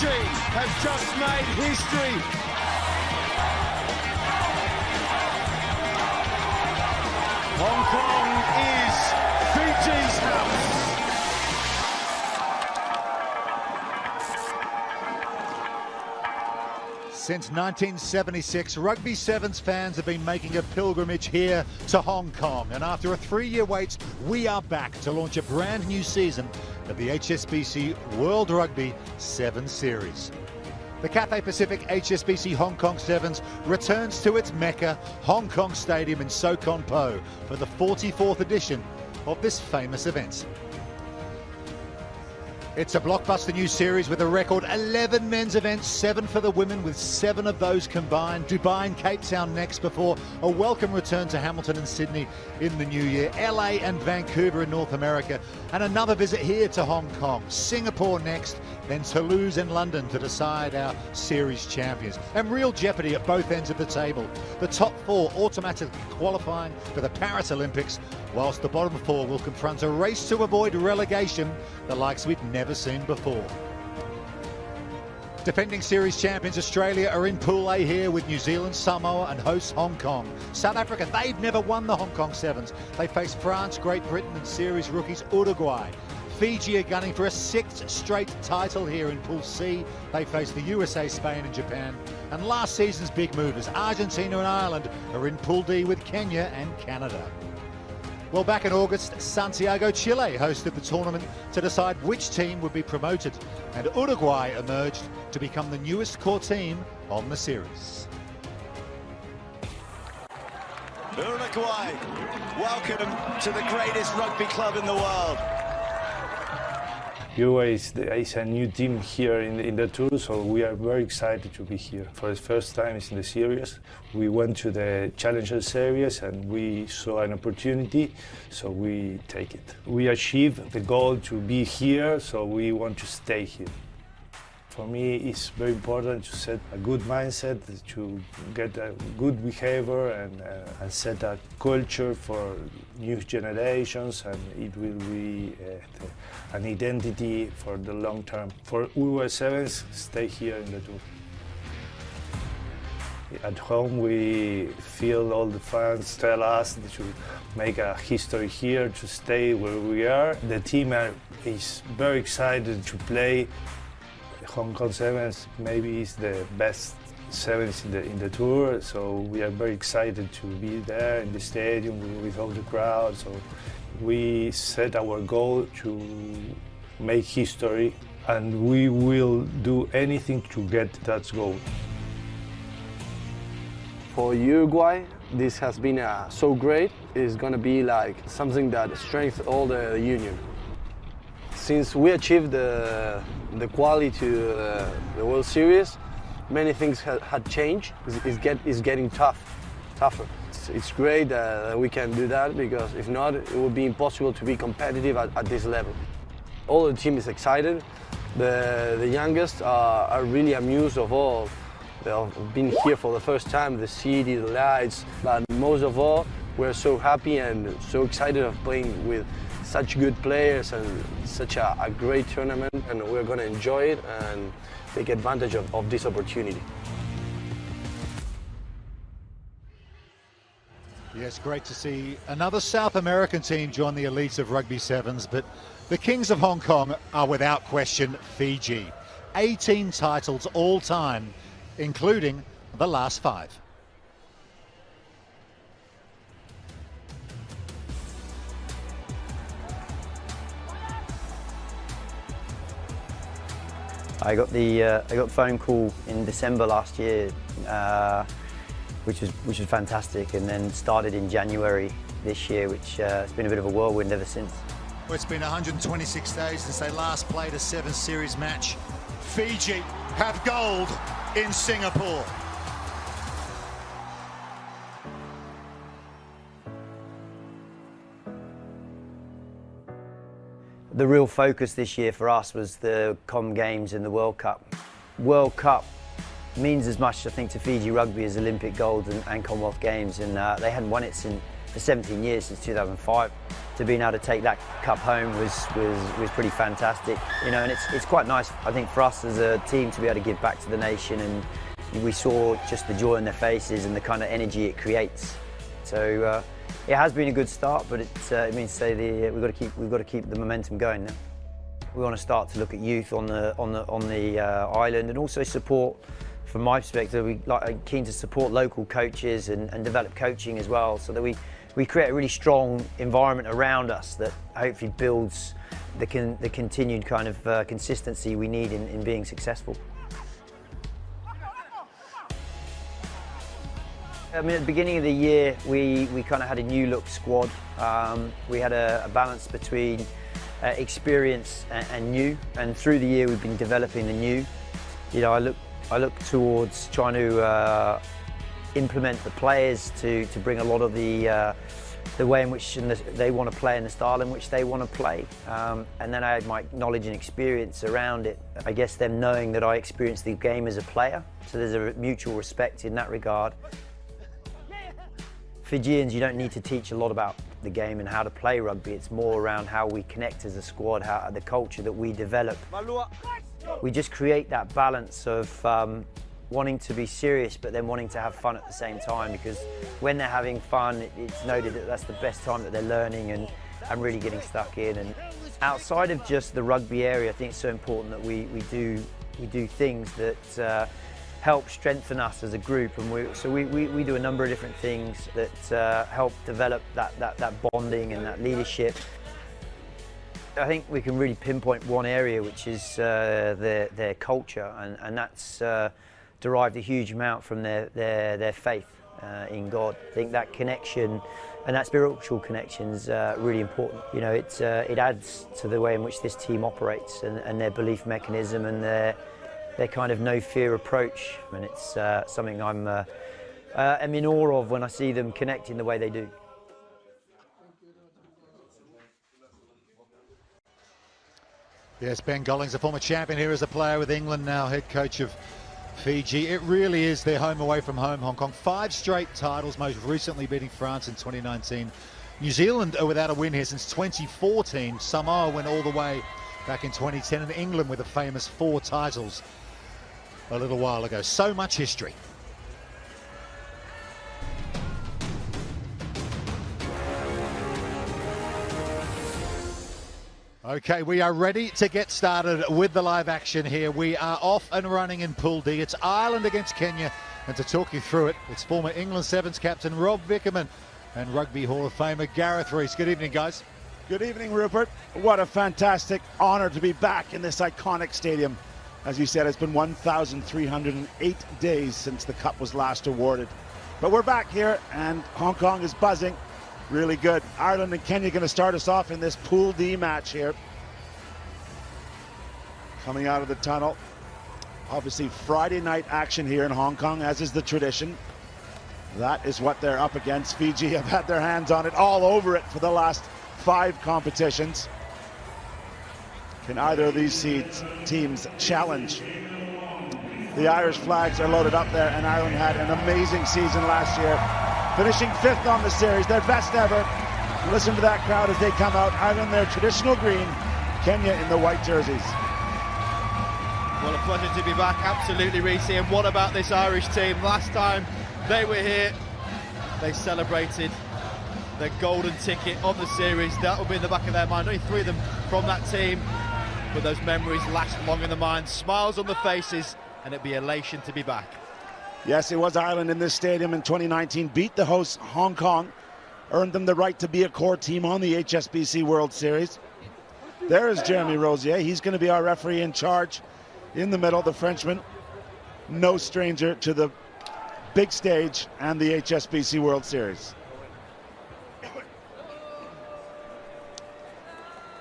Fiji have just made history. Hong Kong is Fiji's house. Since 1976, Rugby Sevens fans have been making a pilgrimage here to Hong Kong. And after a 3-year wait, we are back to launch a brand new season of the HSBC World Rugby Sevens Series. The Cathay Pacific HSBC Hong Kong Sevens returns to its Mecca, Hong Kong Stadium in So Kon Po for the 44th edition of this famous event. It's a blockbuster new series with a record 11 men's events, 7 for the women, with 7 of those combined. Dubai and Cape Town next before a welcome return to Hamilton and Sydney in the new year. LA and Vancouver in North America, and another visit here to Hong Kong. Singapore next, then Toulouse and London to decide our series champions. And real jeopardy at both ends of the table. The top 4 automatically qualifying for the Paris Olympics, whilst the bottom 4 will confront a race to avoid relegation, the likes we've never seen before. Defending series champions Australia are in Pool A here with New Zealand, Samoa and hosts Hong Kong. South Africa, they've never won the Hong Kong Sevens. They face France, Great Britain and series rookies Uruguay. Fiji are gunning for a 6th straight title here in Pool C. They face the USA, Spain and Japan. And last season's big movers, Argentina and Ireland, are in Pool D with Kenya and Canada. Well, back in August, Santiago, Chile hosted the tournament to decide which team would be promoted, and Uruguay emerged to become the newest core team on the series. Uruguay, welcome to the greatest rugby club in the world. Uruguay is a new team here in the tour, so we are very excited to be here. For the first time in the series, we went to the Challenger Series and we saw an opportunity, so we take it. We achieved the goal to be here, so we want to stay here. For me, it's very important to set a good mindset, to get a good behavior and set a culture for new generations, and it will be an identity for the long term. For Uruguay Sevens, stay here in the tour. At home, we feel all the fans tell us to make a history here, to stay where we are. The team is very excited to play. Hong Kong Sevens maybe is the best sevens in the tour, so we are very excited to be there in the stadium with all the crowd. So we set our goal to make history, and we will do anything to get that goal. For Uruguay, this has been so great. It's going to be like something that strengthens all the union. Since we achieved the quality to the World Series, many things had changed. It's getting tougher. It's great that we can do that, because if not, it would be impossible to be competitive at this level. All the team is excited. The youngest are really amused of all. They've been here for the first time, the city, the lights, but most of all, we're so happy and so excited of playing with such good players and such a great tournament, and we're going to enjoy it and take advantage of this opportunity. Yes, great to see another South American team join the elites of Rugby Sevens, but the Kings of Hong Kong are without question Fiji. 18 titles all time, including the last 5. I got the phone call in December last year, which was fantastic, and then started in January this year, which has been a bit of a whirlwind ever since. Well, it's been 126 days since they last played a 7 series match. Fiji have gold in Singapore. The real focus this year for us was the Com Games and the World Cup. World Cup means as much, I think, to Fiji Rugby as Olympic gold and Commonwealth Games, and they hadn't won it for 17 years, since 2005. to being able to take that cup home was pretty fantastic. You know, and it's quite nice, I think, for us as a team to be able to give back to the nation, and we saw just the joy in their faces and the kind of energy it creates. So it has been a good start, but it means to say we've got to keep the momentum going now. We want to start to look at youth on the island, and also support. From my perspective, we're keen to support local coaches and develop coaching as well, so that we create a really strong environment around us that hopefully builds the continued kind of consistency we need in being successful. I mean, at the beginning of the year, we kind of had a new look squad. We had a balance between experience and new, and through the year we've been developing the new. You know, I look towards trying to implement the players to bring a lot of the way in which they want to play and the style in which they want to play. And then I had my knowledge and experience around it. I guess them knowing that I experienced the game as a player, so there's a mutual respect in that regard. Fijians, you don't need to teach a lot about the game and how to play rugby. It's more around how we connect as a squad, the culture that we develop. We just create that balance of wanting to be serious but then wanting to have fun at the same time, because when they're having fun, it's noted that that's the best time that they're learning and really getting stuck in. And outside of just the rugby area, I think it's so important that we do things that help strengthen us as a group, and we do a number of different things that help develop that bonding and that leadership. I think we can really pinpoint one area, which is their culture, and that's derived a huge amount from their faith in God. I think that connection and that spiritual connection is really important. You know, it adds to the way in which this team operates and their belief mechanism and their kind of no fear approach, and it's something I'm in awe of when I see them connecting the way they do. Yes, Ben Gollings, a former champion here as a player with England, now head coach of Fiji. It really is their home away from home, Hong Kong. 5 straight titles, most recently beating France in 2019. New Zealand are without a win here since 2014. Samoa went all the way back in 2010, and England with the famous 4 titles a little while ago. So much history. Okay, we are ready to get started with the live action here. We are off and running in Pool D. It's Ireland against Kenya, and to talk you through it, it's former England Sevens captain Rob Vickerman and Rugby Hall of Famer Gareth Rees. Good evening, guys. Good evening, Rupert. What a fantastic honor to be back in this iconic stadium. As you said, it's been 1,308 days since the cup was last awarded. But we're back here, and Hong Kong is buzzing. Really good. Ireland and Kenya going to start us off in this Pool D match here. Coming out of the tunnel. Obviously Friday night action here in Hong Kong, as is the tradition. That is what they're up against. Fiji have had their hands on it, all over it for the last 5 competitions. Can either of these teams challenge? The Irish flags are loaded up there, and Ireland had an amazing season last year, finishing 5th on the series, their best ever. Listen to that crowd as they come out. Ireland in their traditional green, Kenya in the white jerseys. Well, a pleasure to be back, absolutely, Reece. And what about this Irish team? Last time they were here, they celebrated their golden ticket of the series. That will be in the back of their mind. Only 3 of them from that team, but those memories last long in the mind. Smiles on the faces, and it'd be elation to be back. Yes, it was Ireland in this stadium in 2019, beat the hosts Hong Kong, earned them the right to be a core team on the HSBC World Series. There is Jeremy Rosier. He's going to be our referee in charge in the middle, the Frenchman. No stranger to the big stage and the HSBC World Series.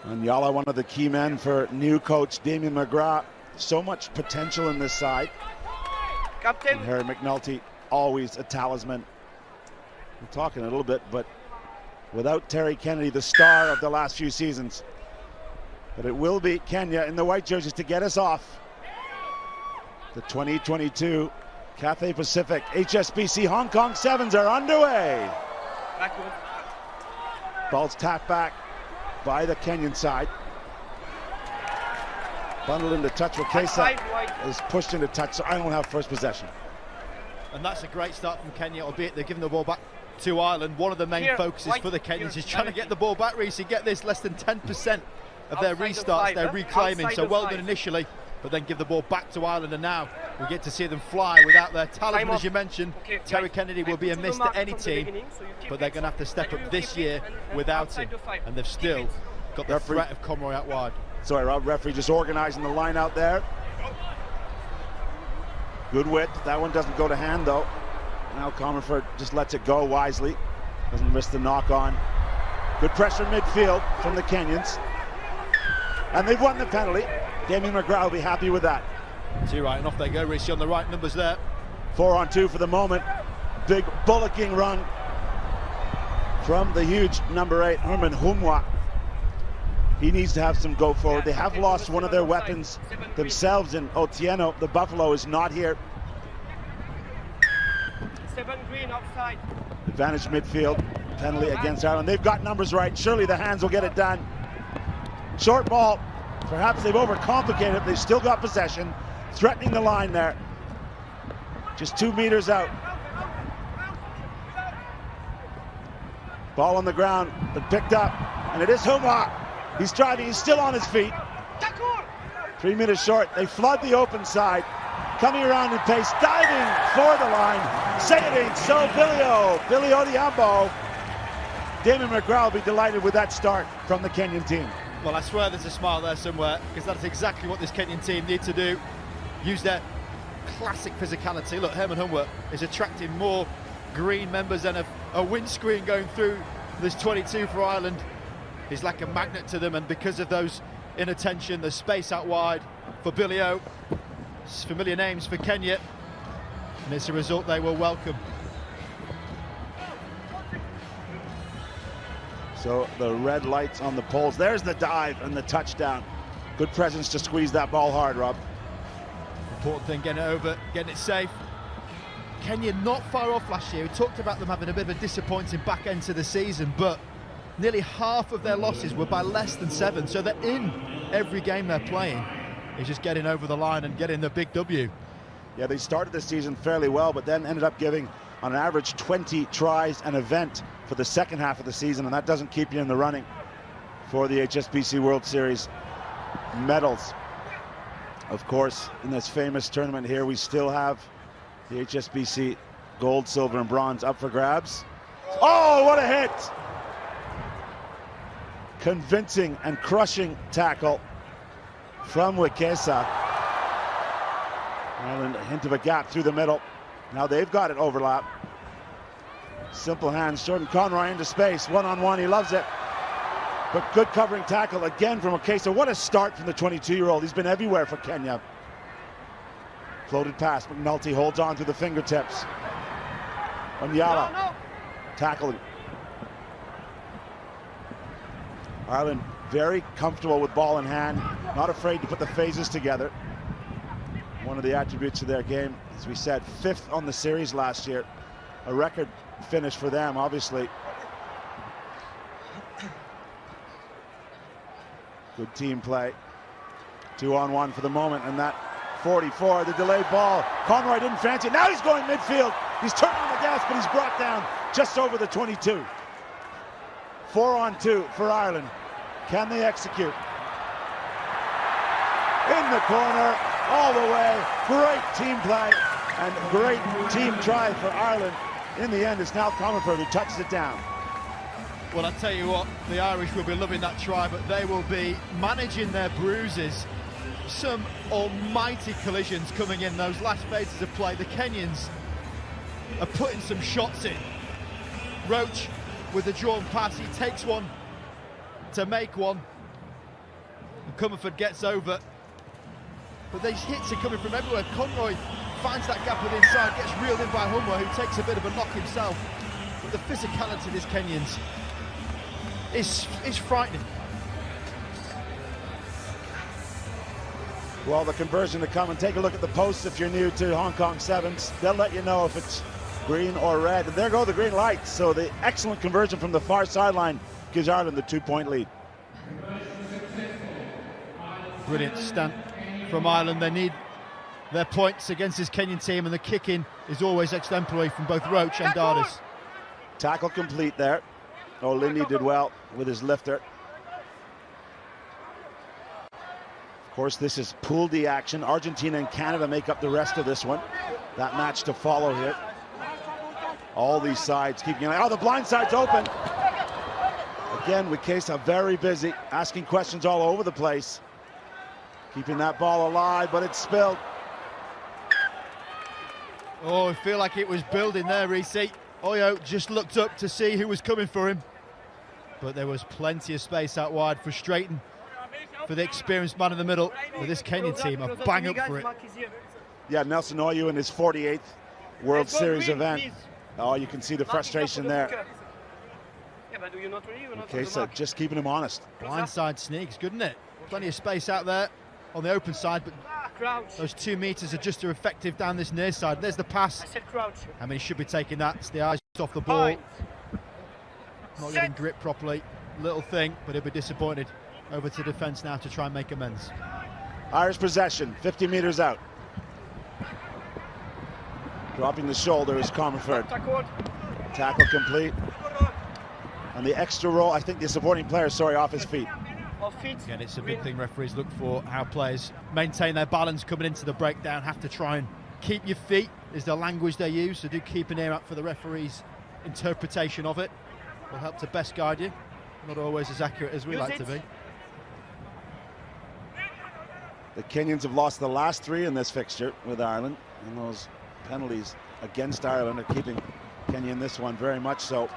And Yala, one of the key men for new coach Damien McGrath. So much potential in this side. Captain. And Harry McNulty, always a talisman. We're talking a little bit, but without Terry Kennedy, the star of the last few seasons. But it will be Kenya in the white jerseys to get us off. The 2022 Cathay Pacific HSBC Hong Kong Sevens are underway. Ball's tapped back by the Kenyan side. Bundled into touch. Wakesa is pushed into touch, so Ireland will have first possession. And that's a great start from Kenya, albeit they're giving the ball back to Ireland. One of the main focuses for the Kenyans is trying to get the ball back, Reece. Get this, less than 10% of their restarts they're reclaiming, so well done initially, but then give the ball back to Ireland, and now we get to see them fly without their talisman, as you mentioned. Terry Kennedy will be a miss to any team, but they're going to have to step up this year without him, and they've still got the threat of Conroy out wide. Sorry, Rob, referee just organizing the line out there. Good width. That one doesn't go to hand, though. Now Comerford just lets it go wisely. Doesn't risk the knock on. Good pressure midfield from the Kenyans. And they've won the penalty. Damien McGrath will be happy with that. See, right, and off they go, Reece, on the right numbers there. 4-on-2 for the moment. Big bullocking run from the huge number 8, Herman Humwa. He needs to have some go forward. They have lost one of their weapons themselves in Otieno. The Buffalo is not here. 7 green outside. Advantage midfield. Penalty against Ireland. They've got numbers right. Surely the hands will get it done. Short ball. Perhaps they've overcomplicated it. They've still got possession. Threatening the line there. Just 2 meters out. Ball on the ground, but picked up. And it is Humwa. He's driving, he's still on his feet. 3 minutes short, they flood the open side. Coming around in pace, diving for the line. Say it ain't so, Billy Odhiambo. Damien McGrath will be delighted with that start from the Kenyan team. Well, I swear there's a smile there somewhere, because that's exactly what this Kenyan team need to do. Use their classic physicality. Look, Herman Humwa is attracting more green members than a windscreen going through this 22 for Ireland. He's like a magnet to them, and because of those inattention, the space out wide for Billy O. It's familiar names for Kenya, and it's a result they will welcome. So the red lights on the poles. There's the dive and the touchdown. Good presence to squeeze that ball hard, Rob. Important thing, getting it over, getting it safe. Kenya not far off last year. We talked about them having a bit of a disappointing back end to the season, but nearly half of their losses were by less than 7, so they're in every game they're playing. It's just getting over the line and getting the big W. Yeah, they started the season fairly well, but then ended up giving, on average, 20 tries an event for the second half of the season, and that doesn't keep you in the running for the HSBC World Series medals. Of course, in this famous tournament here, we still have the HSBC gold, silver, and bronze up for grabs. Oh, what a hit! Convincing and crushing tackle from Wakesa. Ireland, a hint of a gap through the middle. Now they've got it overlap. Simple hands. Jordan Conroy into space. One-on-one, he loves it. But good covering tackle again from Wakesa. What a start from the 22-year-old. He's been everywhere for Kenya. Floated pass. McNulty holds on to the fingertips. Onyala tackling. Ireland very comfortable with ball in hand, not afraid to put the phases together. One of the attributes of their game, as we said, 5th on the series last year. A record finish for them, obviously. Good team play. 2-on-1 for the moment, and that 44, the delayed ball. Conroy didn't fancy it. Now he's going midfield. He's turning on the gas, but he's brought down just over the 22. 4-on-2 for Ireland. Can they execute? In the corner, all the way. Great team play and great team try for Ireland. In the end, it's now Comerford who touches it down. Well, I tell you what, the Irish will be loving that try, but they will be managing their bruises. Some almighty collisions coming in those last phases of play. The Kenyans are putting some shots in. Roach with the drawn pass, he takes one to make one. And Comerford gets over. But these hits are coming from everywhere. Conroy finds that gap with inside, gets reeled in by Humwa, who takes a bit of a knock himself. But the physicality of these Kenyans is frightening. Well, the conversion to come, and take a look at the posts if you're new to Hong Kong Sevens. They'll let you know if it's green or red. And there go the green lights. So the excellent conversion from the far sideline gives Ireland the 2-point lead. Brilliant stunt from Ireland. They need their points against this Kenyan team, and the kicking is always exemplary from both Roach and Dardis. Tackle complete there. Oh, Lindy did well with his lifter. Of course, this is Pool D action. Argentina and Canada make up the rest of this one. That match to follow here. All these sides keeping an eye. Oh, the blind side's open. Again, Wikesa very busy, asking questions all over the place. Keeping that ball alive, but it's spilled. Oh, I feel like it was building there, Reece. Oyo just looked up to see who was coming for him. But there was plenty of space out wide. Frustrating for the experienced man in the middle. But this Kenyan team are bang up for it. Yeah, Nelson Oyo in his 48th World Series event. Oh, you can see the frustration there. Okay, so just keeping him honest. Blindside sneaks, good, isn't it? Plenty of space out there on the open side, but those 2 meters are just as effective down this near side. There's the pass. I mean, he should be taking that. It's the eyes off the ball. Not getting grip properly. Little thing, but he'll be disappointed. Over to defence now to try and make amends. Irish possession, 50 meters out. Dropping the shoulder is Comerford. Tackle complete. And the extra roll, I think the supporting player, sorry, off his feet. Again, it's a big thing referees look for, how players maintain their balance coming into the breakdown. Have to try and keep your feet is the language they use, so do keep an ear out for the referee's interpretation of it. Will help to best guide you. Not always as accurate as we like to be. The Kenyans have lost the last 3 in this fixture with Ireland, and those penalties against Ireland are keeping Kenya in this one very much so.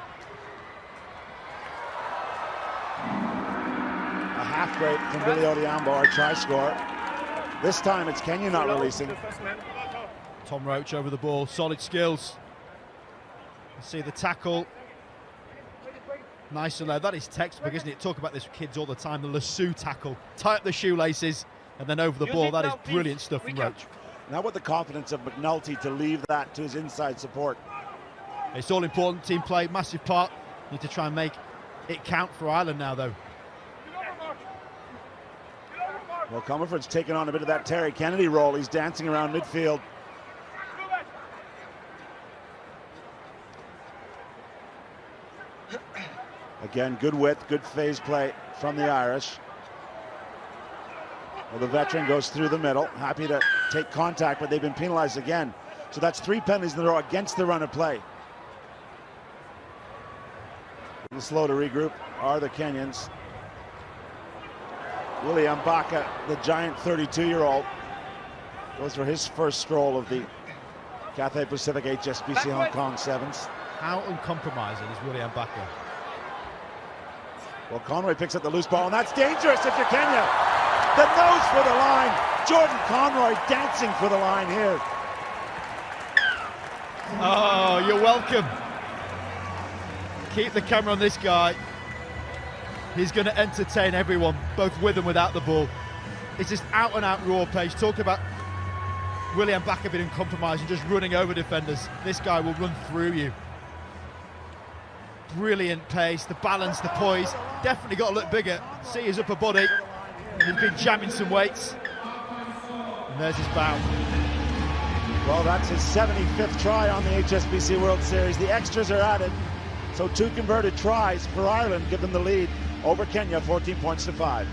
A half break from Billy Odhiambo, our try scorer. This time it's Kenya not releasing. Tom Roach over the ball, solid skills. You see the tackle. Nice and low. That is textbook, isn't it? Talk about this with kids all the time. The lasso tackle. Tie up the shoelaces and then over the ball. That is brilliant stuff from Roach. Now with the confidence of McNulty to leave that to his inside support. It's all important. Team play, massive part. Need to try and make it count for Ireland now, though. Well, Comerford's taken on a bit of that Terry Kennedy role. He's dancing around midfield. Again, good width, good phase play from the Irish. Well, the veteran goes through the middle, happy to take contact, but they've been penalized again. So that's 3 penalties in a row against the run of play. A little slow to regroup are the Kenyans. Willie Mbaka, the giant 32-year-old, goes for his first stroll of the Cathay Pacific HSBC Hong Kong Sevens. How uncompromising is Willie Mbaka? Well, Conroy picks up the loose ball, and that's dangerous if you're Kenya. The nose for the line. Jordan Conroy dancing for the line here. Oh, you're welcome. Keep the camera on this guy. He's going to entertain everyone, both with and without the ball. It's just out and out raw pace. Talk about William Mbaka being uncompromising, just running over defenders. This guy will run through you. Brilliant pace, the balance, the poise. Definitely got to look bigger. See his upper body. He's been jamming some weights. And there's his bow. Well, that's his 75th try on the HSBC World Series. The extras are added. So 2 converted tries for Ireland give them the lead over Kenya, 14 points to 5.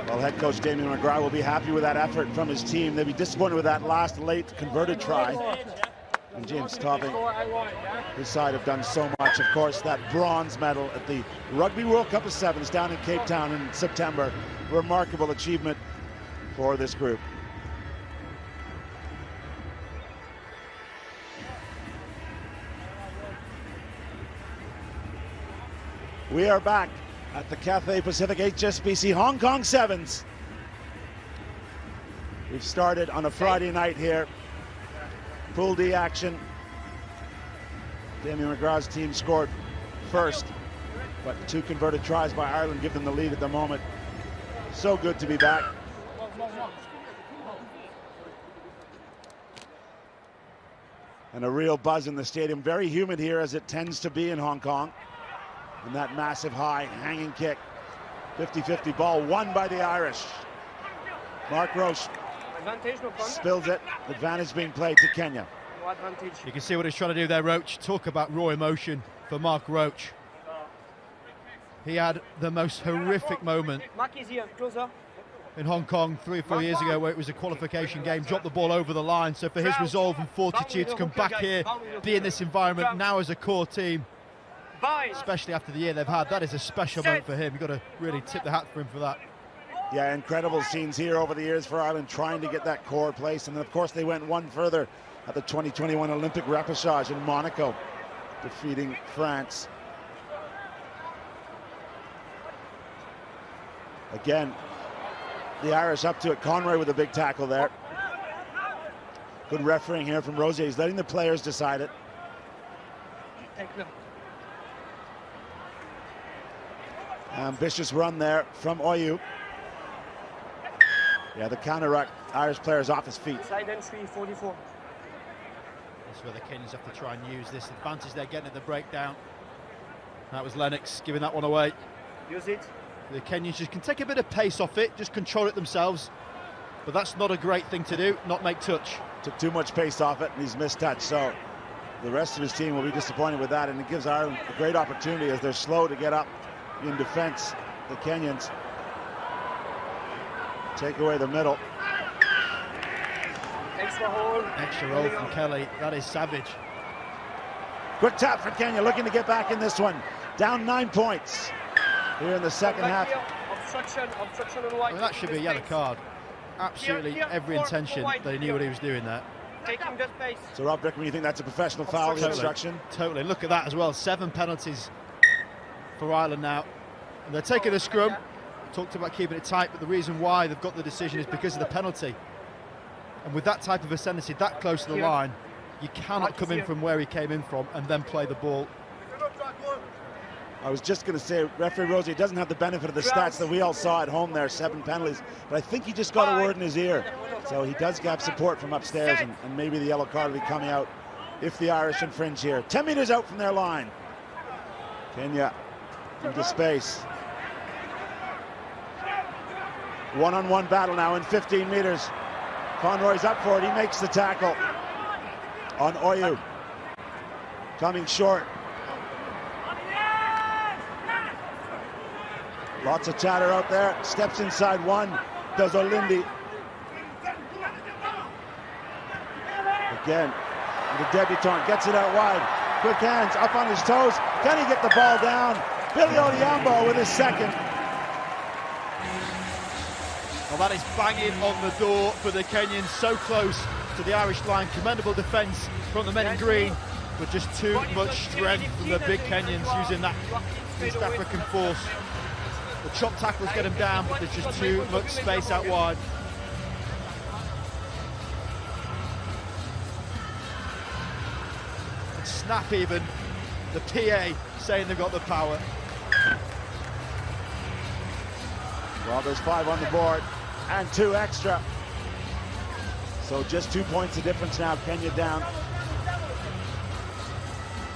Well, head coach Damien McGrath will be happy with that effort from his team. They'll be disappointed with that last late converted try. And James Topping, his side have done so much. Of course, that bronze medal at the Rugby World Cup of Sevens down in Cape Town in September. Remarkable achievement for this group. We are back at the Cathay Pacific HSBC Hong Kong Sevens. We've started on a Friday night here. Pool D action. Damien McGrath's team scored first, but 2 converted tries by Ireland give them the lead at the moment. So good to be back. And a real buzz in the stadium. Very humid here, as it tends to be in Hong Kong. And that massive high hanging kick. 50-50 ball won by the Irish. Mark Roche spills it. Advantage being played to Kenya. You can see what he's trying to do there, Roach. Talk about raw emotion for Mark Roach. He had the most horrific moment in Hong Kong 3 or 4 years ago, where it was a qualification game, dropped the ball over the line. So for his resolve and fortitude to come back here, be in this environment now as a core team, especially after the year they've had, that is a special moment for him. You've got to really tip the hat for him for that. Yeah, incredible scenes here over the years for Ireland, trying to get that core place. And then, of course, they went one further at the 2021 Olympic repechage in Monaco, defeating France. Again, the Irish up to it. Conroy with a big tackle there. Good refereeing here from Rosier. He's letting the players decide it. Ambitious run there from Oyu. Yeah, the counter ruck. Irish players off his feet. Side entry 44. That's where the Kenyans have to try and use this advantage they're getting at the breakdown. That was Lennox giving that one away. Use it. The Kenyans just can take a bit of pace off it, just control it themselves. But that's not a great thing to do, not make touch. Took too much pace off it, and he's missed touch. So the rest of his team will be disappointed with that, and it gives Ireland a great opportunity as they're slow to get up in defense. The Kenyans take away the middle. Extra hold. Extra roll from Kelly. That is savage. Quick tap for Kenya, looking to get back in this one. Down 9 points here in the second half. Obstruction on white. Well, that should be a yellow card. Absolutely every intention that he knew what he was doing there. Taking the space. So Rob Brickman, you think that's a professional foul, the obstruction? Totally. Look at that as well. 7 penalties for Ireland now. And they're taking a scrum. Talked about keeping it tight, but the reason why they've got the decision is because of the penalty. And with that type of ascendancy that close to the line, you cannot come in from where he came in from and then play the ball. I was just going to say, referee Rosie doesn't have the benefit of the stats that we all saw at home there, 7 penalties, but I think he just got a word in his ear. So he does have support from upstairs, and maybe the yellow card will be coming out if the Irish infringe here. 10 meters out from their line. Kenya into space. One-on-one battle now in 15 meters. Conroy's up for it. He makes the tackle on Oyu. Coming short. Lots of chatter out there. Steps inside one. Does Olindi. Again, the debutant gets it out wide. Quick hands, up on his toes. Can he get the ball down? Billy Odhiambo with his second. Well, that is banging on the door for the Kenyans, so close to the Irish line. Commendable defence from the men in green, but just too much strength from the big Kenyans using that East African force. The chop tackles get him down, but there's just too much space out wide. And snap even, the PA saying they've got the power. Well, there's 5 on the board and 2 extra. So just 2 points of difference now. Kenya down.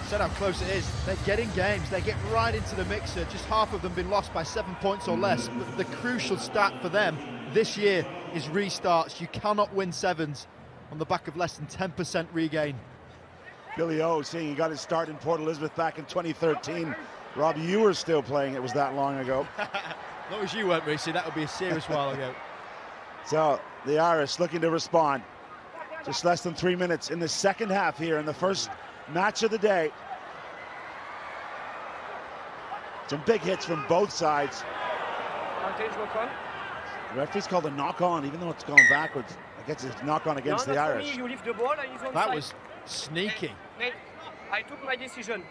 Said how close it is. They're getting games. They get right into the mixer. Just half of them been lost by 7 points or less. But the crucial stat for them this year is restarts. You cannot win sevens on the back of less than 10% regain. Billy O, seeing he got his start in Port Elizabeth back in 2013. Rob, you were still playing, it was that long ago. As long as you weren't, Reece, that would be a serious while ago. So the Irish looking to respond. Just less than 3 minutes in the second half here in the first match of the day. Some big hits from both sides. The referee's called a knock-on, even though it's gone backwards. I guess it's knock-on against the Irish. You lift the ball and he's on That side. was sneaky. Mate, I took my decision.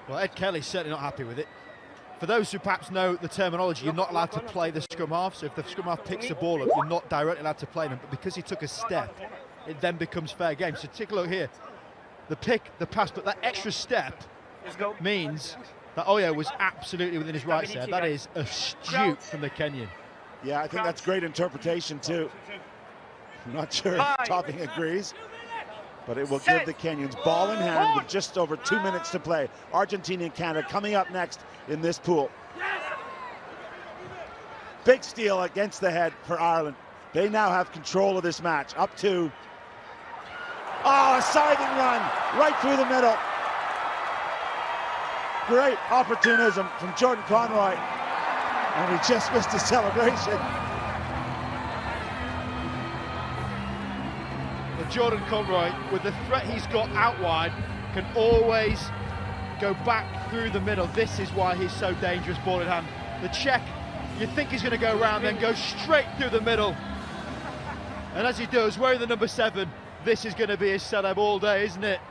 Well, Ed Kelly's certainly not happy with it. For those who perhaps know the terminology, you're not allowed to play the scrum half. So if the scrum half picks the ball up, you're not directly allowed to play them. But because he took a step, it then becomes fair game. So take a look here. The pick, the pass, but that extra step means that Oyo was absolutely within his rights there. That is astute from the Kenyan. Yeah, I think that's great interpretation too. I'm not sure if Topping agrees, but it will give the Kenyans ball in hand with just over 2 minutes to play. Argentina and Canada coming up next in this pool. Big steal against the head for Ireland. They now have control of this match. Up to, a scything run right through the middle. Great opportunism from Jordan Conroy. And we just missed a celebration. But Jordan Conroy, with the threat he's got out wide, can always go back through the middle. This is why he's so dangerous, ball in hand. The check, you think he's going to go around, then go straight through the middle. And as he does, wearing the number 7, this is going to be his celeb all day, isn't it?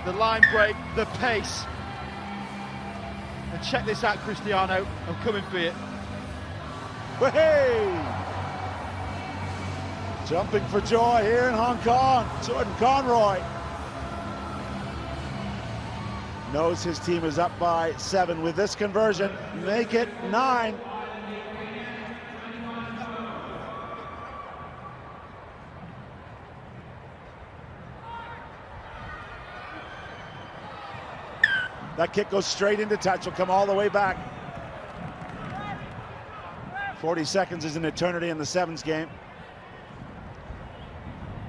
The line break, the pace. And check this out, Cristiano. I'm coming for you. Hey! Jumping for joy here in Hong Kong. Jordan Conroy knows his team is up by 7 with this conversion. Make it 9. That kick goes straight into touch, will come all the way back. 40 seconds is an eternity in the sevens game.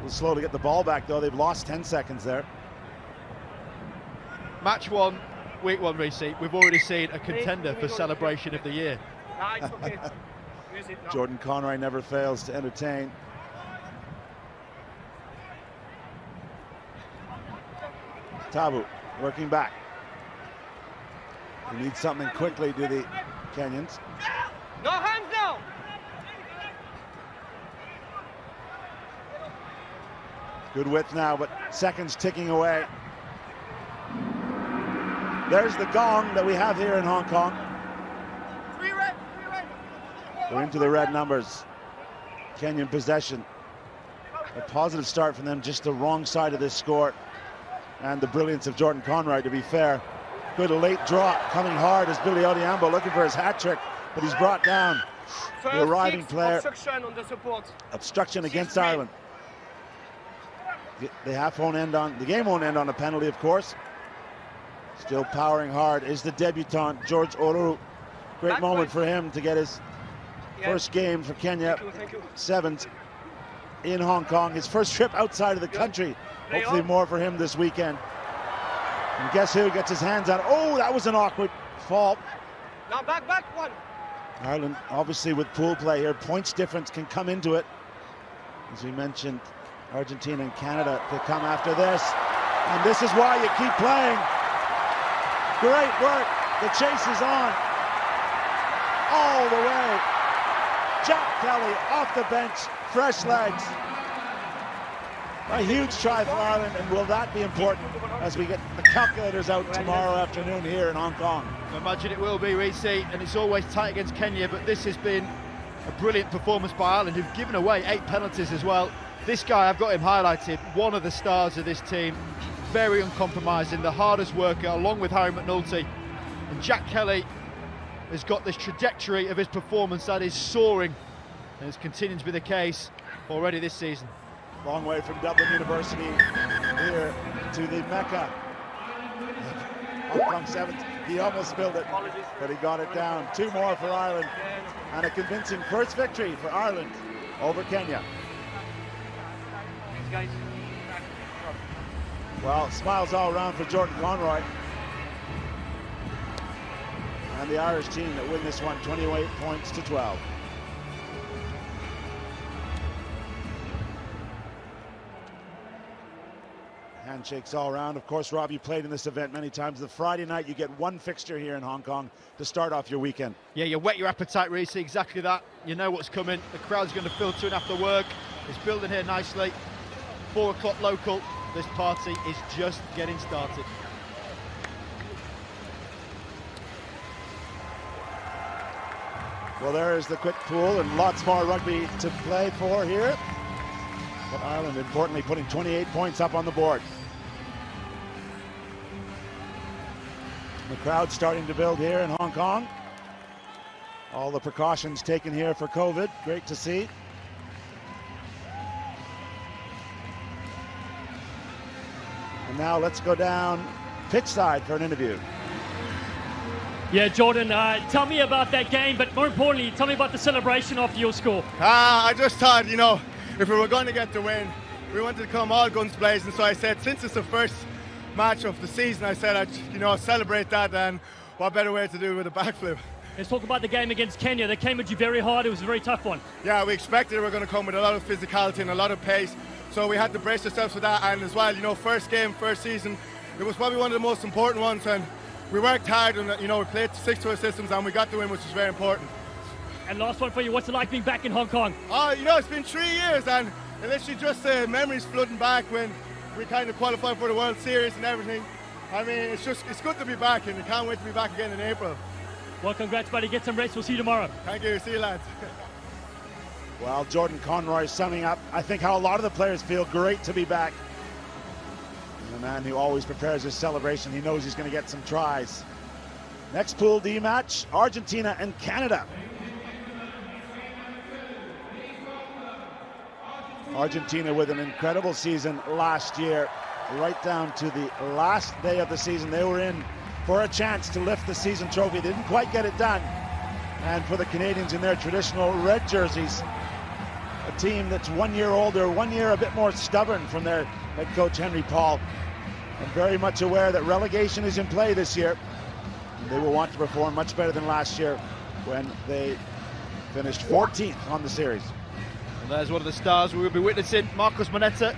We'll slowly get the ball back though, they've lost 10 seconds there. Match 1, week 1, Reece. We've already seen a contender for celebration of the year. Nah, it's okay. Use it now. Jordan Conroy never fails to entertain. Tabu working back. He needs something quickly, do the Kenyans. No hands now. Good width now, but seconds ticking away. There's the gong that we have here in Hong Kong. We're into the red numbers. Kenyan possession. A positive start from them, just the wrong side of this score. And the brilliance of Jordan Conroy, to be fair. Good late drop, coming hard as Billy Odhiambo looking for his hat trick, but he's brought down. The arriving player. Obstruction on the support. Obstruction against Ireland. The game won't end on a penalty, of course. Still powering hard is the debutant, George Oruru. Great moment for him to get his first game for Kenya. Thank you. Sevens in Hong Kong. His first trip outside of the country. Hopefully more for him this weekend. And guess who gets his hands on? Oh, that was an awkward fall. Now back, one. Ireland, obviously with pool play here, points difference can come into it. As we mentioned, Argentina and Canada to come after this. And this is why you keep playing. Great work. The chase is on. All the way. Jack Kelly off the bench, fresh legs. A huge try for Ireland, and will that be important as we get the calculators out tomorrow afternoon here in Hong Kong? I imagine it will be, Reece, and it's always tight against Kenya, but this has been a brilliant performance by Ireland, who've given away 8 penalties as well. This guy, I've got him highlighted, one of the stars of this team, very uncompromising, the hardest worker, along with Harry McNulty. And Jack Kelly has got this trajectory of his performance that is soaring, and it's continuing to be the case already this season. Long way from Dublin University here to the Mecca. Hong Kong 7th, he almost spilled it, but he got it down. 2 more for Ireland, and a convincing first victory for Ireland over Kenya. Guys. Well, smiles all around for Jordan Conroy. And the Irish team that win this one 28 points to 12. Handshakes all around. Of course, Rob, you played in this event many times. The Friday night, you get one fixture here in Hong Kong to start off your weekend. Yeah, you whet your appetite, Reece. Exactly that. You know what's coming. The crowd's going to filter in after work. It's building here nicely. 4 o'clock local. This party is just getting started. Well, there is the quick pool and lots more rugby to play for here. But Ireland, importantly, putting 28 points up on the board. The crowd starting to build here in Hong Kong. All the precautions taken here for COVID. Great to see. And now let's go down pitch side for an interview. Yeah, Jordan, tell me about that game, but more importantly, tell me about the celebration after your score. I just thought, you know, if we were going to get the win, we wanted to come all guns blazing. So I said, since it's the first match of the season, I said I'd, celebrate that, and what better way to do it with a backflip. Let's talk about the game against Kenya. They came at you very hard. It was a very tough one. Yeah, we expected we were going to come with a lot of physicality and a lot of pace. So we had to brace ourselves for that. And as well, first game, first season, it was probably one of the most important ones. And we worked hard and, we played 6 to our systems and we got the win, which is very important. And last one for you, what's it like being back in Hong Kong? It's been 3 years and literally just memories flooding back when we kind of qualified for the World Series and everything. I mean, it's good to be back and I can't wait to be back again in April. Well, congrats, buddy. Get some rest. We'll see you tomorrow. Thank you. See you, lads. Well, Jordan Conroy summing up, I think, how a lot of the players feel. Great to be back. And the man who always prepares his celebration, he knows he's going to get some tries. Next Pool D match, Argentina and Canada. Argentina with an incredible season last year, right down to the last day of the season. They were in for a chance to lift the season trophy. They didn't quite get it done. And for the Canadians in their traditional red jerseys, a team that's 1 year older, 1 year a bit more stubborn from their head coach Henry Paul, and very much aware that relegation is in play this year. And they will want to perform much better than last year when they finished 14th on the series. And there's one of the stars we will be witnessing, Marcus Moneta.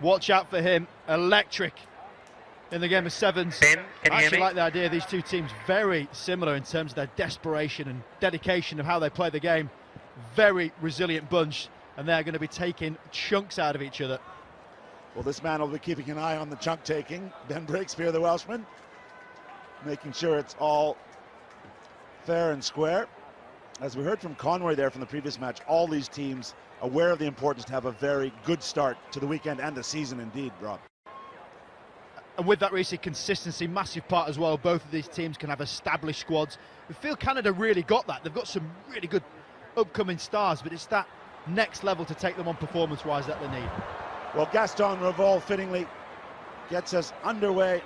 Watch out for him, electric in the game of sevens. Ben, can you I hear actually me? like the idea of these two teams, very similar in terms of their desperation and dedication of how they play the game. Very resilient bunch, and they're going to be taking chunks out of each other. Well, this man will be keeping an eye on the chunk taking. Ben Breakspear, the Welshman, making sure it's all fair and square. As we heard from Conroy there from the previous match, all these teams aware of the importance to have a very good start to the weekend and the season indeed, Rob. And with that, Reece, consistency, massive part as well. Both of these teams can have established squads. We feel Canada really got that. They've got some really good upcoming stars, but it's that next level to take them on performance-wise that they need. Well, Gaston Revol fittingly gets us underway.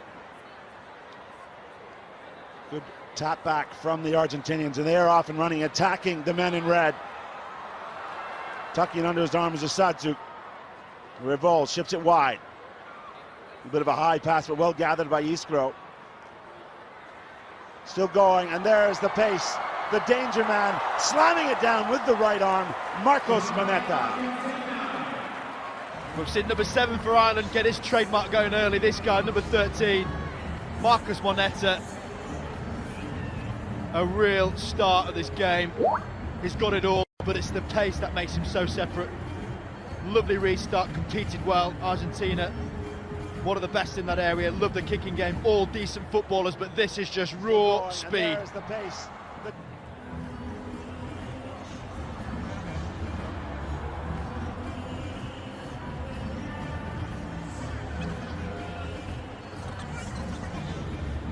Good tap back from the Argentinians, and they are off and running, attacking the men in red. Tucking under his arm is Osadzu. Revol ships it wide. A bit of a high pass, but well gathered by Iskro. Still going, and there's the pace. The danger man slamming it down with the right arm, Marcos Moneta. We've seen number 7 for Ireland get his trademark going early. This guy, number 13, Marcus Moneta. A real start of this game. He's got it all, but it's the pace that makes him so separate. Lovely restart, competed well. Argentina, one of the best in that area. Love the kicking game, all decent footballers, but this is just raw speed. And there's the pace.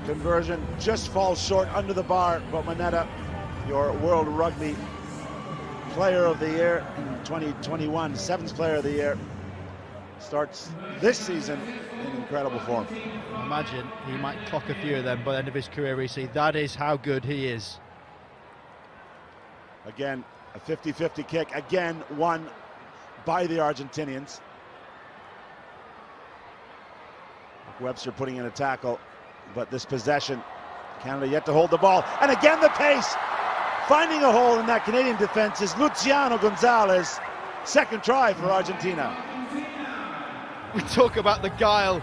Conversion just falls short under the bar, but Moneta, your World Rugby Player of the Year in 2021, 7th Player of the Year, starts this season in incredible form. Imagine he might clock a few of them by the end of his career, Reece. That is how good he is. Again, a 50-50 kick, again won by the Argentinians. Webster putting in a tackle, but this possession, Canada yet to hold the ball. And again the pace. Finding a hole in that Canadian defense is Luciano Gonzalez. Second try for Argentina. We talk about the guile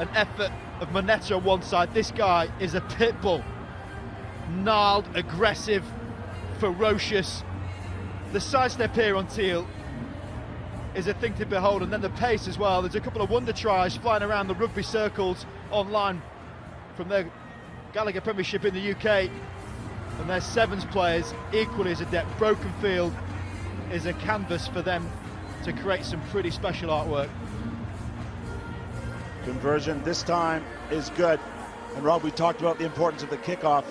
and effort of Moneta on one side. This guy is a pit bull. Gnarled, aggressive, ferocious. The sidestep here on Teal is a thing to behold, and then the pace as well. There's a couple of wonder tries flying around the rugby circles online from their Gallagher Premiership in the UK, and their sevens players equally as adept. Broken field is a canvas for them to create some pretty special artwork. Conversion this time is good. And Rob, we talked about the importance of the kickoff.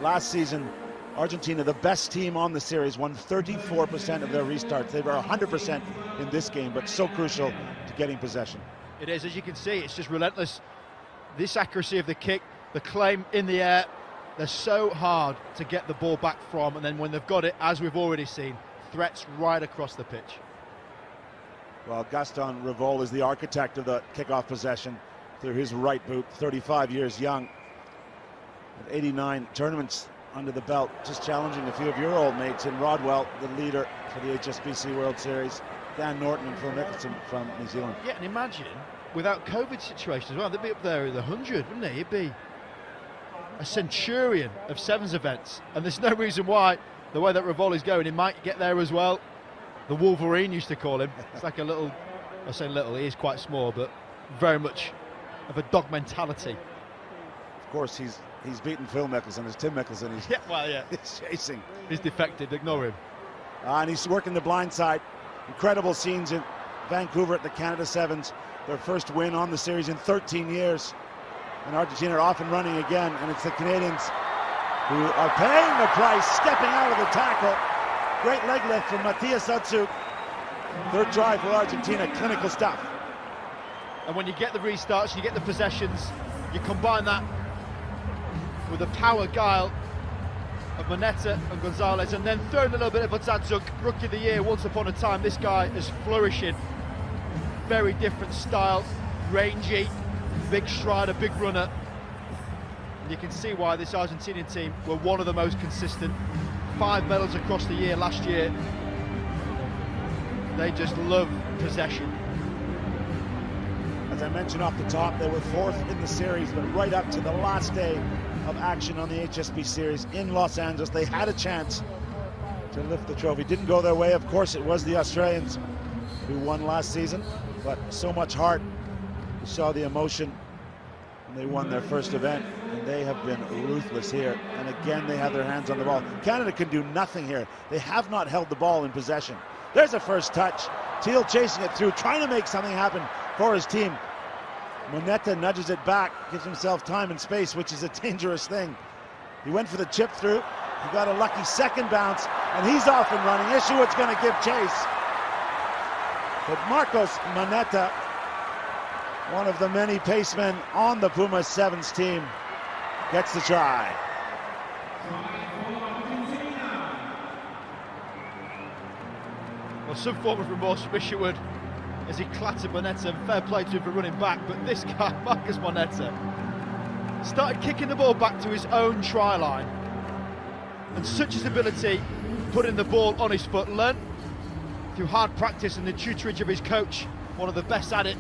Last season, Argentina, the best team on the series, won 34% of their restarts. They were 100% in this game, but so crucial to getting possession. It is, as you can see, it's just relentless. This accuracy of the kick, the claim in the air, they're so hard to get the ball back from, and then when they've got it, as we've already seen, threats right across the pitch. Well, Gaston Revol is the architect of the kickoff possession through his right boot, 35 years young. With 89 tournaments under the belt, just challenging a few of your old mates in Rodwell, the leader for the HSBC World Series, Dan Norton and Phil Nicholson from New Zealand. Yeah, and imagine, without COVID situation as well, they'd be up there in the 100, wouldn't they? He'd be a centurion of sevens events, and there's no reason why, the way that Revol is going, he might get there as well. The Wolverine used to call him. It's like a little, I say little, he is quite small, but very much of a dog mentality. Of course, he's beaten Phil Mickelson. It's Tim Mickelson. He's chasing. He's defected, ignore him. And he's working the blind side. Incredible scenes in Vancouver at the Canada Sevens. Their first win on the series in 13 years. And Argentina are off and running again, and it's the Canadians who are paying the price, stepping out of the tackle. Great leg lift from Matthias Utsuk. Third try for Argentina, clinical stuff. And when you get the restarts, you get the possessions, you combine that with the power guile of Moneta and Gonzalez, and then throw in a little bit of Utsuk, rookie of the year once upon a time. This guy is flourishing. Very different style, rangy, big strider, big runner. And you can see why this Argentinian team were one of the most consistent. 5 medals across the year last year. They just love possession. As I mentioned off the top, they were 4th in the series, but right up to the last day of action on the HSB series in Los Angeles, they had a chance to lift the trophy. Didn't go their way. Of course, it was the Australians who won last season, but so much heart. You saw the emotion when they won their first event, and they have been ruthless here. And again, they have their hands on the ball. Canada can do nothing here. They have not held the ball in possession. There's a first touch. Teal chasing it through, trying to make something happen for his team. Moneta nudges it back, gives himself time and space, which is a dangerous thing. He went for the chip through. He got a lucky second bounce, and he's off and running. Ishuat's going to give chase. But Marcos Moneta, one of the many pacemen on the Pumas Sevens team, gets the try. Well, some form of remorse from Ishuat as he clattered Moneta, and fair play to him for running back, but this guy, Marcos Moneta, started kicking the ball back to his own try line, and such his ability putting the ball on his foot, learnt through hard practice and the tutorage of his coach, one of the best at it,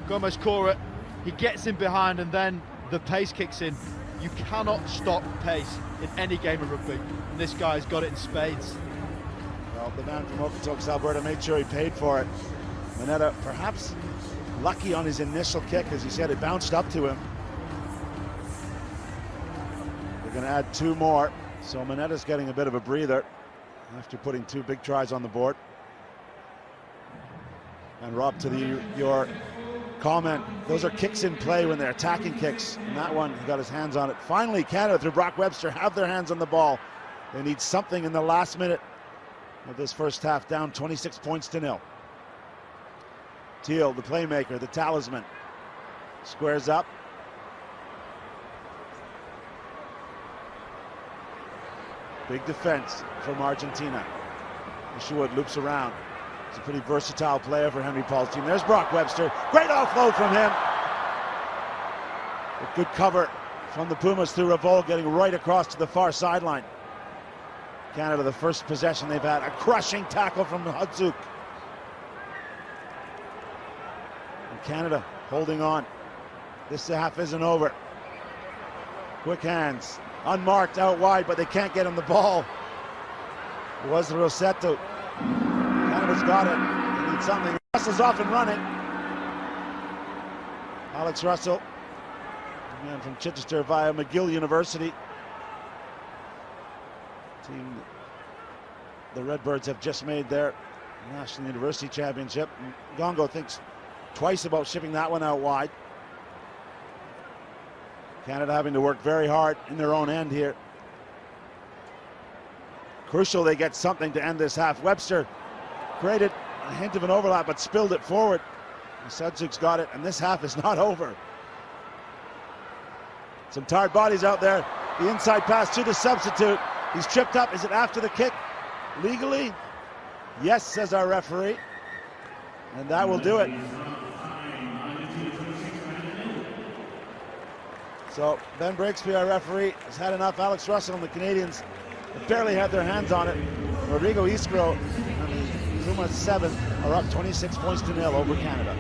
Gomez Cora. He gets in behind, and then the pace kicks in. You cannot stop pace in any game of rugby, and this guy's got it in spades. Well, the man from Okotoks, Alberta, made sure he paid for it. Moneta perhaps lucky on his initial kick, as he said, it bounced up to him. They're going to add 2 more, so Moneta's getting a bit of a breather after putting 2 big tries on the board. And Rob, to your comment, those are kicks in play when they're attacking kicks, and that one, he got his hands on it. Finally, Canada, through Brock Webster, have their hands on the ball. They need something in the last minute of this first half, down 26 points to 0. Teal, the playmaker, the talisman, squares up. Big defense from Argentina. Ishuat loops around. He's a pretty versatile player for Henry Paul's team. There's Brock Webster. Great offload from him. A good cover from the Pumas through Revolt, getting right across to the far sideline. Canada, the first possession they've had. A crushing tackle from Hudzuk. And Canada holding on. This half isn't over. Quick hands. Unmarked out wide, but they can't get him the ball. It was Rossetto. Canada's got it. They need something. Russell's off and running. Alex Russell, a man from Chichester via McGill University. Team the Redbirds have just made their National University Championship. Gongo thinks twice about shipping that one out wide. Canada having to work very hard in their own end here. Crucial they get something to end this half. Webster created a hint of an overlap but spilled it forward. Sudzuk's got it, and this half is not over. Some tired bodies out there. The inside pass to the substitute. He's tripped up. Is it after the kick? Legally? Yes, says our referee. And that will do it. So Ben Brixby, our referee, has had enough. Alex Russell and the Canadians have barely had their hands on it. Rodrigo Iskro and the Pumas 7 are up 26 points to 0 over Canada.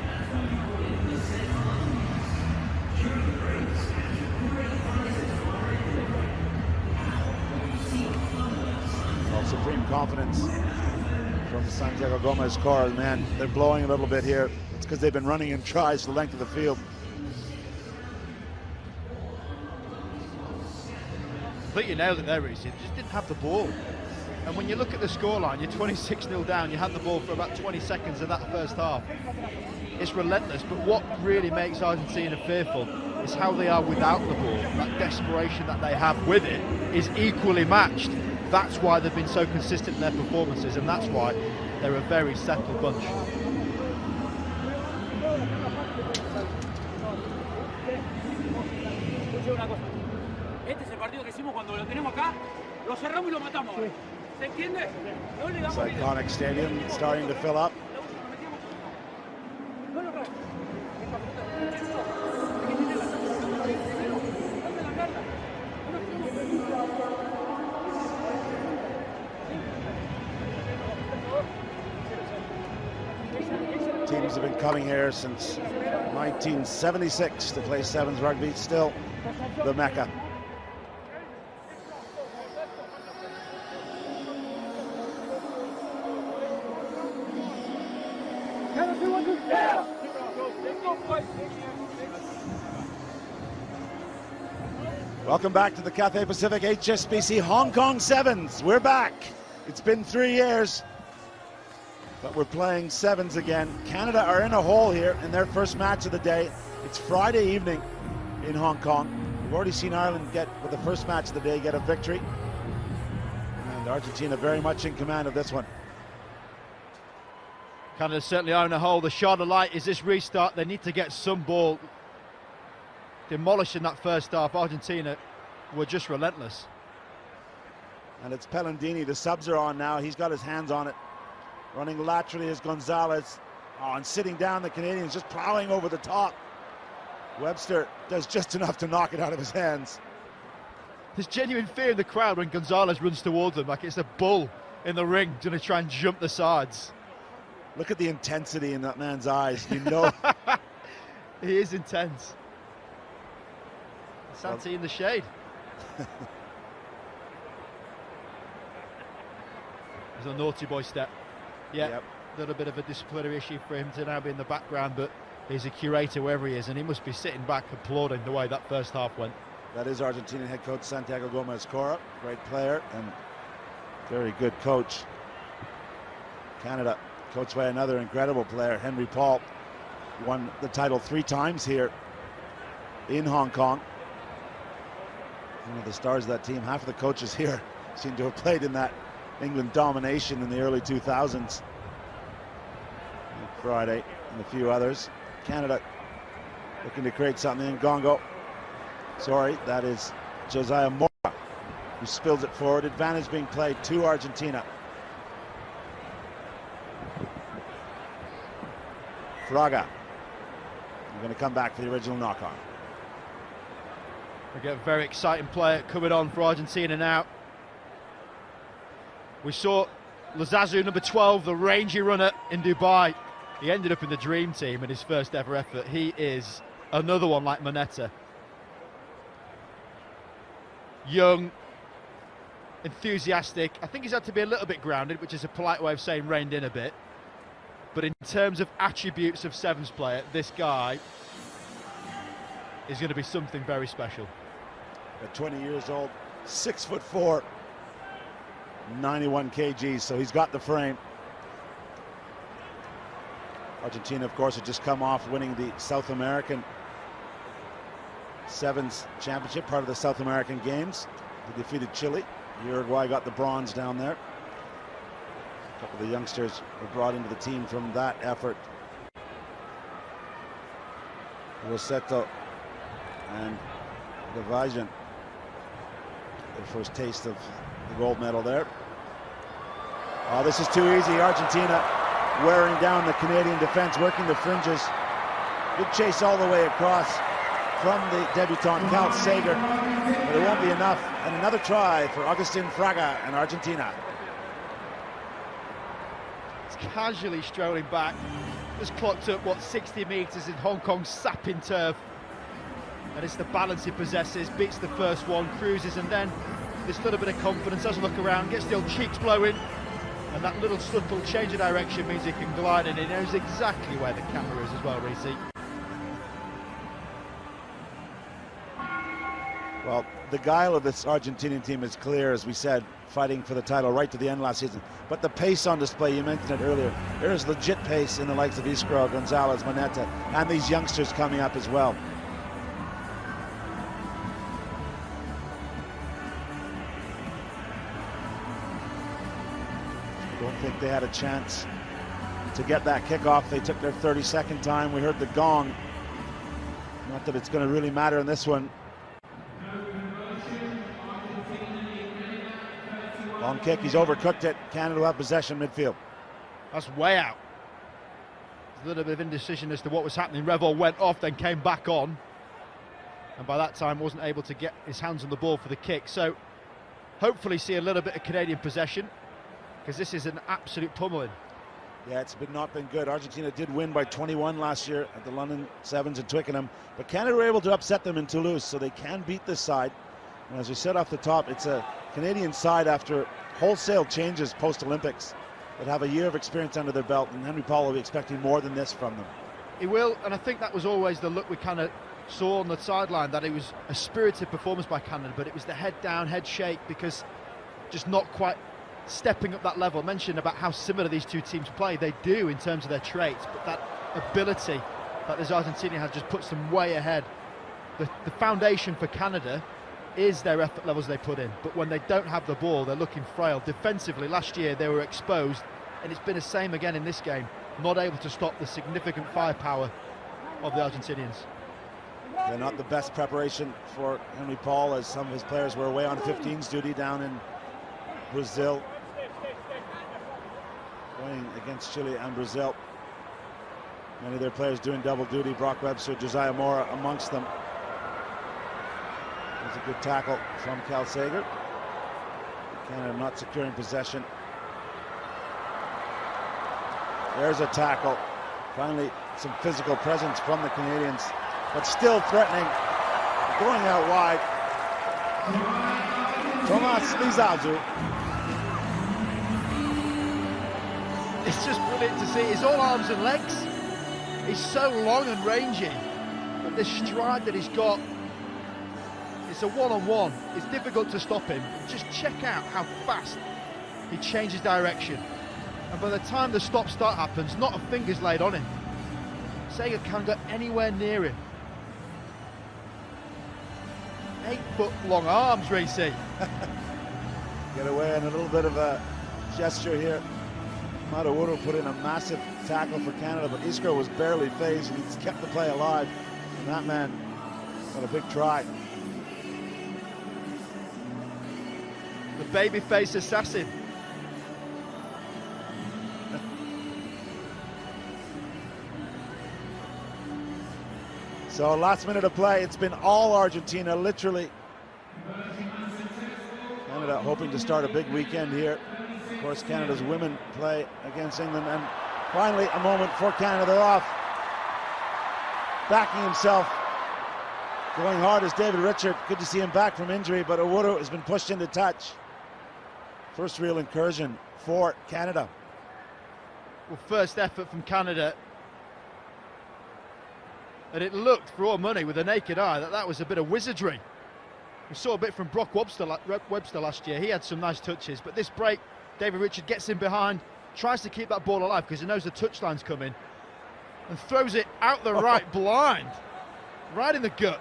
Well, supreme confidence from the Santiago Gomez core. Man, they're blowing a little bit here. It's because they've been running in tries the length of the field. I think you nailed it there, Reece. You just didn't have the ball. And when you look at the scoreline, you're 26-0 down. You had the ball for about 20 seconds of that first half. It's relentless, but what really makes Argentina fearful is how they are without the ball. That desperation that they have with it is equally matched. That's why they've been so consistent in their performances, and that's why they're a very settled bunch. This iconic stadium starting to fill up. Teams have been coming here since 1976 to play sevens rugby. Still the Mecca. Welcome back to the Cathay Pacific HSBC Hong Kong Sevens. We're back. It's been 3 years, but we're playing sevens again. Canada are in a hole here in their first match of the day. It's Friday evening in Hong Kong. We've already seen Ireland get, with the first match of the day, get a victory. And Argentina very much in command of this one. Canada certainly are in a hole. The shot of light is this restart. They need to get some ball. Demolishing that first half. Argentina were just relentless. And it's Pellandini. The subs are on now. He's got his hands on it. Running laterally is Gonzalez. Oh, and sitting down, the Canadians just plowing over the top. Webster does just enough to knock it out of his hands. There's genuine fear in the crowd when Gonzalez runs towards them, like it's a bull in the ring going to try and jump the sides. Look at the intensity in that man's eyes. You know. He is intense. Santi in the shade. There's a naughty boy step. Yeah, yep. A little bit of a disciplinary issue for him to now be in the background, but he's a curator wherever he is, and he must be sitting back applauding the way that first half went. That is Argentinian head coach Santiago Gomez-Cora, great player and very good coach. Canada, coached by another incredible player, Henry Paul, won the title 3 times here in Hong Kong. One of the stars of that team. Half of the coaches here seem to have played in that England domination in the early 2000s. Friday and a few others. Canada looking to create something. Gongo. Sorry, that is Josiah Mora who spills it forward. Advantage being played to Argentina. Fraga. We're going to come back for the original knock-on. We get a very exciting player coming on for Argentina now. We saw Lazazu, number 12, the rangy runner in Dubai. He ended up in the dream team in his first ever effort. He is another one like Moneta. Young, enthusiastic. I think he's had to be a little bit grounded, which is a polite way of saying reined in a bit. But in terms of attributes of Sevens player, this guy is going to be something very special. At 20 years old, 6'4", 91 kg, so he's got the frame. Argentina, of course, had just come off winning the South American Sevens Championship, part of the South American Games. They defeated Chile. Uruguay got the bronze down there. A couple of the youngsters were brought into the team from that effort. Rossetto and Gavajan, their first taste of the gold medal there. Oh, this is too easy. Argentina wearing down the Canadian defense, working the fringes. Good chase all the way across from the debutant Cal Sager, but it won't be enough. And another try for Agustin Fraga and Argentina. It's casually strolling back. Just clocked up, 60 metres in Hong Kong's sapping turf. And it's the balance he possesses, beats the first one, cruises, and then this little bit of confidence, has a look around, gets the old cheeks blowing, and that little subtle change of direction means he can glide, and he knows exactly where the camera is as well, Reece. Well, the guile of this Argentinian team is clear, as we said, fighting for the title right to the end last season. But the pace on display, you mentioned it earlier, there is legit pace in the likes of Iskra, Gonzalez, Moneta, and these youngsters coming up as well. I don't think they had a chance to get that kickoff. They took their 32nd time. We heard the gong. Not that it's going to really matter in this one. Long kick, he's overcooked it. Canada will have possession midfield. That's way out. A little bit of indecision as to what was happening. Revol went off, then came back on. And by that time wasn't able to get his hands on the ball for the kick. So hopefully see a little bit of Canadian possession, because this is an absolute pummeling. Yeah, it's not been good. Argentina did win by 21 last year at the London Sevens at Twickenham, but Canada were able to upset them in Toulouse, so they can beat this side. And as we said off the top, it's a Canadian side after wholesale changes post-Olympics that have a year of experience under their belt, and Henry Paul will be expecting more than this from them. He will, and I think that was always the look we kind of saw on the sideline, that it was a spirited performance by Canada, but it was the head down, head shake, because just not quite stepping up that level. I mentioned about how similar these two teams play. They do in terms of their traits, but that ability that this Argentina has just puts them way ahead. The foundation for Canada is their effort levels they put in, but when they don't have the ball, they're looking frail. Defensively, last year they were exposed, and it's been the same again in this game. Not able to stop the significant firepower of the Argentinians. They're not the best preparation for Henry Paul, as some of his players were away on 15s duty down in Brazil, playing against Chile and Brazil. Many of their players doing double duty. Brock Webster, Josiah Mora amongst them. There's a good tackle from Cal Sager. Canada not securing possession. There's a tackle. Finally, some physical presence from the Canadians, but still threatening. Going out wide. Tomas Lizazu. It's just brilliant to see. He's all arms and legs. He's so long and rangy. But the stride that he's got, it's a one-on-one. It's difficult to stop him. Just check out how fast he changes direction. And by the time the stop-start happens, not a finger's laid on him. Sager can't go anywhere near him. 8-foot long arms, Reece. Get away on a little bit of a gesture here. Madawuro put in a massive tackle for Canada, but Iskra was barely phased, and he's kept the play alive. And that man got a big try. The babyface assassin. So last minute of play, it's been all Argentina, literally. Canada hoping to start a big weekend here. Of course, Canada's women play against England, and finally a moment for Canada. They're off. Backing himself. Going hard is David Richard. Good to see him back from injury, but Owuru has been pushed into touch. First real incursion for Canada. Well, first effort from Canada. And it looked, for all money, with the naked eye, that was a bit of wizardry. We saw a bit from Brock Webster last year. He had some nice touches, but this break, David Richard gets in behind, tries to keep that ball alive because he knows the touchline's coming, and throws it out the right blind, right in the gut.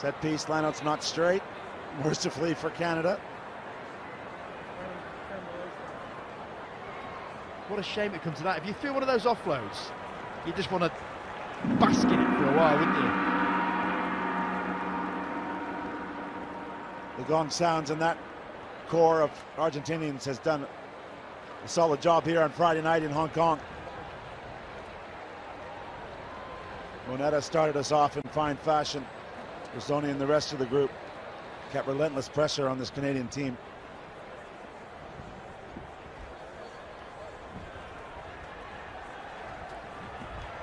Set piece, lineout's not straight, mercifully for Canada. What a shame it comes to that. If you feel one of those offloads, you just want to bask in it for a while, wouldn't you? The gong sounds, and that core of Argentinians has done a solid job here on Friday night in Hong Kong. Moneta started us off in fine fashion. Rosoni and the rest of the group kept relentless pressure on this Canadian team.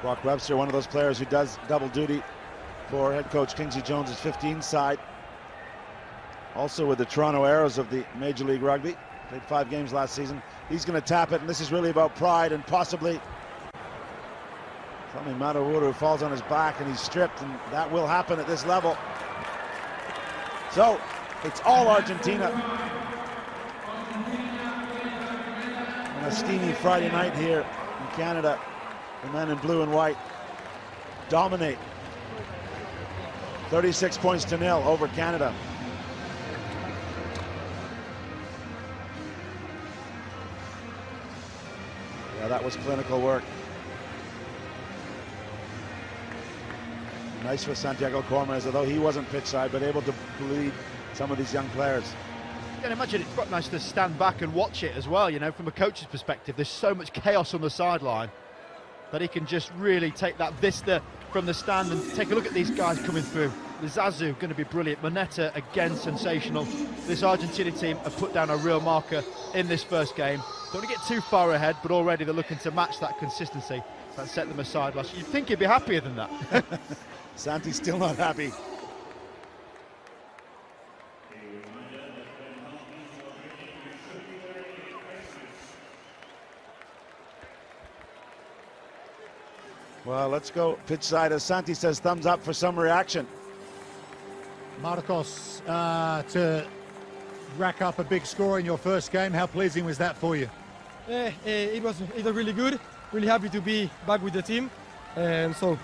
Brock Webster, one of those players who does double duty for head coach Kingsley Jones's 15 side. Also with the Toronto Arrows of the Major League Rugby. Played 5 games last season. He's going to tap it, and this is really about pride and possibly something. Owuru falls on his back and he's stripped, and that will happen at this level. So it's all Argentina on a steamy Friday night here in Canada. The men in blue and white dominate. 36 points to 0 over Canada. Yeah, that was clinical work. Nice for Santiago Cormez, although he wasn't pitch side, but able to lead some of these young players. You can imagine it's quite nice to stand back and watch it as well, you know, from a coach's perspective. There's so much chaos on the sideline that he can just really take that vista from the stand and take a look at these guys coming through. Zazu going to be brilliant. Moneta, again, sensational. This Argentina team have put down a real marker in this first game. Don't want to get too far ahead, but already they're looking to match that consistency that set them aside last year. You'd think he'd be happier than that. Santi's still not happy. Well, let's go pitch side as Santi says thumbs up for some reaction. Marcos, to rack up a big score in your first game, how pleasing was that for you? It was really good. Really happy to be back with the team. So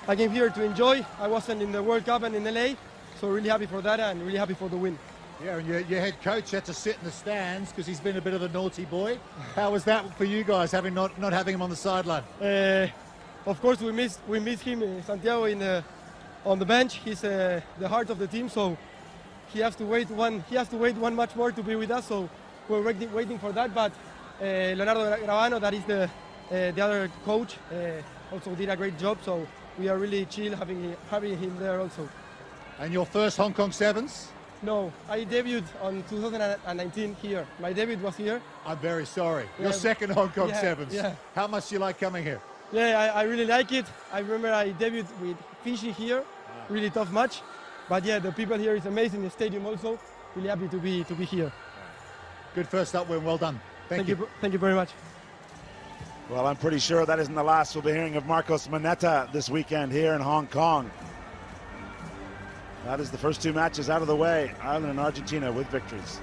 I came here to enjoy. I wasn't in the World Cup and in LA, so really happy for that and really happy for the win. Yeah, and your head coach had to sit in the stands because he's been a bit of a naughty boy. How was that for you guys, not having him on the sideline? Of course, we miss him, Santiago, on the bench. He's the heart of the team, so he has to wait one match more to be with us. So we're waiting for that. But Leonardo Gravano, that is the other coach, also did a great job. So we are really chill having him there also. And your first Hong Kong Sevens? No, I debuted on 2019 here. My debut was here. I'm very sorry. Your second Hong Kong Sevens. Yeah. How much do you like coming here? Yeah, I really like it. I remember I debuted with Fiji here. Really tough match. But yeah, the people here is amazing. The stadium also. Really happy to be here. Good first up win. Well done. Thank you. Thank you very much. Well, I'm pretty sure that isn't the last we'll be hearing of Marcos Moneta this weekend here in Hong Kong. That is the first 2 matches out of the way. Ireland and Argentina with victories.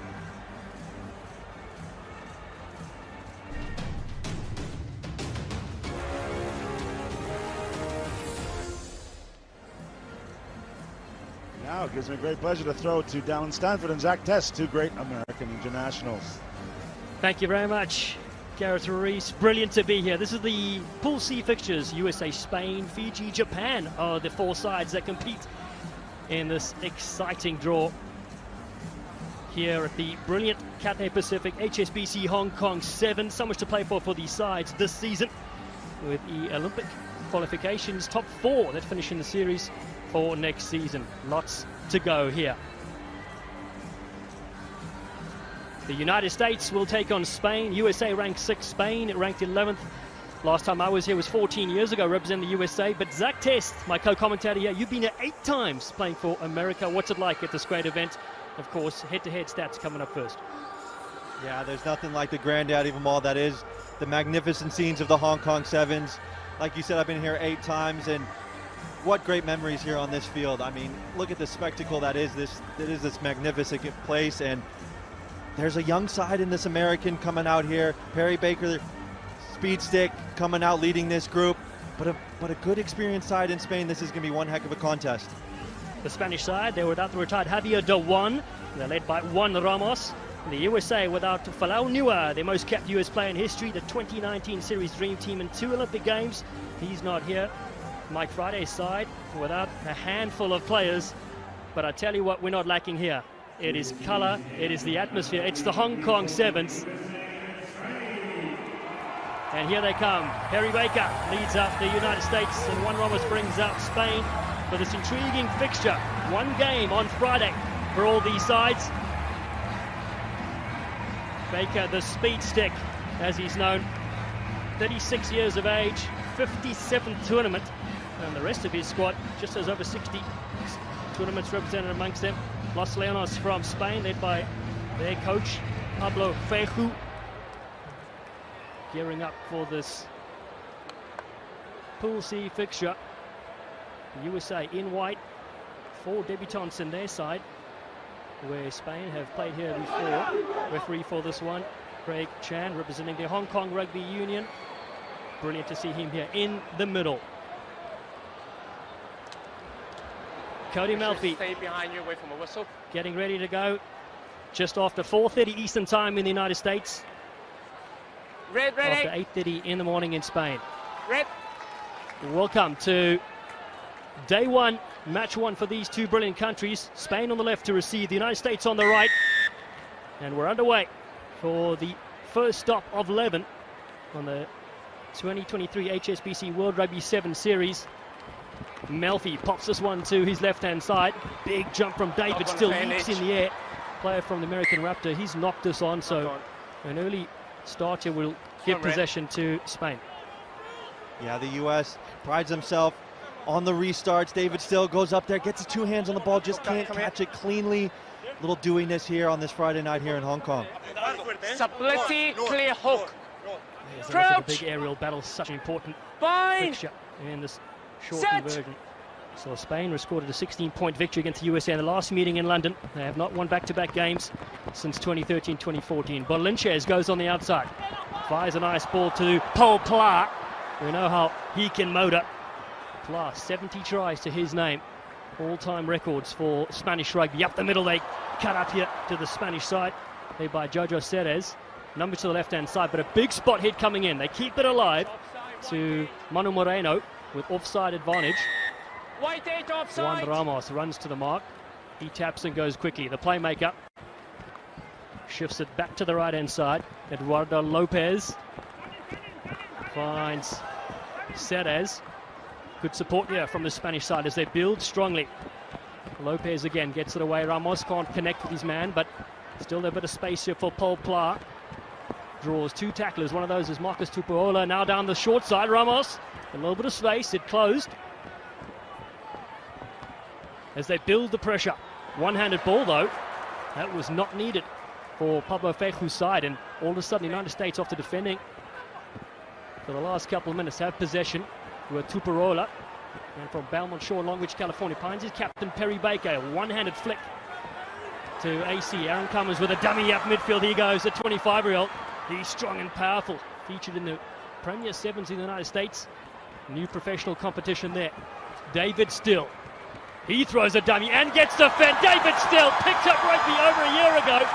Now it gives me great pleasure to throw to Dallin Stanford and Zach Test, 2 great American internationals. Thank you very much, Gareth Reese. Brilliant to be here. This is the Pool C fixtures. USA, Spain, Fiji, Japan are the 4 sides that compete in this exciting draw here at the brilliant Cathay Pacific HSBC Hong Kong 7. So much to play for these sides this season, with the Olympic qualifications, top 4 that finish in the series for next season. Lots to go here. The United States will take on Spain. USA ranked 6th, Spain ranked 11th. Last time I was here was 14 years ago representing the USA. But Zach Test, my co-commentator here, you've been here 8 times playing for America. What's it like at this great event? Of course, head-to-head stats coming up first. Yeah, there's nothing like the granddaddy of them all. That is the magnificent scenes of the Hong Kong Sevens. Like you said, I've been here 8 times, and what great memories here on this field. I mean, look at the spectacle that is this magnificent place, and there's a young side in this American coming out here. Perry Baker, speed stick, coming out leading this group, but a good experienced side in Spain. This is going to be one heck of a contest. The Spanish side, they're without the retired Javier de Juan. They're led by Juan Ramos. The USA without Falau Nua, the most capped US player in history, the 2019 Series Dream Team in 2 Olympic Games. He's not here. Mike Friday's side without a handful of players. But I tell you what, we're not lacking here. It is color, it is the atmosphere, it's the Hong Kong Sevens. And here they come. Perry Baker leads up the United States, and Juan Ramos brings out Spain for this intriguing fixture. 1 game on Friday for all these sides. Baker, the speed stick, as he's known, 36 years of age, 57th tournament, and the rest of his squad just has over 60 tournaments represented amongst them. Los Leones from Spain, led by their coach, Pablo Feju, gearing up for this Pool C fixture. The USA in white, 4 debutants in their side, where Spain have played here before. Referee for this one, Craig Chan, representing the Hong Kong Rugby Union. Brilliant to see him here in the middle. Cody Melfi Stay behind you, away from a whistle. getting ready to go just after 4:30 Eastern Time in the United States. Red, After 8:30 in the morning in Spain. Red. Welcome to day 1, match 1 for these 2 brilliant countries. Spain on the left to receive, the United States on the right. And we're underway for the first stop of 11 on the 2023 HSBC World Rugby 7 Series. Melfi pops this one to his left-hand side. Big jump from David, still leaps in the air. Player from the American Raptor, he's knocked this on, so an early start here will give possession to Spain. Yeah, the U.S. prides himself on the restarts. David Still goes up there, gets his 2 hands on the ball, just can't catch it cleanly. Little dewiness here on this Friday night here in Hong Kong. Stability, clear hook. There's a big aerial battle, such an important fixture in this short conversion. So Spain recorded a 16-point victory against the USA in the last meeting in London. They have not won back-to-back games since 2013-2014. Bolinchez goes on the outside. Fires a nice ball to Paul Pla. We know how he can motor. Pla, 70 tries to his name. All-time records for Spanish rugby. Up the middle, they cut up here to the Spanish side. Led by Jojo Ceres. Number to the left-hand side, but a big spot hit coming in. They keep it alive to Manu Moreno with offside advantage. White 8 offside. Juan Ramos runs to the mark. He taps and goes quickly. The playmaker shifts it back to the right-hand side. Eduardo Lopez finds Ceres. Good support here from the Spanish side as they build strongly. Lopez again gets it away. Ramos can't connect with his man, but still a bit of space here for Paul Pla. Draws 2 tacklers. One of those is Marcus Tupuola. Now down the short side. Ramos, a little bit of space. It closed. As they build the pressure. One-handed ball, though. That was not needed for Pablo Feju's side. And all of a sudden, the United States, after defending for the last couple of minutes, have possession with Tupuola. And from Belmont Shore, Long Beach, California, finds his captain, Perry Baker. A one-handed flick to AC. Aaron Cummins with a dummy up midfield. He goes, a 25-year-old. He's strong and powerful. Featured in the Premier Sevens in the United States. New professional competition there. David Still. He throws a dummy and gets the fend. David Still picked up rugby over a year ago.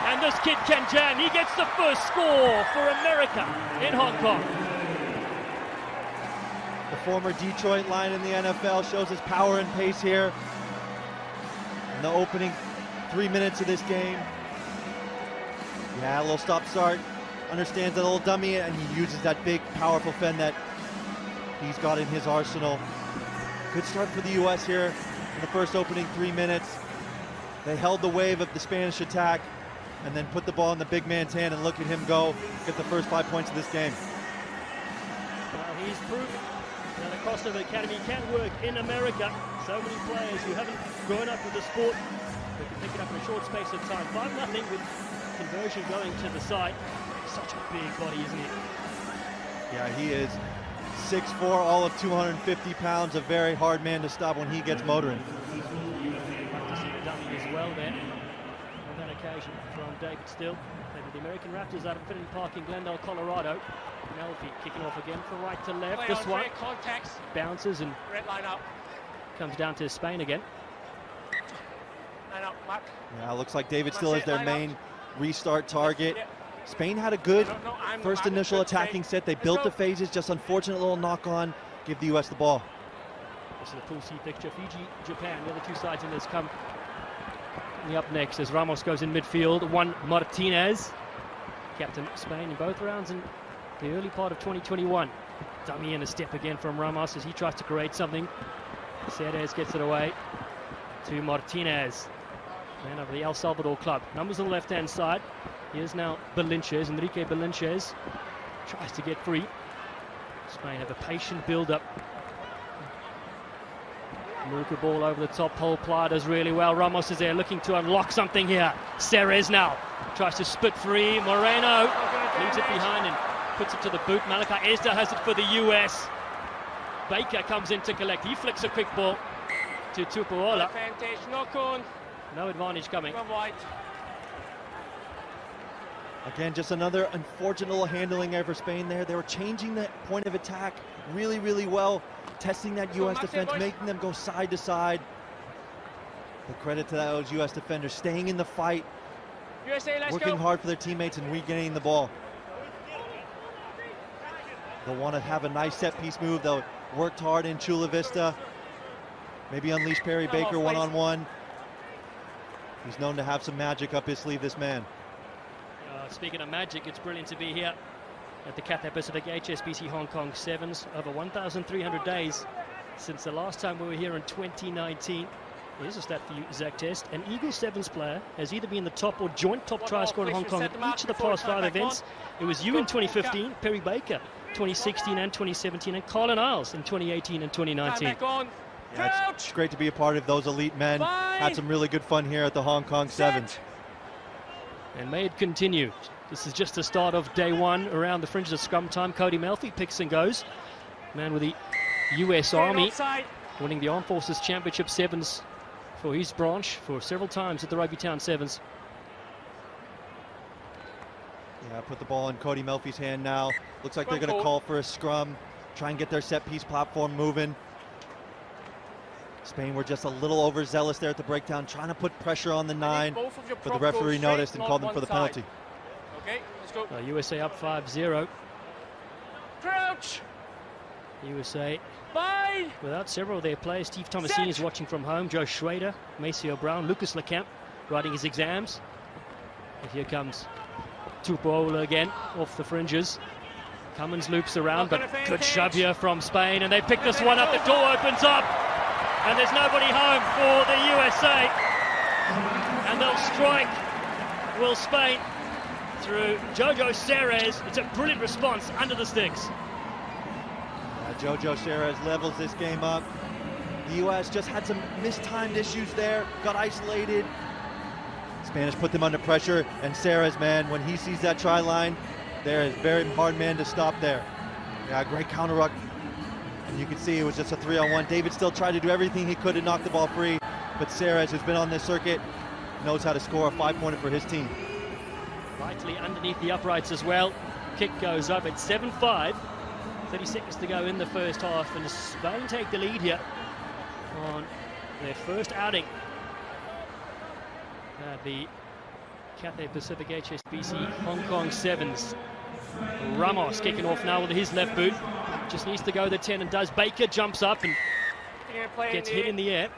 And this kid can jam. He gets the first score for America in Hong Kong. The former Detroit Lion in the NFL shows his power and pace here in the opening 3 minutes of this game. Yeah, a little stop-start. Understands that little dummy, and he uses that big, powerful fend that he's got in his arsenal. Good start for the U.S. here in the first opening 3 minutes. They held the wave of the Spanish attack and then put the ball in the big man's hand, and look at him go, get the first 5 points of this game. Well, he's proven that a crossover academy can work in America. So many players who haven't grown up with the sport, who can pick it up in a short space of time. 5-0 with conversion going to the side. Such a big body, isn't he? Yeah, he is 6'4", all of 250 pounds, a very hard man to stop when he gets motoring. Like to see the dummy as well there on that occasion from David Still. The American Raptors out of Fenton Park in Glendale, Colorado. Melfi kicking off again from right to left. This one bounces and comes down to Spain again. Yeah, looks like David Still is their main restart target. Spain had a good first initial attacking set. They built the phases, just unfortunate little knock on. Give the U.S. the ball. This is the Pool C fixture. Fiji, Japan, the other two sides in this come up next as Ramos goes in midfield. Juan Martinez, captain Spain in both rounds in the early part of 2021. Dummy in a step again from Ramos as he tries to create something. Ceres gets it away to Martinez, man of the El Salvador club. Numbers on the left-hand side. Here's now Belinches, Enrique Belinches. Tries to get free. Spain have a patient build-up. Move the ball over the top. Paul Pla does really well. Ramos is there looking to unlock something here. Ceres now tries to split free. Moreno leaves it behind and puts it to the boot. Malachi Esda has it for the US. Baker comes in to collect. He flicks a quick ball to Tupuola. No advantage coming. Again, just another unfortunate little handling error for Spain there. They were changing the point of attack really, really well, testing that U.S. defense, making them go side to side. The credit to those U.S. defenders staying in the fight, working hard for their teammates and regaining the ball. They'll want to have a nice set-piece move. They'll worked hard in Chula Vista. Maybe unleash Perry Baker one-on-one. He's known to have some magic up his sleeve, this man. Speaking of magic, it's brilliant to be here at the Cathay Pacific HSBC Hong Kong Sevens. Over 1,300 days since the last time we were here in 2019. Here's a stat for you, Zach Test. An Eagle Sevens player has either been the top or joint top try scorer in Hong Kong in each of the past 5 events. It was you in 2015, Perry Baker 2016 and 2017, and Colin Isles in 2018 and 2019. Yeah, it's great to be a part of those elite men. Had some really good fun here at the Hong Kong Sevens. And may it continue. This is just the start of day one around the fringes of scrum time. Cody Melfi picks and goes. Man with the US Army, winning the Armed Forces Championship Sevens for his branch for several times at the Rugby Town Sevens. Yeah, put the ball in Cody Melfi's hand now. Looks like they're going to call for a scrum, try and get their set-piece platform moving. Spain were just a little overzealous there at the breakdown, trying to put pressure on the 9, but the referee noticed and called them for the penalty. Okay, let's go. USA up 5-0. Crouch! USA without several of their players. Steve Thomasini is watching from home. Joe Schrader, Maceo Brown, Lucas Lecamp writing his exams. And here comes Tupuola again off the fringes. Cummins loops around, but good shove here from Spain, and they pick this one up. The door opens up. And there's nobody home for the USA. And they'll strike, will Spain, through Jojo Ceres. It's a brilliant response under the sticks. Jojo Ceres levels this game up. The U.S. just had some mistimed issues there, got isolated. Spanish put them under pressure, and Ceres, man, when he sees that try line, there is a very hard man to stop there. Yeah, great counter ruck. And you can see it was just a 3-on-1. David still tried to do everything he could to knock the ball free, but Ceres, who's been on this circuit, knows how to score a 5-pointer for his team. Lightly underneath the uprights as well. Kick goes up at 7-5. 30 seconds to go in the first half, and Spain take the lead here on their first outing at the Cathay Pacific HSBC Hong Kong Sevens. Ramos kicking off now with his left boot. Just needs to go the 10 and does. Baker jumps up and gets hit in the air.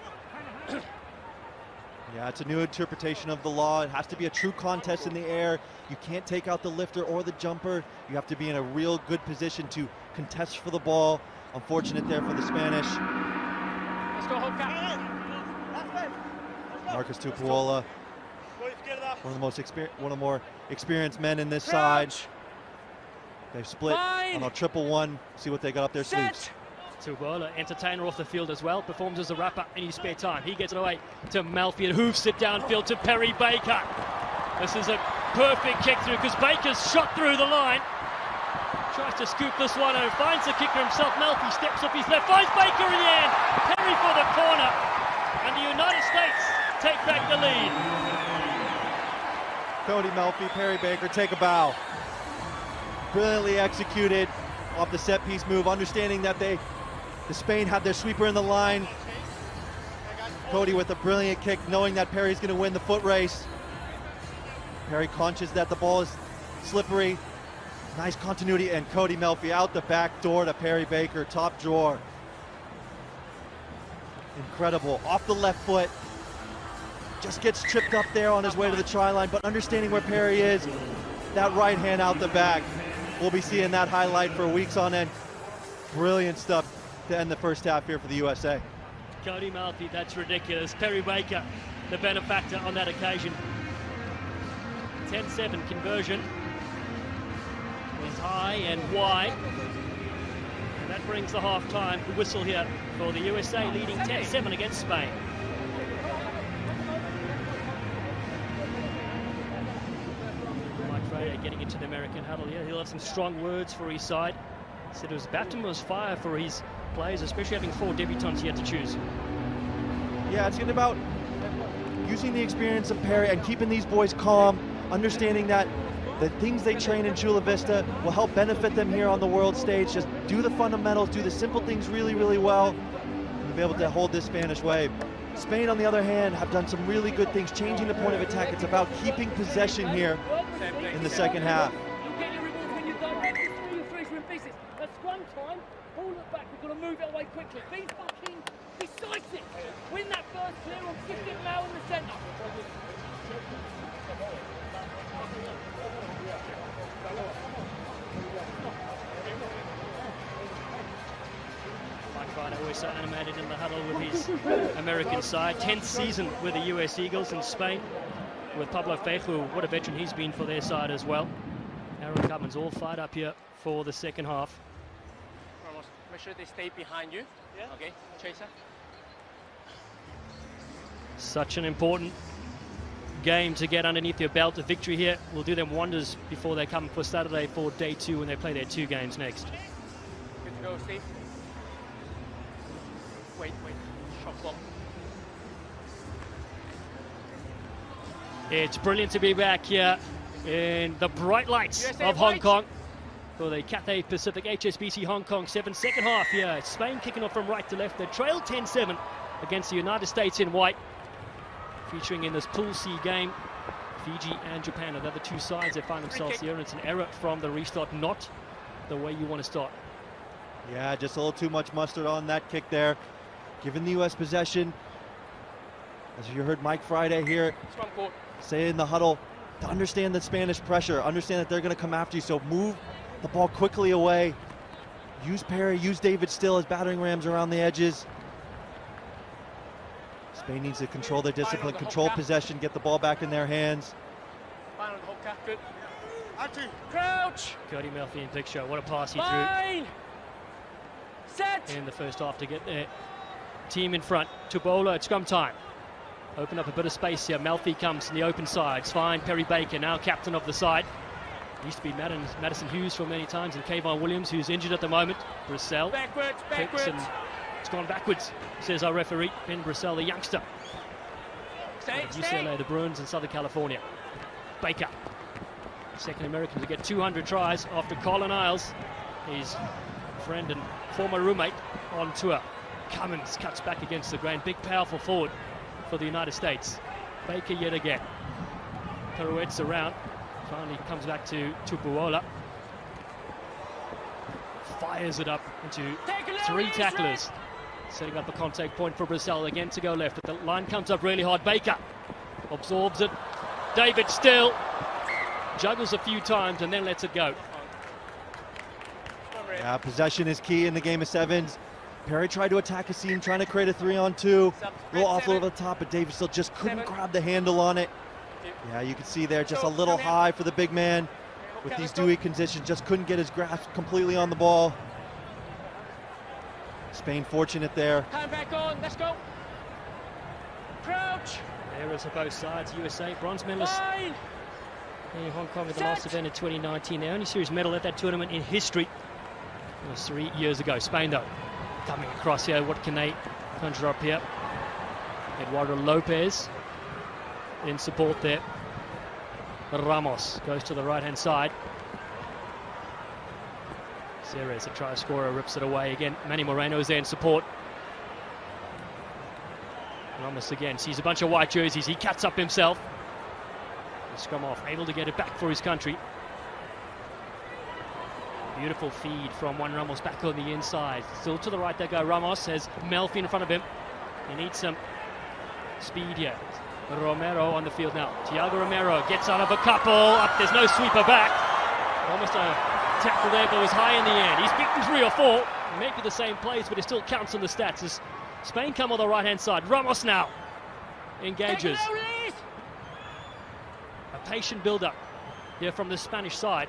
Yeah, it's a new interpretation of the law. It has to be a true contest in the air. You can't take out the lifter or the jumper. You have to be in a real good position to contest for the ball. Unfortunate there for the Spanish. Let's go, Hoka. Marcus Tupuola, one of the more experienced men in this side. They've split on a 1-1-1. See what they got up their sleeves. Tupuola, entertainer off the field as well, performs as a wrapper in his spare time. He gets it away to Malfi and hoofs it downfield to Perry Baker. This is a perfect kick through because Baker's shot through the line. Tries to scoop this one and finds the kicker himself. Malfi steps up his left, finds Baker in the end. Perry for the corner. And the United States take back the lead. Cody Malfi, Perry Baker take a bow. Brilliantly executed off the set piece move, understanding that the Spain had their sweeper in the line. Cody with a brilliant kick, knowing that Perry's going to win the foot race. Perry conscious that the ball is slippery. Nice continuity, and Cody Malfi out the back door to Perry Baker, top drawer. Incredible, off the left foot. Just gets tripped up there on his way to the try line, but understanding where Perry is, that right hand out the back. We'll be seeing that highlight for weeks on end. Brilliant stuff to end the first half here for the USA. Cody Malfi, that's ridiculous. Perry Baker, the benefactor on that occasion. 10-7 conversion is high and wide. And that brings the half-time whistle here for the USA, leading 10-7 against Spain. Getting into the American huddle here. He'll have some strong words for his side. He said it was baptism fire for his players, especially having 4 debutants yet to choose. Yeah, it's about using the experience of Perry and keeping these boys calm, understanding that the things they train in Chula Vista will help benefit them here on the world stage. Just do the fundamentals, do the simple things really, really well, and be able to hold this Spanish wave. Spain, on the other hand, have done some really good things, changing the point of attack. It's about keeping possession here in the second half. You'll get your reward when you directly through your three in pieces. At scrum time, pull it back. We've got to move it away quickly. Be fucking decisive. Win that first clear on 15 now in the centre. Mike Friday always so animated in the huddle with his American side. 10th season with the US Eagles in Spain. With Pablo Feiju, what a veteran he's been for their side as well. Aaron Cummins all fired up here for the second half. Ramos, make sure they stay behind you. Yeah. Okay, chaser. Such an important game to get underneath your belt. A victory here will do them wonders before they come for Saturday for day 2 when they play their 2 games next. Good to go, Steve. Wait. Shot clock. It's brilliant to be back here in the bright lights USA of Hong white. Kong for the Cathay Pacific HSBC Hong Kong 7 second half here. Spain kicking off from right to left. They trail 10-7 against the United States in white. Featuring in this Pool C game, Fiji and Japan are the other 2 sides that find themselves here. And it's an error from the restart, not the way you want to start. Yeah, just a little too much mustard on that kick there. Giving the U.S. possession. As you heard Mike Friday here say in the huddle, to understand the Spanish pressure, understand that they're going to come after you, so move the ball quickly away. Use Perry, use David Still as battering rams around the edges. Spain needs to control their discipline, control possession, get the ball back in their hands. Good. Crouch. Cody Malfi in picture. What a pass he Line. Set. threw in the first half to get their team in front. Tupuola at scrum time. Open up a bit of space here. Malfi comes in the open side. It's fine. Perry Baker, now captain of the side. Used to be Madison Hughes for many times, and Kayvon Williams, who's injured at the moment. Brissell. Backwards. And it's gone backwards, says our referee. Ben Brissell, the youngster. UCLA, the Bruins in Southern California. Baker. Second American to get 200 tries after Colin Isles, his friend and former roommate, on tour. Cummins cuts back against the grain. Big, powerful forward for the United States. Baker yet again. Pirouettes around. Finally comes back to Tupuola. Fires it up into 3 tacklers. Setting up a contact point for Brazil again to go left. But the line comes up really hard. Baker absorbs it. David Still juggles a few times and then lets it go. Yeah, Possession is key in the game of sevens. Perry tried to attack a seam, trying to create a 3-on-2. A little offload over the top, but Davis still just couldn't grab the handle on it. Yeah, you can see there just a little high for the big man with these dewy conditions. Just couldn't get his grasp completely on the ball. Spain fortunate there. Hand back on, let's go. Crouch. Errors on both sides. USA bronze medalists in Hong Kong at the last event in 2019. Their only series medal at that tournament in history. It was 3 years ago. Spain, though, coming across here. What can they conjure up here? Eduardo Lopez in support there. Ramos goes to the right-hand side. Ceres, a try scorer, rips it away again. Manny Moreno is there in support. Ramos again sees a bunch of white jerseys. He cuts up himself. The scrum off, able to get it back for his country. Beautiful feed from Juan Ramos back on the inside. Still to the right, there go Ramos. Has Melfi in front of him. He needs some speed here. Romero on the field now. Thiago Romero gets out of a couple. Up, there's no sweeper back. Almost a tackle there, but was high in the end. He's beaten 3 or 4. Maybe the same plays, but it still counts on the stats as Spain come on the right-hand side. Ramos now engages. A patient build-up here from the Spanish side.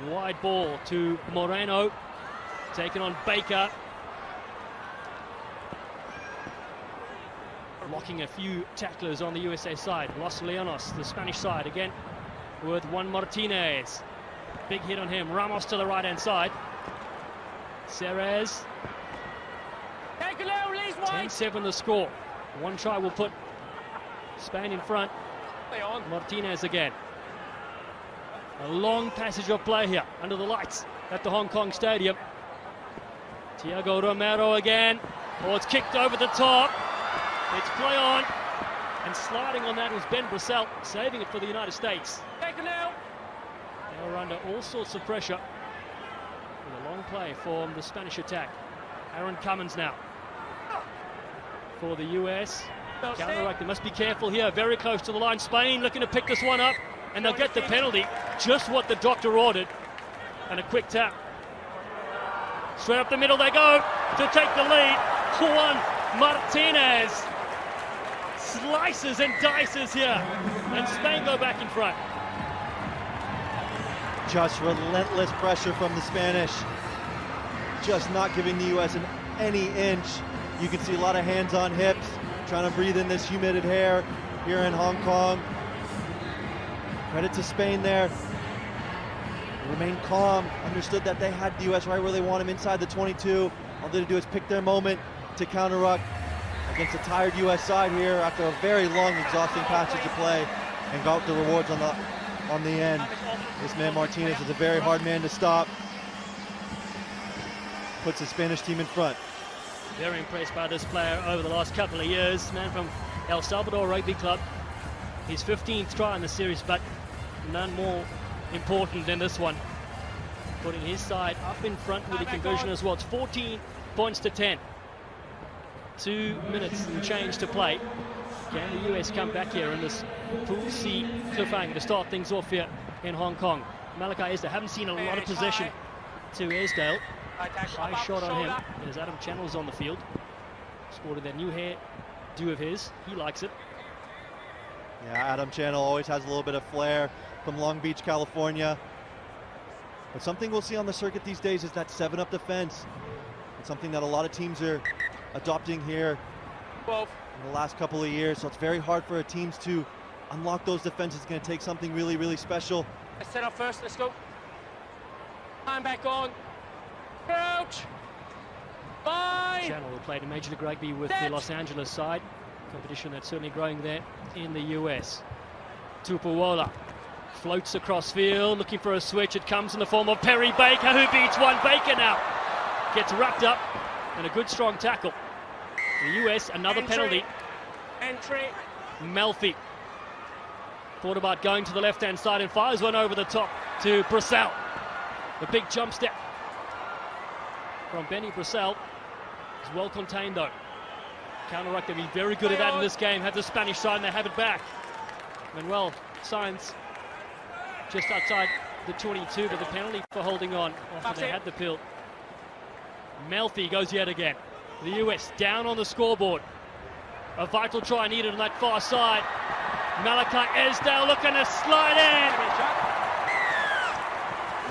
Wide ball to Moreno. Taken on Baker. Locking a few tacklers on the USA side. Los Leonos, the Spanish side, again with Juan Martinez. Big hit on him. Ramos to the right-hand side. Ceres. 10-7 the score. One try will put Spain in front. Martinez again. A long passage of play here under the lights at the Hong Kong Stadium. Thiago Romero again. Oh, it's kicked over the top. It's play on. And sliding on that was Ben Brissell, saving it for the United States. They were under all sorts of pressure. With a long play from the Spanish attack. Aaron Cummins now for the US. Counter-ruck, they must be careful here. Very close to the line. Spain looking to pick this one up. And they'll get the penalty. Just what the doctor ordered. And a quick tap. Straight up the middle they go to take the lead. Juan Martinez slices and dices here. And Spain go back in front. Just relentless pressure from the Spanish. Just not giving the US any inch. You can see a lot of hands on hips, trying to breathe in this humid air here in Hong Kong. Credit to Spain there. Remain calm, understood that they had the US right where they want them inside the 22. All they had to do is pick their moment to counter-ruck against a tired US side here after a very long, exhausting passage of play, and got the rewards on the end. This man Martinez is a very hard man to stop. Puts the Spanish team in front. Very impressed by this player over the last couple of years. Man from El Salvador Rugby Club. His 15th try in the series, but none more important than this one. Putting his side up in front with the conversion as well. It's 14 points to 10. 2 minutes and change to play. Can the US come back here in this Pool C cliffhanger to start things off here in Hong Kong? Malachi Esdale, haven't seen a lot of possession to Esdale. High shot on him. There's Adam Channels on the field. Sported that new hairdo of his. He likes it. Yeah, Adam Channel always has a little bit of flair from Long Beach, California. But something we'll see on the circuit these days is that 7-up defense. It's something that a lot of teams are adopting here in the last couple of years. So it's very hard for teams to unlock those defenses. It's going to take something really, really special. Let's set up first. Let's go. Time back on. Crouch. Bye. Channel who played in Major League Rugby with the Los Angeles side. Competition that's certainly growing there in the US. Tupuola floats across field, looking for a switch. It comes in the form of Perry Baker, who beats one. Baker now gets wrapped up in a good strong tackle. The US, another penalty. Entry. Melfi thought about going to the left-hand side and fires one over the top to Brissell. The big jump step from Benny Brissell is well contained though. Counter-ruck, they'll be very good at that in this game. Have the Spanish side and they have it back. Manuel Sainz just outside the 22, but the penalty for holding on after they had the pill Melfi goes yet again. The US down on the scoreboard. A vital try needed on that far side. Malachi Esdale looking to slide in.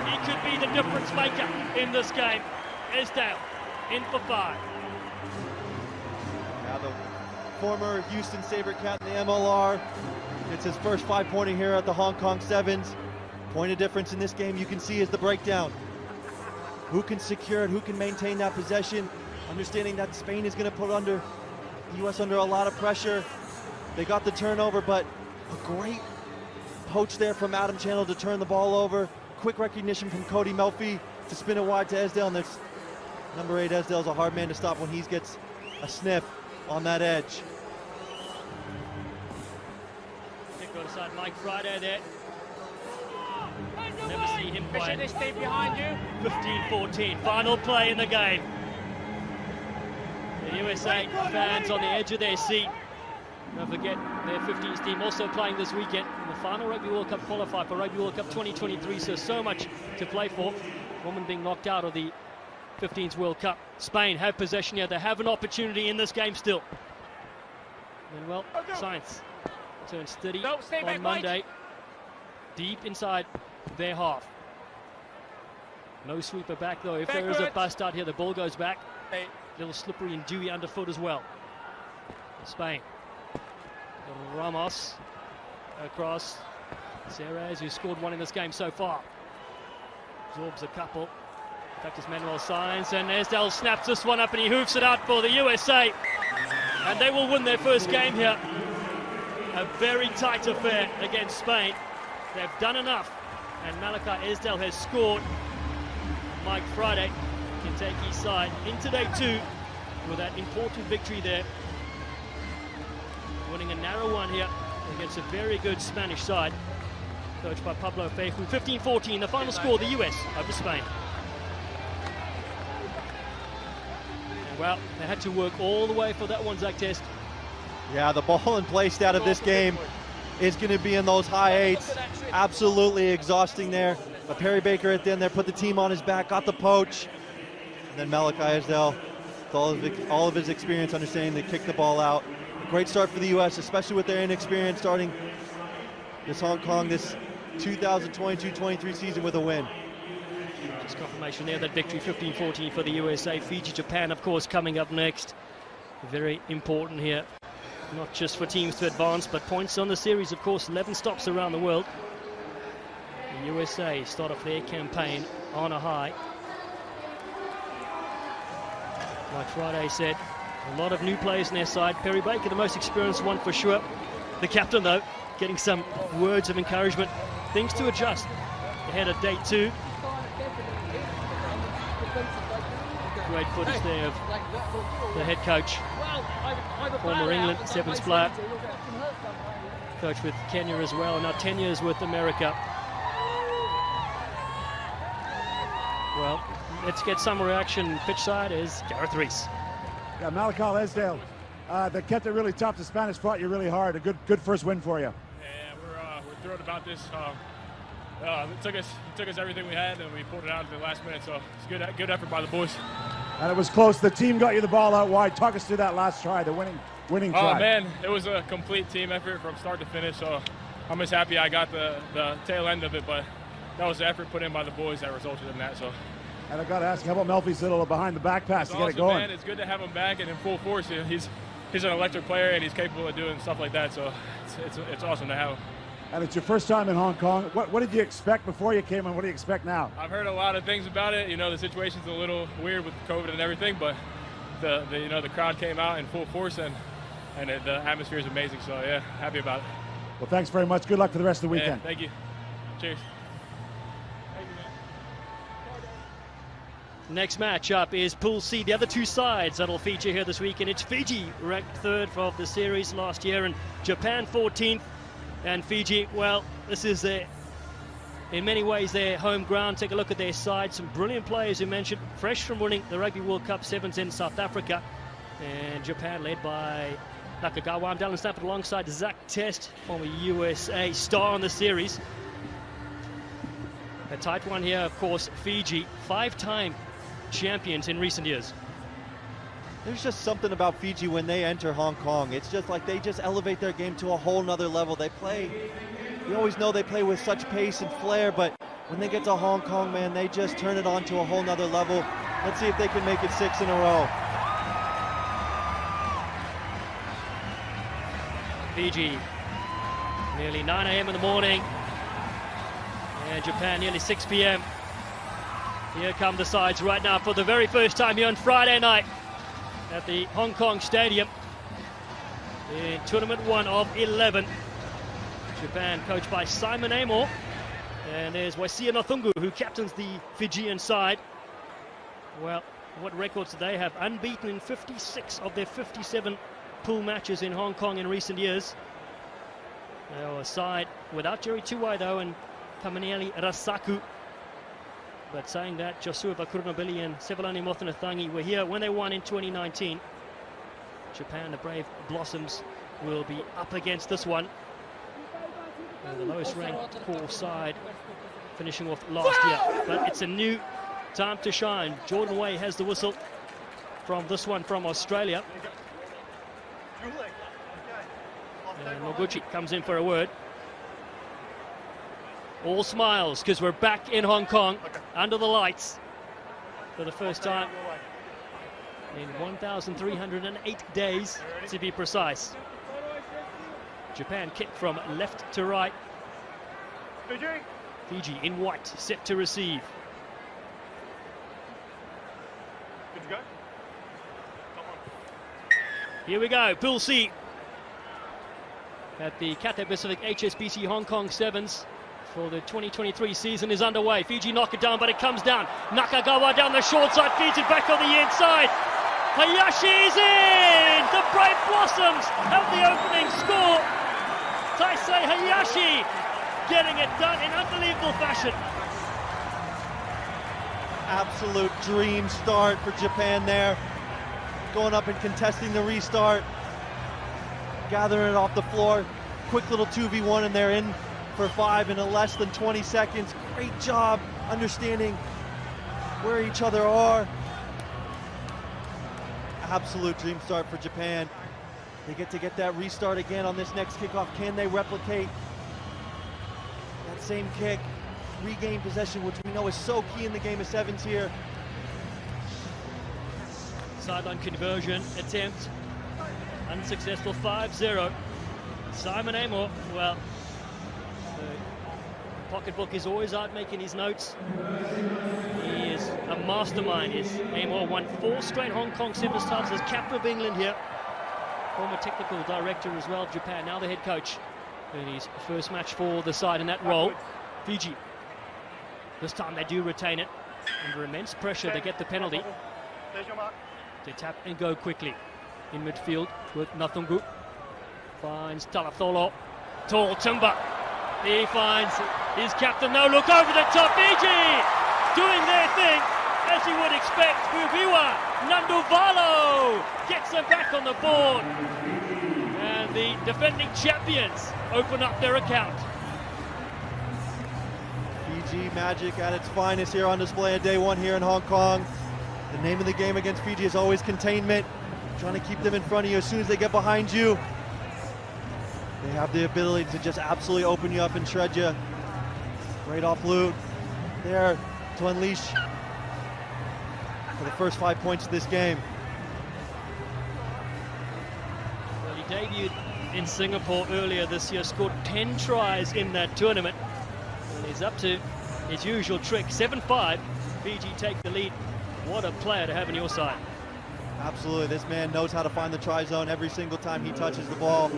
He could be the difference maker in this game. Esdale in for 5. Now the former Houston Sabre captain, the MLR, gets his first 5-pointer here at the Hong Kong Sevens. Point of difference in this game you can see is the breakdown. Who can secure it, who can maintain that possession, understanding that Spain is going to put the U.S. under a lot of pressure. They got the turnover, but a great poach there from Adam Channel to turn the ball over. Quick recognition from Cody Melfi to spin it wide to Esdale, and there's number 8 Esdale's a hard man to stop when he gets a sniff on that edge. Go aside Mike Friday there. Never see him quiet. This deep behind you. 15-14, final play in the game. The USA fans on the edge of their seat. Don't forget their 15s team also playing this weekend in the final Rugby World Cup qualifier for Rugby World Cup 2023, so much to play for. Women being knocked out of the 15s World Cup. Spain have possession here. They have an opportunity in this game still. And well, Science turns 30 on Monday. Deep inside their half. No sweeper back though. If there is a bust out here, the ball goes back. A little slippery and dewy underfoot as well. Spain. Ramos across. Serres, who scored 1 in this game so far. Absorbs a couple. Practice Manuel Sainz, and Esdale snaps this one up and he hoofs it out for the USA. And they will win their first game here. A very tight affair against Spain. They've done enough, and Malachi Esdale has scored. Mike Friday can take his side into day 2 with that important victory there. Winning a narrow one here against a very good Spanish side, coached by Pablo Feiju. 15-14, the final score, the US over Spain. And well, they had to work all the way for that one, Zach Test. Yeah, the ball and play stat of this game is going to be in those high 8s. Absolutely exhausting there. But Perry Baker at the end there put the team on his back, got the poach. And then Malachi Esdale, with all of his experience, understanding to kick the ball out. A great start for the U.S., especially with their inexperience starting this Hong Kong, this 2022-23 season with a win. Just confirmation there, that victory 15-14 for the USA. Fiji, Japan, of course, coming up next. Very important here. Not just for teams to advance, but points on the series, of course. 11 stops around the world. The USA start off their campaign on a high. Like Friday said, a lot of new players in their side. Perry Baker, the most experienced one for sure. The captain, though, getting some words of encouragement. Things to adjust ahead of day 2. Great footage there of the head coach, former England Sevens player, coach with Kenya as well, and now 10 years with America. Well, let's get some reaction. Pitch side is Gareth Rees. Yeah, Malachi Esdale, they kept it really tough. The Spanish fought you really hard. A good first win for you. Yeah, we're thrilled about this. It took us everything we had, and we pulled it out at the last minute. So it's good effort by the boys. And it was close. The team got you the ball out wide. Talk us through that last try, the winning try. Oh man, it was a complete team effort from start to finish. So I'm just happy I got the tail end of it, but that was the effort put in by the boys that resulted in that. So. And I got to ask, how about Melfi's little behind the back pass to get it going? Man, it's good to have him back and in full force. He's an electric player and he's capable of doing stuff like that. So it's awesome to have him. And it's your first time in Hong Kong. What did you expect before you came, and what do you expect now? I've heard a lot of things about it. You know, the situation's a little weird with COVID and everything, but the crowd came out in full force and the atmosphere is amazing. So yeah, happy about it. Well, thanks very much. Good luck for the rest of the weekend. Yeah, thank you. Cheers. Next match up is Pool C, the other 2 sides that'll feature here this weekend. It's Fiji, ranked 3rd of the series last year, and Japan 14th. And Fiji, well, this is in many ways their home ground. Take a look at their side. Some brilliant players you mentioned, fresh from winning the Rugby World Cup Sevens in South Africa. And Japan led by Nakagawa. I'm Dallin Stafford alongside Zach Test, former USA star in the series. A tight one here, of course, Fiji, 5-time champions in recent years. There's just something about Fiji when they enter Hong Kong. It's just like they just elevate their game to a whole nother level. They play, you always know they play with such pace and flair, but when they get to Hong Kong, man, they just turn it on to a whole nother level. Let's see if they can make it 6 in a row. Fiji, nearly 9 a.m. in the morning, and Japan nearly 6 p.m. Here come the sides right now for the very first time here on Friday night at the Hong Kong Stadium in Tournament 1 of 11. Japan coached by Simon Amor, and there's Wasia Nothungu, who captains the Fijian side. Well, what records do they have? Unbeaten in 56 of their 57 pool matches in Hong Kong in recent years. They are a side without Jerry Tuwai though, and Kamaneli Rasaku. But saying that, Joshua Kurunabili and Sevalani Mothonathangi were here when they won in 2019. Japan, the Brave Blossoms, will be up against this one. The lowest ranked pool side, finishing off last year. But it's a new time to shine. Jordan Way has the whistle from this one from Australia. And Noguchi comes in for a word. All smiles because we're back in Hong Kong under the lights for the first time in 1,308 days to be precise. Japan kick from left to right. Fiji in white, set to receive. Good to go. Here we go, Pool C at the Cathay Pacific HSBC Hong Kong Sevens for the 2023 season is underway. Fiji knock it down, but it comes down. Nakagawa down the short side, feeds it back on the inside. Hayashi's in! The Brave Blossoms have the opening score. Taisei Hayashi getting it done in unbelievable fashion. Absolute dream start for Japan there. Going up and contesting the restart. Gathering it off the floor. Quick little 2v1 and they're in for 5 in less than 20 seconds. Great job understanding where each other are. Absolute dream start for Japan. They get to get that restart again on this next kickoff. Can they replicate that same kick? Regain possession, which we know is so key in the game of sevens here. Sideline conversion attempt. Unsuccessful, 5-0. Simon Amor, well, the pocketbook is always out making his notes. He is a mastermind. Amor won 4 straight Hong Kong Sevens titles as captain of England here. Former technical director as well of Japan, now the head coach in his first match for the side in that role. Fiji, this time they do retain it. Under immense pressure, they get the penalty. They tap and go quickly. In midfield with Nothungu. Finds Talatholo. Tall timber. He finds his captain. No look over the top. Fiji doing their thing as you would expect. Bubiwa Nanduvalo gets them back on the board. And the defending champions open up their account. Fiji magic at its finest here on display at day one here in Hong Kong. The name of the game against Fiji is always containment. Trying to keep them in front of you. As soon as they get behind you, they have the ability to just absolutely open you up and shred you. Right off loop there to unleash for the first 5 points of this game. Well, he debuted in Singapore earlier this year, scored 10 tries in that tournament. And he's up to his usual trick, 7-5. Fiji take the lead. What a player to have on your side. Absolutely, this man knows how to find the try zone every single time he touches the ball.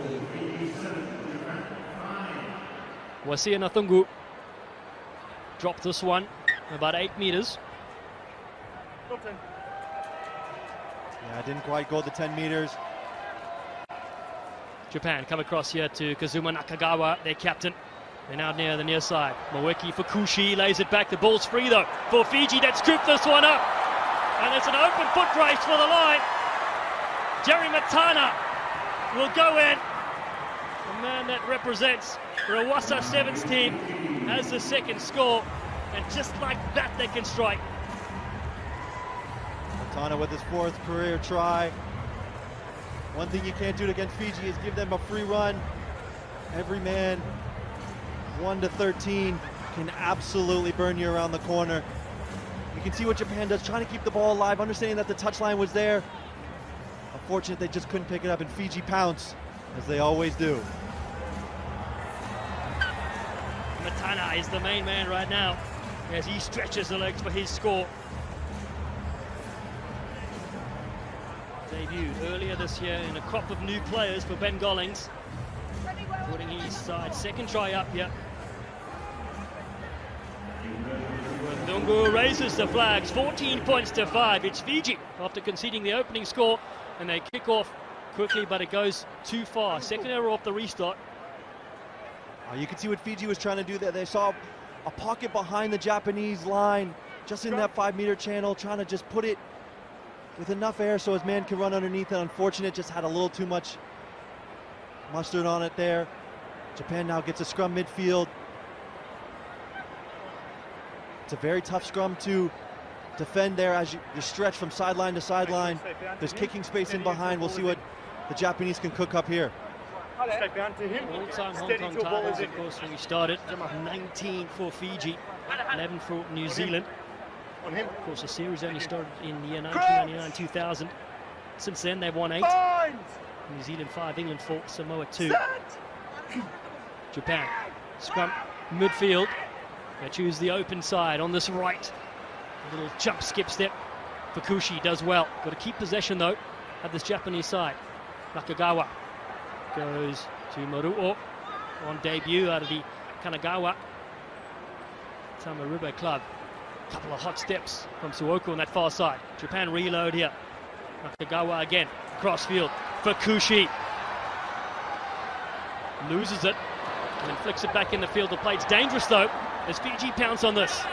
Wasia Nothungu dropped this one about 8 meters. Yeah, didn't quite go the 10 meters. Japan come across here to Kazuma Nakagawa, their captain. They're now near the near side. Maweki Fukushi lays it back. The ball's free though for Fiji that scooped this one up. And it's an open foot race for the line. Jerry Matana will go in. The man that represents Rawasa Sevens team has the second score. And just like that, they can strike. Tana with his 4th career try. One thing you can't do against Fiji is give them a free run. Every man, 1 to 13, can absolutely burn you around the corner. You can see what Japan does, trying to keep the ball alive, understanding that the touchline was there. Unfortunate they just couldn't pick it up, and Fiji pounce, as they always do. Matana is the main man right now as he stretches the legs for his score. Debuted earlier this year in a crop of new players for Ben Gollings, putting his side 2nd try up here. Ndungu raises the flags, 14 points to 5. It's Fiji after conceding the opening score, and they kick off quickly, but it goes too far. 2nd error off the restart. You can see what Fiji was trying to do there. They saw a pocket behind the Japanese line, just in that 5-meter channel, trying to just put it with enough air so his man can run underneath it. Unfortunate, just had a little too much mustard on it there. Japan now gets a scrum midfield. It's a very tough scrum to defend there as you stretch from sideline to sideline. There's kicking space in behind. We'll see what the Japanese can cook up here. All-time Hong Kong titles, of course, when we started. 19 for Fiji, 11 for New Zealand. Of course, the series only started in the year 1999-2000. Since then, they've won 8. New Zealand 5, England 4, Samoa 2. Japan, scrum, midfield. They choose the open side on this right. A little jump, skip, step. Fukushi does well. Got to keep possession, though, at this Japanese side. Nakagawa goes to Maruo on debut out of the Kanagawa Tamariba club. Couple of hot steps from Suoku on that far side. Japan reload here. Nakagawa again, cross field. Fukushi loses it and then flicks it back in the field of play. It's dangerous though, as Fiji pounce on this.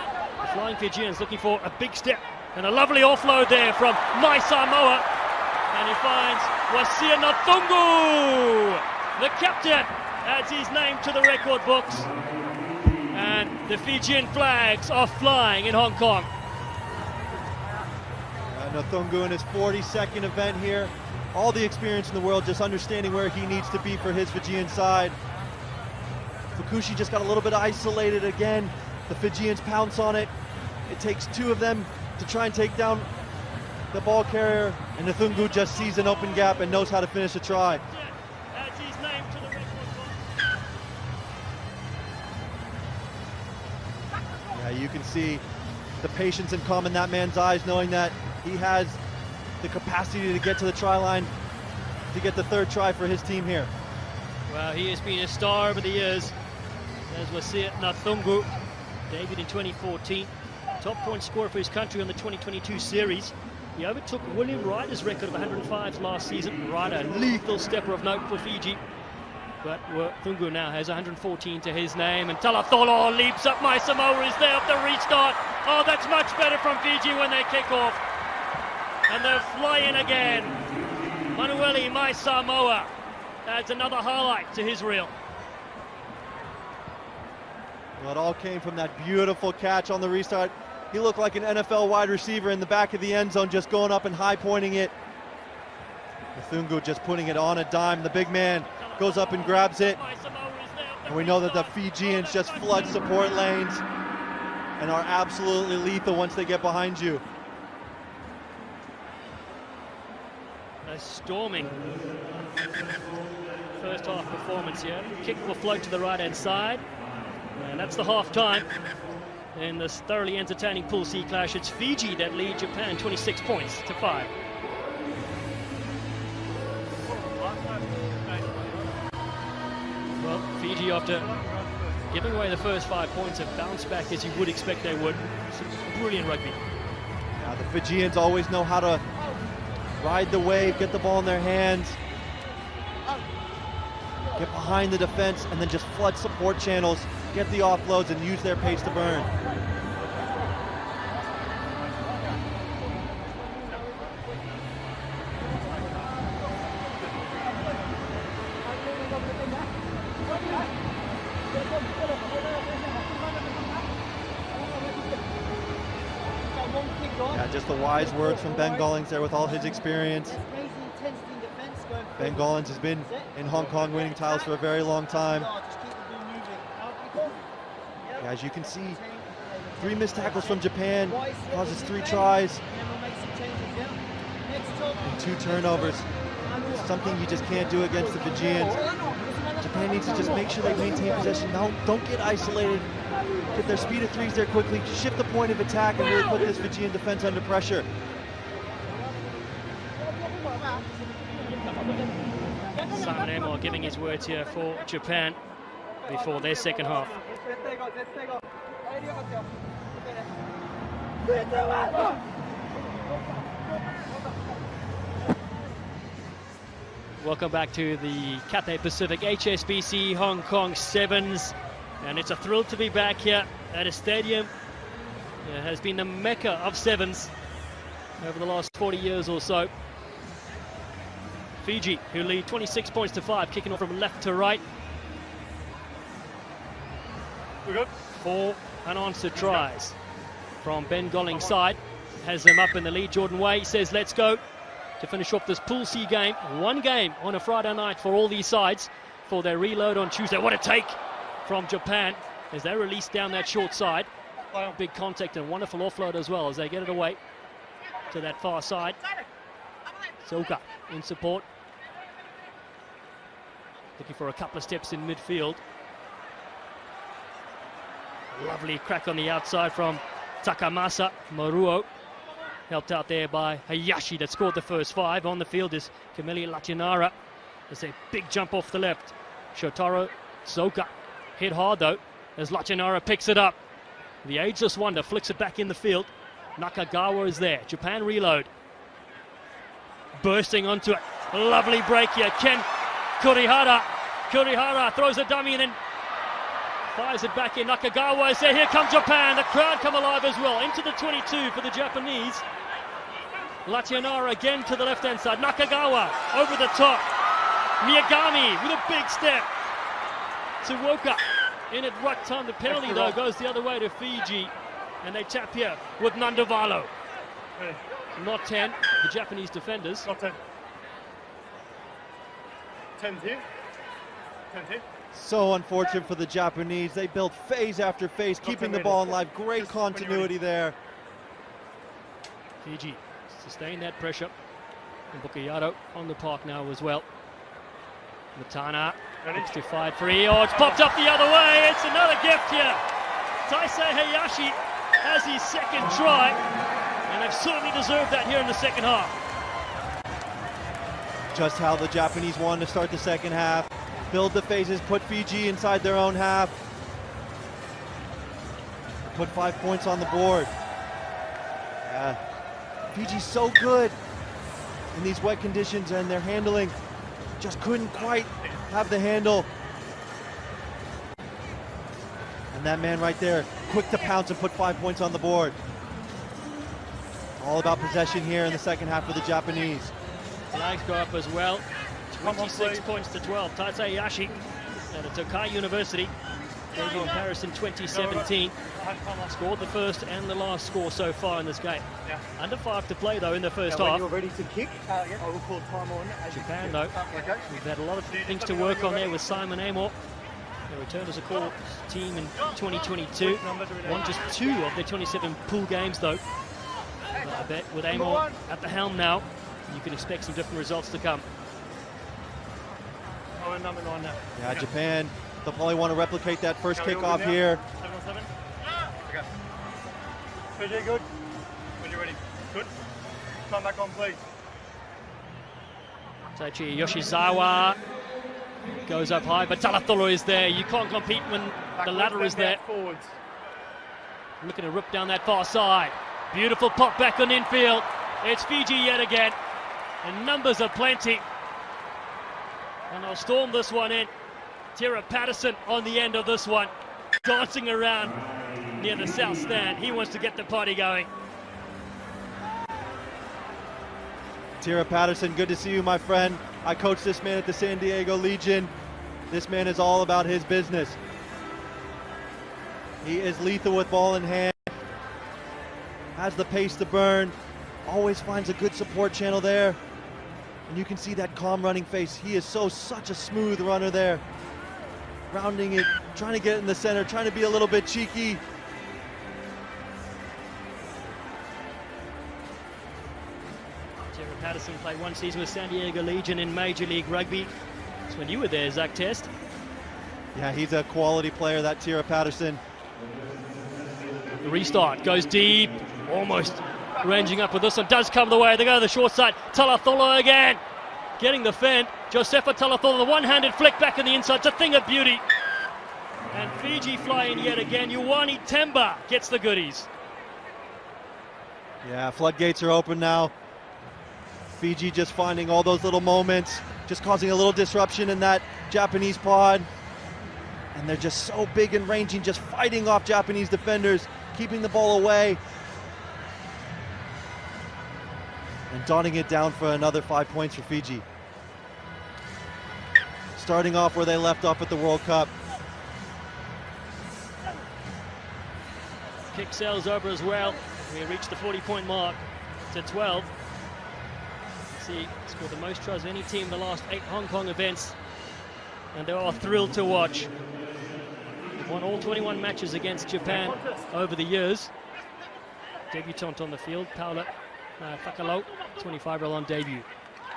The flying Fijians looking for a big step and a lovely offload there from My Samoa. And he finds Wasia Nathungu. The captain adds his name to the record books. And the Fijian flags are flying in Hong Kong. Nathungu in his 42nd event here. All the experience in the world, just understanding where he needs to be for his Fijian side. Fukushi just got a little bit isolated again. The Fijians pounce on it. It takes 2 of them to try and take down the ball carrier, and Nathungu just sees an open gap and knows how to finish a try. Adds his name to the record book. Yeah, you can see the patience and calm in that man's eyes, knowing that he has the capacity to get to the try line to get the 3rd try for his team here. Well, he has been a star over the years, as Wasia Nathungu, debuted in 2014, top point scorer for his country on the 2022 series. He overtook William Ryder's record of 105 last season. Ryder, lethal stepper of note for Fiji. But Thungu now has 114 to his name, and Talatholo leaps up. My Samoa is there at the restart. Oh, that's much better from Fiji when they kick off. And they're flying again. Manueli My Samoa adds another highlight to his reel. Well, it all came from that beautiful catch on the restart. He looked like an NFL wide receiver in the back of the end zone, just going up and high pointing it. Nathungu just putting it on a dime. The big man goes up and grabs it. And we know that the Fijians just flood support lanes and are absolutely lethal once they get behind you. A storming first half performance here. Kick will float to the right hand side. And that's the half time in this thoroughly entertaining Pool C clash. It's Fiji that lead Japan 26 points to 5. Well, Fiji, after giving away the first 5 points, have bounced back as you would expect they would. Some brilliant rugby. Yeah, the Fijians always know how to ride the wave, get the ball in their hands, get behind the defense, and then just flood support channels, get the offloads, and use their pace to burn. Yeah, just the wise words from Ben Gollings there with all his experience. Ben Gollings has been in Hong Kong winning titles for a very long time. Yeah, as you can see, 3 missed tackles from Japan, causes 3 tries and 2 turnovers. Something you just can't do against the Fijians. Japan needs to just make sure they maintain possession. Don't get isolated. Get their speed of 3s there quickly, shift the point of attack and really put this Fijian defense under pressure. Simon Amor giving his words here for Japan before their second half. Welcome back to the Cathay Pacific HSBC Hong Kong Sevens, and it's a thrill to be back here at a stadium. It has been the mecca of sevens over the last 40 years or so. Fiji, who lead 26 points to 5, kicking off from left to right. 4 unanswered tries from Ben Golling's side. Has them up in the lead. Jordan Way says, let's go, to finish off this Pool C game. 1 game on a Friday night for all these sides for their reload on Tuesday. What a take from Japan as they release down that short side. Big contact and wonderful offload as well as they get it away to that far side. Soka in support. Looking for a couple of steps in midfield. Lovely crack on the outside from Takamasa Maruo. Helped out there by Hayashi that scored the first 5. On the field is Kameli Latinara. There's a big jump off the left. Shotaro Soka hit hard though as Latinara picks it up. The ageless wonder flicks it back in the field. Nakagawa is there. Japan reload. Bursting onto it. Lovely break here. Ken Kurihara. Kurihara throws a dummy and then fires it back in. Nakagawa is there. Here comes Japan. The crowd come alive as well. Into the 22 for the Japanese. Latinara again to the left-hand side. Nakagawa over the top. Miyagami with a big step. Tsuwoka in at right time. The penalty though goes the other way to Fiji. And they tap here with Nandavalo. Not 10, the Japanese defenders. Not 10. 10's here. 10's here. So unfortunate for the Japanese. They built phase after phase, keeping the ball alive. Great continuity there. Fiji sustain that pressure. And Bukayato on the park now as well. Matana looks to fight free. Oh, it's popped up the other way. It's another gift here. Taisei Hayashi has his second try. And they've certainly deserved that here in the second half. Just how the Japanese wanted to start the second half. Build the phases, put Fiji inside their own half. Put 5 points on the board. Fiji's so good in these wet conditions and their handling just couldn't quite have the handle. And that man right there, quick to pounce and put 5 points on the board. All about possession here in the second half for the Japanese. Flags go up as well. 26 points to 12. Taisei Hayashi at Tokai University. Debut in Paris in 2017. Scored the first and the last score so far in this game. Under 5 to play though in the first half. When you're ready to kick, I will call time on. Japan though, we've had a lot of things to work on there with Simon Amor. They returned as a core team in 2022. Won just 2 of their 27 pool games though. But I bet with Amor at the helm now, you can expect some different results to come. Oh, and number 9 now. Yeah, Japan, they'll probably want to replicate that first kickoff here. 7 on 7. Okay. Fiji, good. When you're ready. Good. Come back on, please. Taichi Yoshizawa goes up high, but Talatholo is there. You can't compete when the ladder is there. Forwards. Looking to rip down that far side. Beautiful pop back on infield. It's Fiji yet again. And numbers are plenty. And they'll storm this one in. Tira Patterson on the end of this one. Dancing around near the south stand. He wants to get the party going. Tira Patterson, good to see you, my friend. I coached this man at the San Diego Legion. This man is all about his business. He is lethal with ball in hand. has the pace to burn, always finds a good support channel there. And you can see that calm running face. He is such a smooth runner there. Rounding it, trying to get it in the center, trying to be a little bit cheeky. Terry Patterson played one season with San Diego Legion in Major League Rugby. That's when you were there, Zach Test. Yeah, he's a quality player, that Tira Patterson. The restart goes deep, almost ranging up with this one. Does come the way. They go to the short side. Talatolo again, getting the fend. Josefa Talatolo, the one-handed flick back in the inside. It's a thing of beauty. And Fiji fly in yet again. Ioane Temba gets the goodies. Yeah, floodgates are open now. Fiji just finding all those little moments, just causing a little disruption in that Japanese pod. And they're just so big and ranging, just fighting off Japanese defenders, keeping the ball away. And dotting it down for another 5 points for Fiji. Starting off where they left off at the World Cup. Kick sails over as well. We reach the 40-point mark to 12. See, scored the most tries of any team in the last 8 Hong Kong events. And they are thrilled to watch. Won all 21 matches against Japan over the years. Debutant on the field, Paula Whakalo, 25-year-old on debut.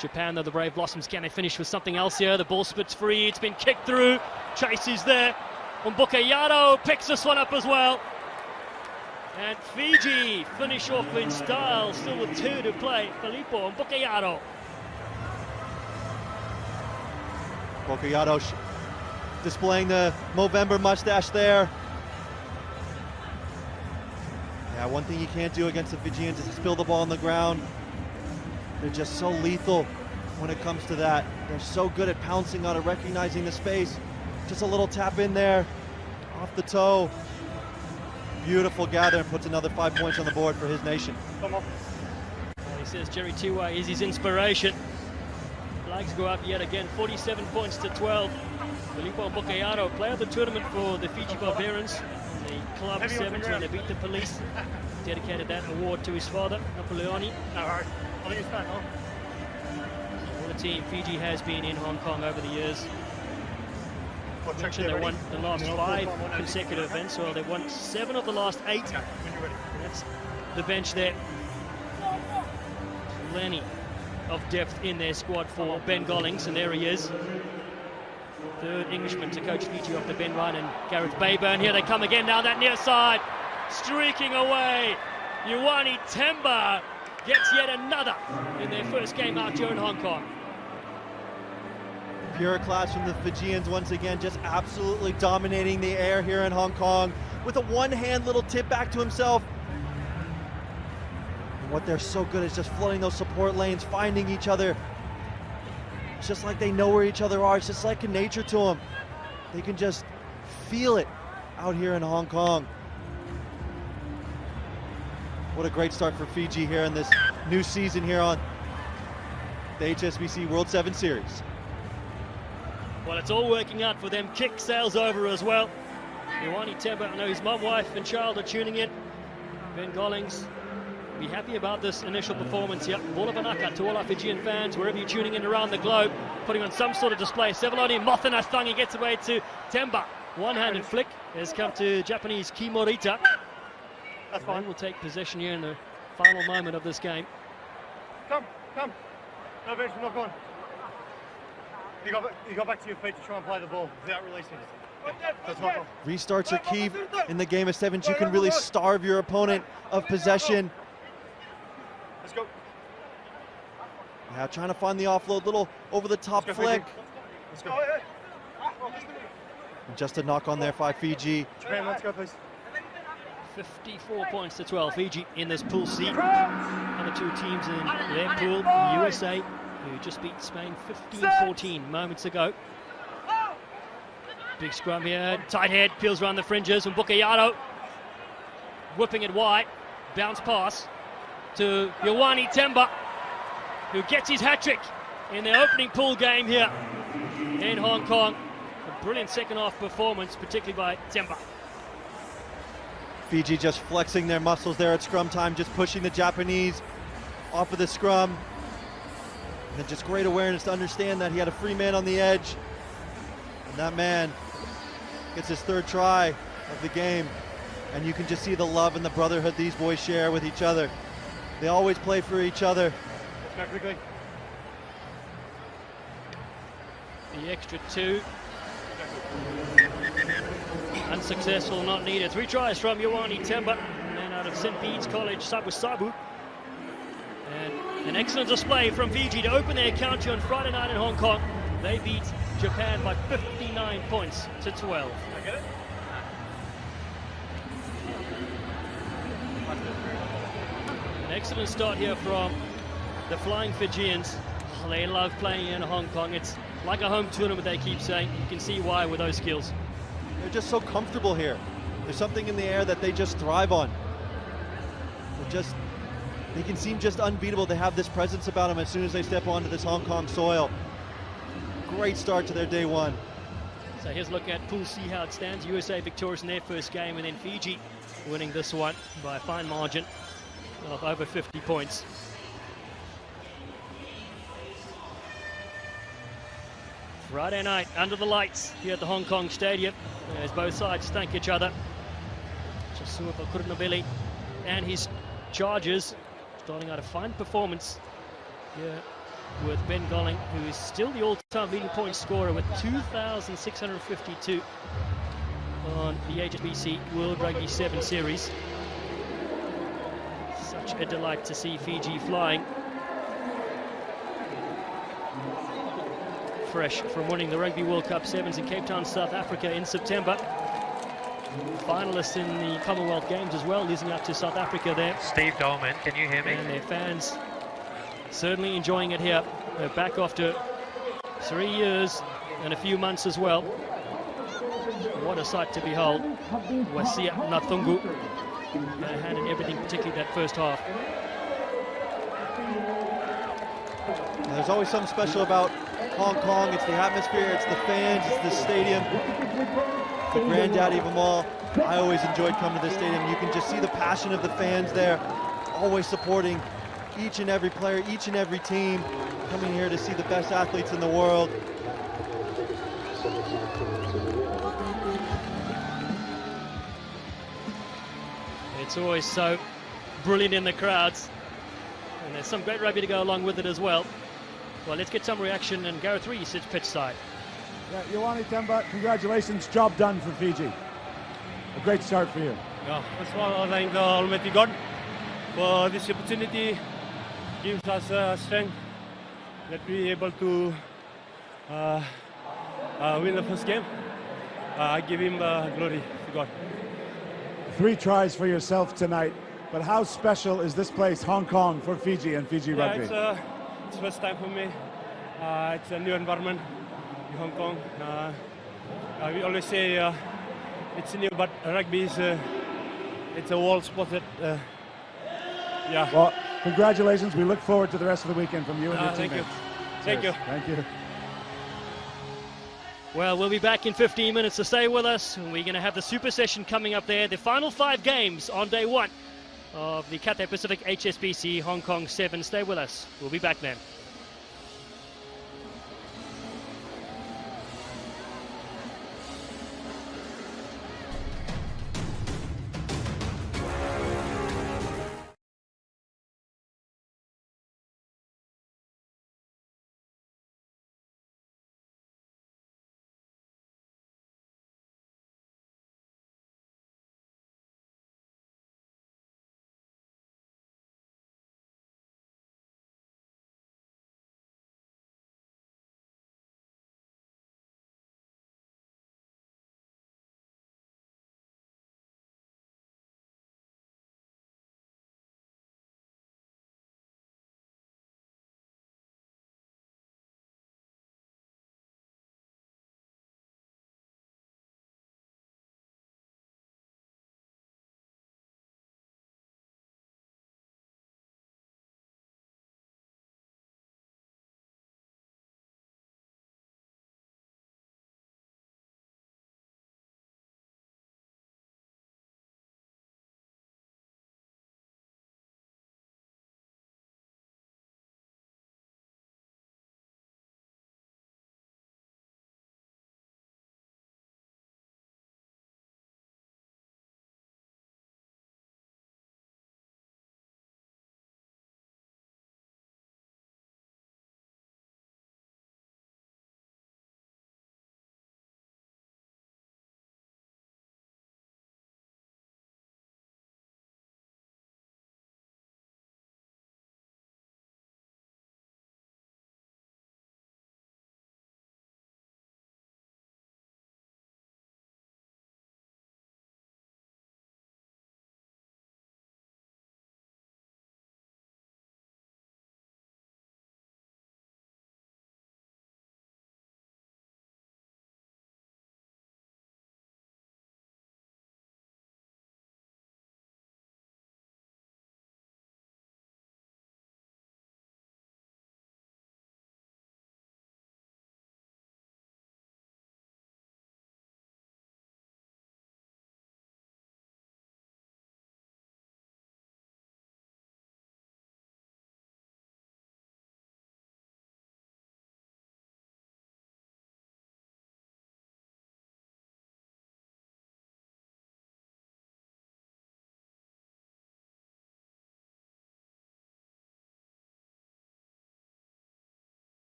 Japan, though, the Brave Blossoms, can they finish with something else here? The ball spits free, it's been kicked through. Chase is there. Umbukayato picks this one up as well. And Fiji finish off in style, still with 2 to play. Filippo Umbukayato. Umbukayato displaying the Movember mustache there. Yeah, one thing you can't do against the Fijians is spill the ball on the ground. They're just so lethal when it comes to that. They're so good at pouncing on it, recognizing the space. Just a little tap in there, off the toe. Beautiful gather, and puts another 5 points on the board for his nation. Well, he says Jerry Tiwa is his inspiration. Flags go up yet again, 47 points to 12. Filippo Umbukayato, player of the tournament for the Fiji Barbarians. The club sevens when they beat the police. Dedicated that award to his father, Napoleone. What a team Fiji has been in Hong Kong over the years. I mentioned they won the last 5 consecutive events. Well, they've won 7 of the last 8. That's the bench there. Plenty of depth in their squad for Ben Gollings, and there he is. Third Englishman to coach Fiji off the Ben Ryan and Gareth Bayburn. Here they come again now, that near side. Streaking away. Ioane Temba gets yet another in their first game out here in Hong Kong. Pure class from the Fijians once again, just absolutely dominating the air here in Hong Kong with a one-hand little tip back to himself. And what they're so good is just flooding those support lanes, finding each other. It's just like they know where each other are. It's just like nature to them. They can just feel it out here in Hong Kong. What a great start for Fiji here in this new season here on the HSBC World 7 Series. Well, it's all working out for them. Kick sails over as well. Ioane Temba, I know his mum, wife and child are tuning in. Ben Gollings be happy about this initial performance here. Bola Vanaka to all our Fijian fans, wherever you're tuning in around the globe, putting on some sort of display. Sevaloni Mothanathangi gets away to Temba. One-handed flick has come to Japanese Ki Morita. That's fine. We'll take possession here in the final moment of this game. Come. No, bench, we're not going. You go back to your feet to try and play the ball without releasing it. Restarts are key in the game of sevens. You can really starve your opponent of possession. Let's go. Yeah, trying to find the offload, little over-the-top flick. Let's go. And just a knock on there by Fiji. Japan, let's go, please. 54 points to 12. Fiji in this pool C. Other 2 teams in their pool, the USA, who just beat Spain 15-14 moments ago. Big scrum here, tight head, peels around the fringes, and Umbukayato whipping it wide. Bounce pass to Ioane Temba, who gets his hat-trick in their opening pool game here in Hong Kong. A brilliant second half performance, particularly by Temba. Fiji just flexing their muscles there at scrum time, just pushing the Japanese off of the scrum. And then just great awareness to understand that he had a free man on the edge. And that man gets his third try of the game. And you can just see the love and the brotherhood these boys share with each other. They always play for each other. Quickly. The extra 2. Unsuccessful, not needed. 3 tries from Ioane Temba, and then out of St. Bede's College, Sabu Sabu. And an excellent display from Fiji to open their county on Friday night in Hong Kong. They beat Japan by 59 points to 12. An excellent start here from the Flying Fijians. They love playing in Hong Kong. It's like a home tournament, they keep saying. You can see why with those skills. They're just so comfortable here. There's something in the air that they just thrive on. They can seem just unbeatable. They have this presence about them as soon as they step onto this Hong Kong soil. Great start to their day one. So here's a look at Pool C, how it stands. USA victorious in their first game, and then Fiji winning this one by a fine margin of over 50 points. Friday night, under the lights here at the Hong Kong Stadium, as both sides thank each other. Chisua Kurunabili and his Chargers starting out a fine performance here with Ben Golling, who is still the all-time leading point scorer with 2,652 on the HSBC World Rugby 7 Series. Such a delight to see Fiji flying. Fresh from winning the Rugby World Cup Sevens in Cape Town, South Africa in September. Finalists in the Commonwealth Games as well, losing out to South Africa there. Steve Dolman, can you hear me? And their fans certainly enjoying it here. They're back after 3 years and a few months as well. What a sight to behold. Wasia Nathungu had a hand in everything, particularly that first half. There's always something special about Hong Kong. It's the atmosphere, it's the fans, it's the stadium. The granddaddy of them all. I always enjoyed coming to this stadium. You can just see the passion of the fans there, always supporting each and every player, each and every team, coming here to see the best athletes in the world. It's always so brilliant in the crowds, and there's some great rugby to go along with it as well. Well, let's get some reaction, and Gareth Rees sits pitch side. Yeah, Ioane Temba, congratulations, job done for Fiji. A great start for you. Yeah, first of all, I thank the Almighty God for this opportunity. Gives us strength that we are able to win the first game. I give him glory to God. 3 tries for yourself tonight, but how special is this place, Hong Kong, for Fiji and Fiji rugby? It's first time for me. It's a new environment in Hong Kong. We always say it's new, but rugby is it's a world sport that, yeah. Well, congratulations. We look forward to the rest of the weekend from you and your teammates. Thank you. Thank you. Well, we'll be back in 15 minutes, so stay with us. We're going to have the super session coming up there. The final 5 games on day 1 of the Cathay Pacific HSBC Hong Kong 7. Stay with us. We'll be back then.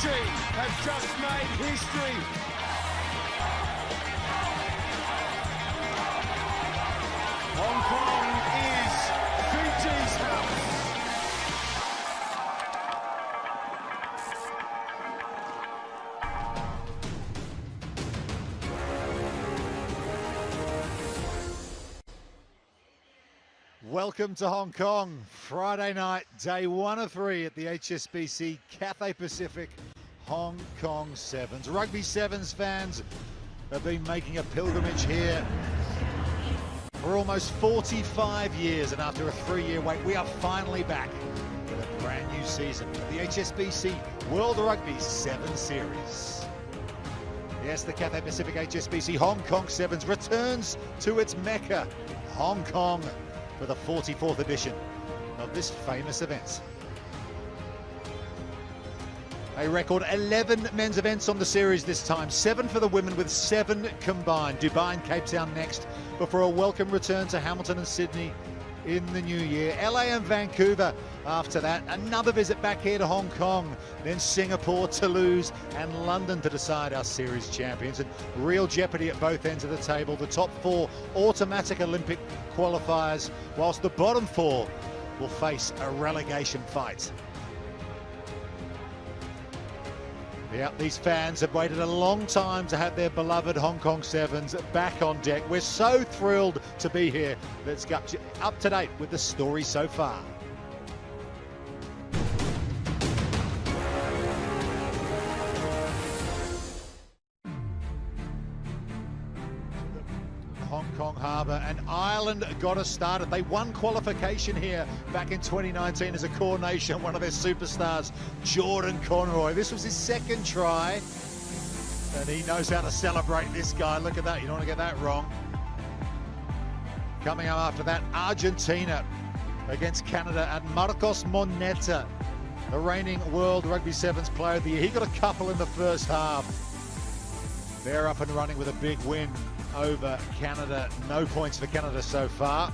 Fiji have just made history. Hong Kong is Fiji's house. Welcome to Hong Kong. Friday night, day 1 of 3 at the HSBC Cathay Pacific Hong Kong Sevens. Rugby Sevens fans have been making a pilgrimage here for almost 45 years, and after a 3-year wait, we are finally back with a brand new season of the HSBC World Rugby 7 Series. Yes, the Cathay Pacific HSBC Hong Kong Sevens returns to its Mecca, Hong Kong, for the 44th edition of this famous event. A record 11 men's events on the series this time, 7 for the women with 7 combined. Dubai and Cape Town next, before a welcome return to Hamilton and Sydney in the new year. LA and Vancouver after that. Another visit back here to Hong Kong, then Singapore, Toulouse and London to decide our series champions. And real jeopardy at both ends of the table. The top 4 automatic Olympic qualifiers, whilst the bottom 4 will face a relegation fight. Yeah, these fans have waited a long time to have their beloved Hong Kong Sevens back on deck. We're so thrilled to be here. Let's get you up to date with the story so far. Hong Kong Harbour, and Ireland got us started. They won qualification here back in 2019 as a core nation. One of their superstars, Jordan Conroy. This was his 2nd try, and he knows how to celebrate, this guy. Look at that, you don't want to get that wrong. Coming up after that, Argentina against Canada, and Marcos Moneta, the reigning World Rugby Sevens Player of the Year. He got a couple in the first half. They're up and running with a big win over Canada. No points for Canada so far.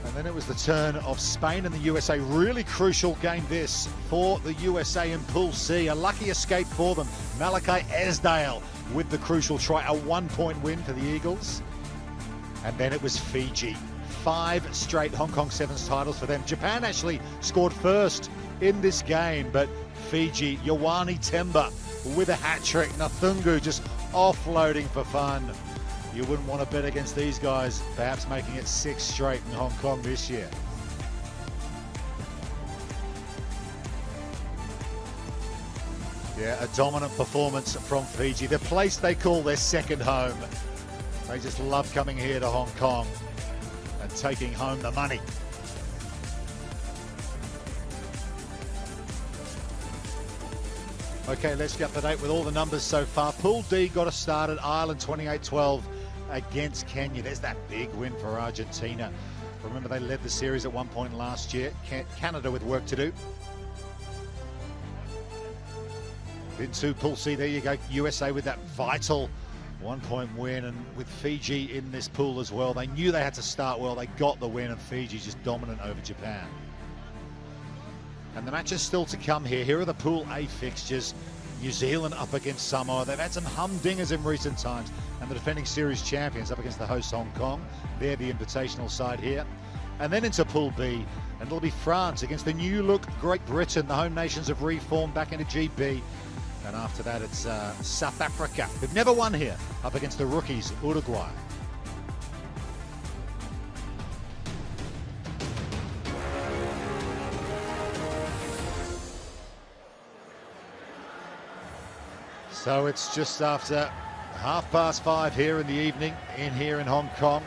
And then it was the turn of Spain and the USA. Really crucial game this for the USA in Pool C. A lucky escape for them. Malachi Esdale with the crucial try. A 1-point win for the Eagles. And then it was Fiji. 5 straight Hong Kong Sevens titles for them. Japan actually scored first in this game, but Fiji, Ioane Temba with a hat-trick. Nathungu just offloading for fun. You wouldn't want to bet against these guys, perhaps making it 6 straight in Hong Kong this year. Yeah, a dominant performance from Fiji. The place they call their second home. They just love coming here to Hong Kong and taking home the money. Okay, let's get up to date with all the numbers so far. Pool D got us started. Ireland 28-12 against Kenya. There's that big win for Argentina. Remember, they led the series at one point last year. Canada with work to do. Into Pool C, there you go. USA with that vital 1-point win, and with Fiji in this pool as well. They knew they had to start well. They got the win, and Fiji just dominant over Japan. And the match is still to come here. Here are the Pool A fixtures. New Zealand up against Samoa. They've had some humdingers in recent times. And the defending series champions up against the host Hong Kong. They're the invitational side here. And then into Pool B. And it'll be France against the new look Great Britain. The home nations have reformed back into GB. And after that, it's South Africa, who've never won here, up against the rookies, Uruguay. So it's just after 5:30 here in the evening, here in Hong Kong.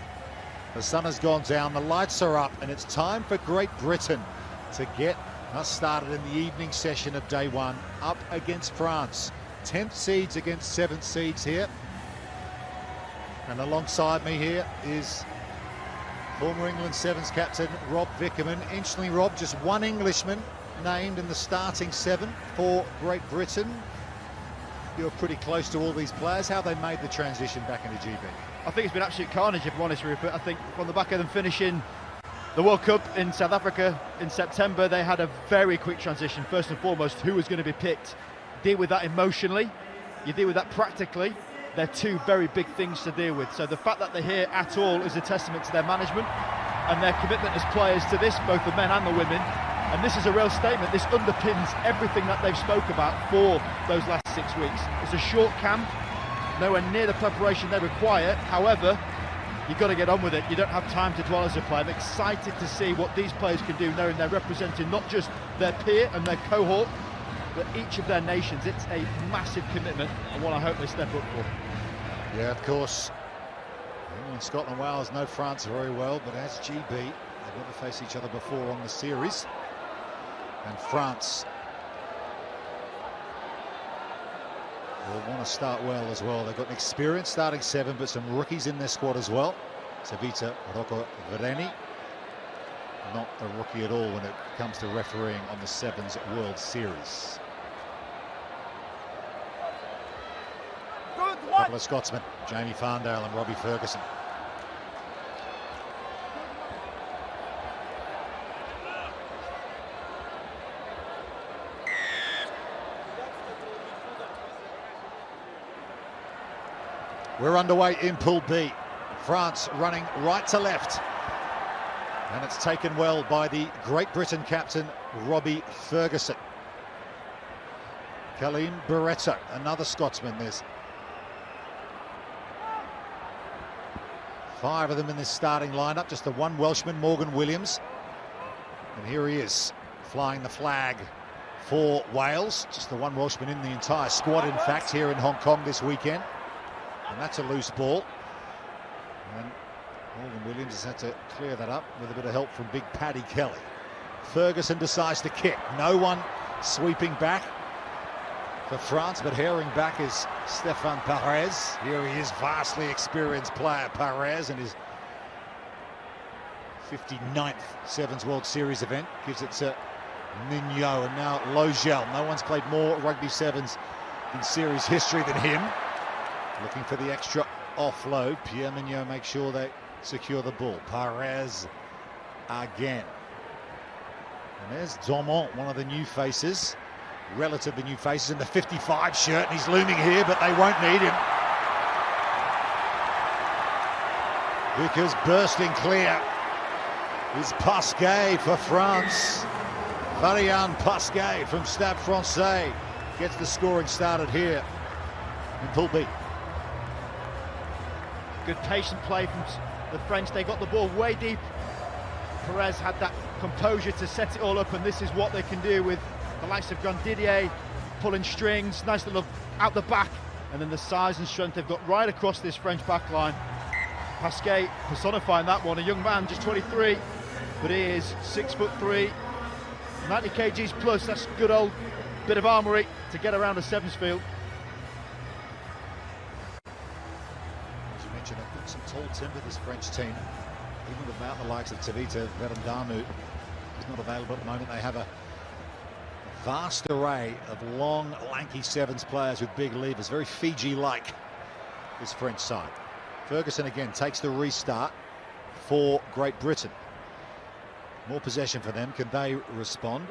The sun has gone down, the lights are up, and it's time for Great Britain to get us started in the evening session of day 1, up against France. 10th seeds against 7th seeds here. And alongside me here is former England Sevens captain Rob Vickerman. Instantly, Rob, just one Englishman named in the starting 7 for Great Britain. You're pretty close to all these players. How they made the transition back into GB? I think it's been absolute carnage, if I'm honest, Rupert. I think from the back of them finishing The World Cup in South Africa in September, they had a very quick transition. First and foremost, who was going to be picked? Deal with that emotionally, you deal with that practically. They're two very big things to deal with. So the fact that they're here at all is a testament to their management and their commitment as players to this, both the men and the women. And this is a real statement. This underpins everything that they've spoke about for those last 6 weeks. It's a short camp, nowhere near the preparation they require. However, you've got to get on with it. You don't have time to dwell as a player. I'm excited to see what these players can do, knowing they're representing not just their peer and their cohort, but each of their nations. It's a massive commitment and one I hope they step up for. Yeah, of course. England, Scotland, Wales know France very well, but as GB, they've never faced each other before on the series. And France will want to start well as well. They've got an experienced starting 7, but some rookies in their squad as well. Savita Rocco Vereni, not a rookie at all when it comes to refereeing on the Sevens World Series. A couple of Scotsmen, Jamie Farndale and Robbie Ferguson. We're underway in Pool B. France running right to left. And it's taken well by the Great Britain captain, Robbie Ferguson. Colleen Barretto, another Scotsman. There's 5 of them in this starting lineup, just the one Welshman, Morgan Williams. And here he is, flying the flag for Wales. Just the one Welshman in the entire squad, in fact, here in Hong Kong this weekend. And that's a loose ball. And Morgan Williams has had to clear that up with a bit of help from big Paddy Kelly. Ferguson decides to kick. No one sweeping back for France, but herring back is Stéphane Parez. Here he is, vastly experienced player, Parez, and his 59th Sevens World Series event. Gives it to Mignot, and now Logel. No one's played more rugby sevens in series history than him. Looking for the extra offload. Pierre Mignot makes sure they secure the ball. Parez again. And there's Domont, one of the new faces. Relatively new faces in the 55 shirt, and he's looming here, but they won't need him. Because bursting clear is Pasquet for France. Varian Pasquet from Stade Francais gets the scoring started here in Pool B. Good patient play from the French. They got the ball way deep. Perez had that composure to set it all up, and this is what they can do with the likes of Grandidier pulling strings. Nice little out the back, and then the size and strength they've got right across this French back line. Pasquet personifying that one, a young man, just 23, but he is 6'3", 90 kgs plus. That's good old bit of armoury to get around a sevens field. As you mentioned, they've got some tall timber, this French team. Even without the likes of Tavita Verandamu, who's not available at the moment. They have a vast array of long, lanky sevens players with big levers. Very Fiji-like, this French side. Ferguson again takes the restart for Great Britain. More possession for them. Can they respond?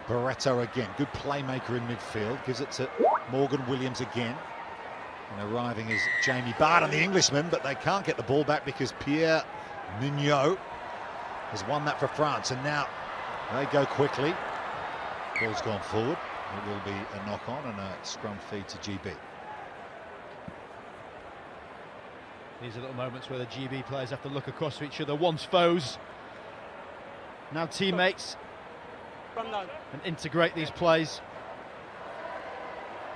Barretto again. Good playmaker in midfield. Gives it to Morgan Williams again. And arriving is Jamie Barton, the Englishman, but they can't get the ball back because Pierre Mignot has won that for France. And now they go quickly. Ball's gone forward. It will be a knock-on and a scrum feed to GB. These are little moments where the GB players have to look across to each other. Once foes, now teammates, and integrate these plays.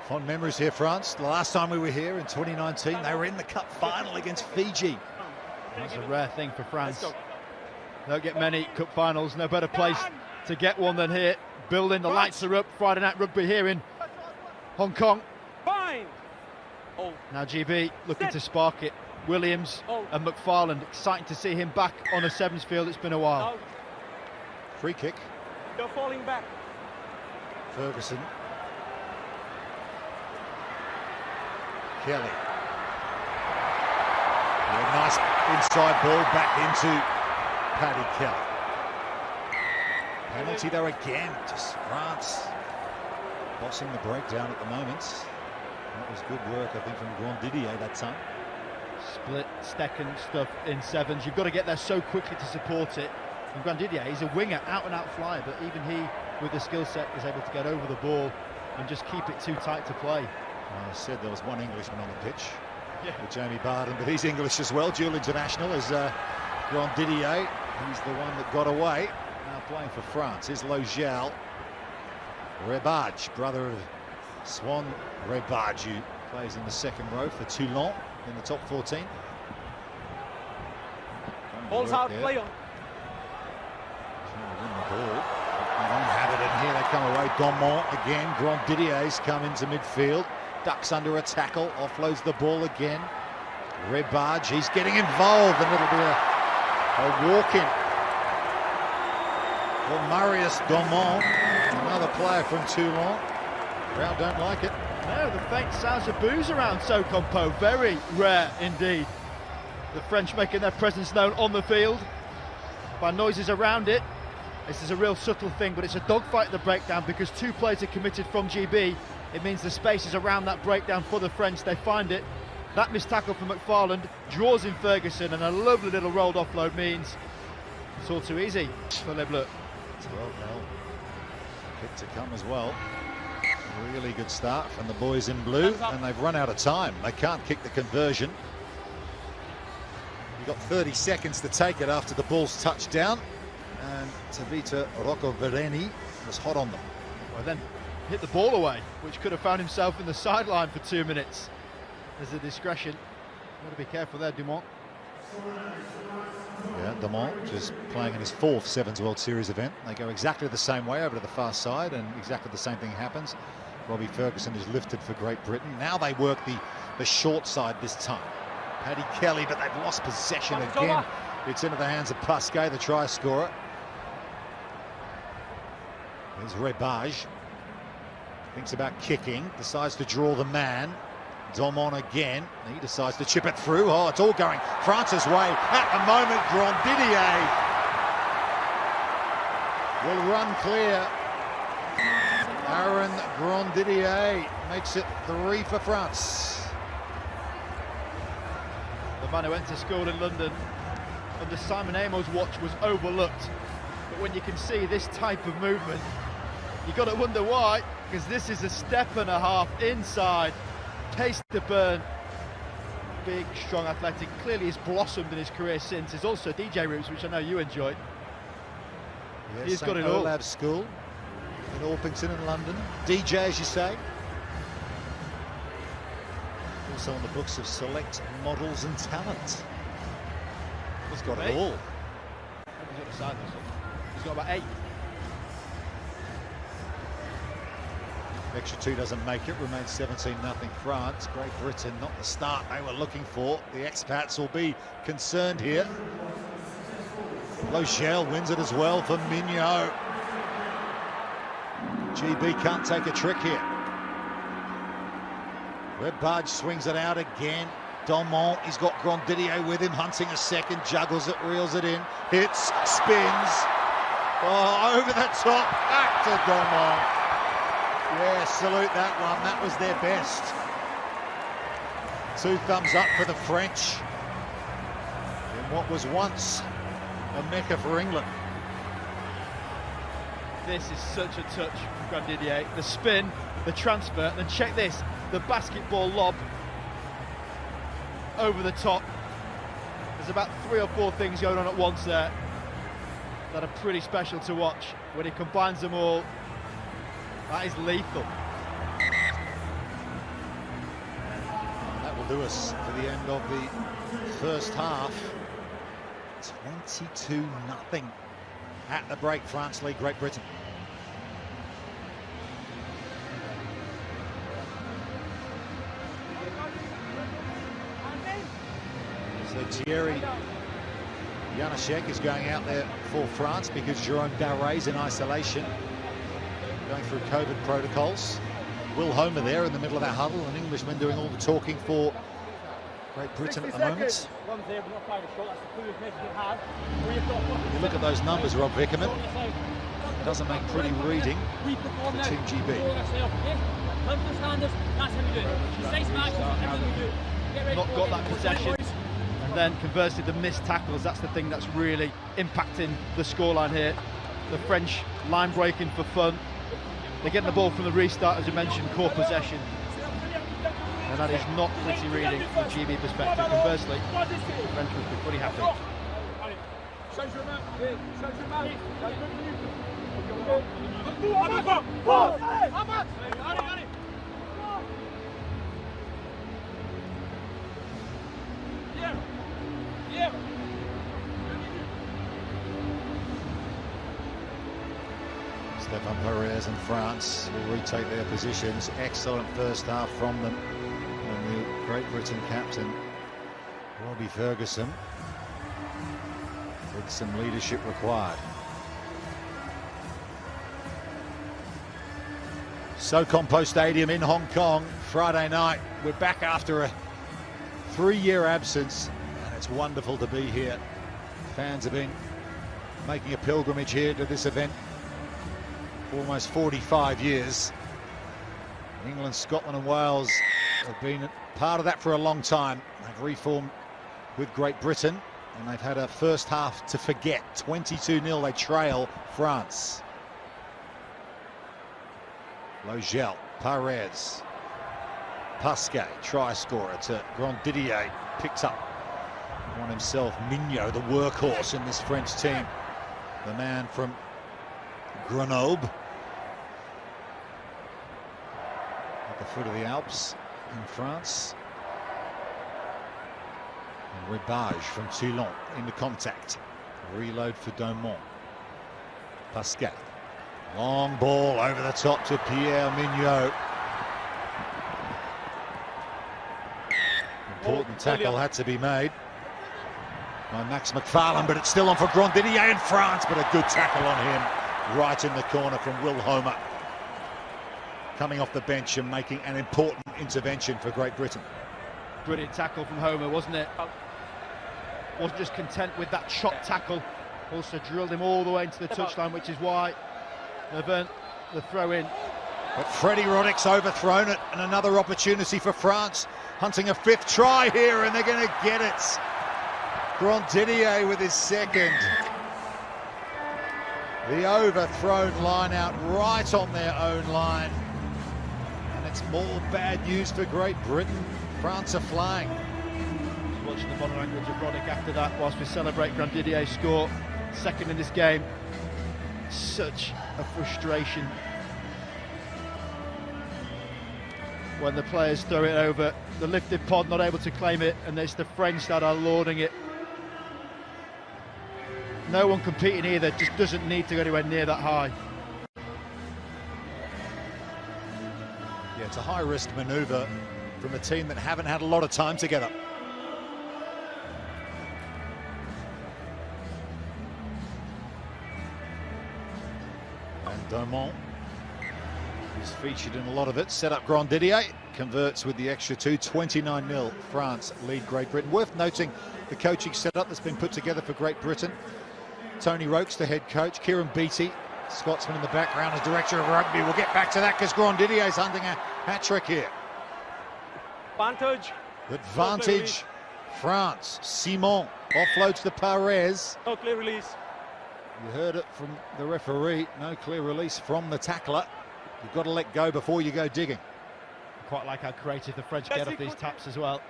Fond memories here, France. The last time we were here in 2019, they were in the cup final against Fiji. That's a rare thing for France. Don't get many cup finals. No better place to get one than here. Building, the lights are up. Friday Night Rugby here in Hong Kong. Now GB looking to spark it. Williams and McFarland, exciting to see him back on a sevens field. It's been a while. Free kick. You're falling back. Ferguson. Kelly. A nice inside ball back into Paddy Kelly. Penalty though again, just France bossing the breakdown at the moment. That was good work, I think, from Grandidier that time. Split second stuff in sevens. You've got to get there so quickly to support it. And Grandidier, he's a winger, out-and-out flyer, but even he, with the skill set, is able to get over the ball and just keep it too tight to play. I said there was one Englishman on the pitch, with Jamie Barden, but he's English as well, dual international, as Grandidier. He's the one that got away. Now playing for France is Logel. Rebage, brother of Swan Rebage, who plays in the second row for Toulon in the top 14. Ball's out, play on. Trying to win the ball. They don't have it, and here they come away. Domont again. Grandidier's come into midfield. Ducks under a tackle, offloads the ball again. Rebage, he's getting involved, and it'll be a walk-in for Marius Domont, another player from Toulon. Crowd don't like it. No, the faint sounds of booze around Socompo, very rare indeed. The French making their presence known on the field by noises around it. This is a real subtle thing, but it's a dogfight at the breakdown because two players are committed from GB. It means the space is around that breakdown for the French. They find it. That missed tackle from McFarland draws in Ferguson, and a lovely little rolled offload means it's all too easy for Les Bleus. 12 now. Kick to come as well. Really good start from the boys in blue, and they've run out of time. They can't kick the conversion. You've got 30 seconds to take it after the ball's touched down, and Tavita Roccovereni was hot on them. Well, then hit the ball away, which could have found himself in the sideline for 2 minutes. There's a discretion. Got to be careful there, Dumont. Yeah, Dumont just playing in his 4th Sevens World Series event. They go exactly the same way over to the far side, and exactly the same thing happens. Robbie Ferguson is lifted for Great Britain. Now they work the short side this time. Paddy Kelly, but they've lost possession again. It's into the hands of Pasquet, the try scorer. Here's Rebage. Thinks about kicking, decides to draw the man. Domont again. He decides to chip it through. Oh, it's all going France's way. At the moment, Grandidier will run clear. Aaron Grandidier makes it 3 for France. The man who went to school in London under Simon Amo's watch was overlooked. But when you can see this type of movement, you've got to wonder why, because this is a step and a half inside. Taste to burn. Big, strong, athletic. Clearly he's blossomed in his career since. There's also DJ routes, which I know you enjoyed. Yes, He's got it all. Olave School in Orpington in London. DJ, as you say. Also on the books of Select Models and Talent. He's got it all. He's got a side hustle. He's got about 8. Extra 2 doesn't make it, remains 17-0 France. Great Britain, not the start they were looking for. The expats will be concerned here. Logel wins it as well for Mignot. GB can't take a trick here. Rebage swings it out again. Domont, he's got Grandidier with him, hunting a second, juggles it, reels it in, hits, spins. Oh, over the top, back to Domont. Yeah, salute that one. That was their best. 2 thumbs up for the French in what was once a mecca for England. This is such a touch from Grandidier. The spin, the transfer, and then check this, the basketball lob over the top. There's about 3 or 4 things going on at once there that are pretty special to watch. When he combines them all, that is lethal. That will do us for the end of the first half. 22-0 at the break. France lead Great Britain. So Thierry Janacek is going out there for France because Jerome Barret's in isolation, going through COVID protocols. Will Homer there in the middle of our huddle, an Englishman doing all the talking for Great Britain at the moment. You look at those numbers, Rob Vickerman. Doesn't make pretty reading for Team GB. Not got that possession, and then conversely the missed tackles. That's the thing that's really impacting the scoreline here. The French line breaking for fun. They're getting the ball from the restart, as you mentioned, core possession. And that is not pretty reading from a GB perspective. Conversely, the French must be pretty happy. Stéphane Perez and France will retake their positions. Excellent first half from them. And the Great Britain captain, Robbie Ferguson, with some leadership required. Socompo Stadium in Hong Kong, Friday night. We're back after a 3-year absence, and it's wonderful to be here. Fans have been making a pilgrimage here to this event for almost 45 years. England, Scotland and Wales have been part of that for a long time. They've reformed with Great Britain, and they've had a first half to forget. 22-0, they trail France. Logel, Perez, Pasquet, try scorer to Grandidier, picks up one himself. Mignot, the workhorse in this French team, the man from Grenoble, at the foot of the Alps in France. And Ribage from Toulon into contact. Reload for Daumont. Pasquet. Long ball over the top to Pierre Mignot. Important tackle had to be made by Max McFarlane, but it's still on for Grandidier in France, but a good tackle on him right in the corner from Will Homer, coming off the bench and making an important intervention for Great Britain. Brilliant tackle from Homer, wasn't it? Wasn't just content with that chop tackle, also drilled him all the way into the touchline, which is why they've earned the throw in. But Freddie Roddick's overthrown it, and another opportunity for France, hunting a 5th try here, and they're going to get it. Grandidier with his second. The overthrown line out right on their own line. And it's more bad news for Great Britain. France are flying. Watching the body language of Roddick after that, whilst we celebrate Grandidier's score, second in this game. Such a frustration when the players throw it over the lifted pod, not able to claim it, and it's the French that are lauding it. No one competing either, just doesn't need to go anywhere near that high. Yeah, it's a high-risk manoeuvre from a team that haven't had a lot of time together. And Daumont, who's featured in a lot of it, set up Grandidier, converts with the extra 2, 29-0. France lead Great Britain. Worth noting the coaching setup that's been put together for Great Britain. Tony Rokes, the head coach. Kieran Beattie, Scotsman in the background, as director of rugby. We'll get back to that because Grandidier's hunting a hat-trick here. Advantage, France. Simon offloads to Perez. No clear release. You heard it from the referee. No clear release from the tackler. You've got to let go before you go digging. Quite like how creative the French get off these taps as well.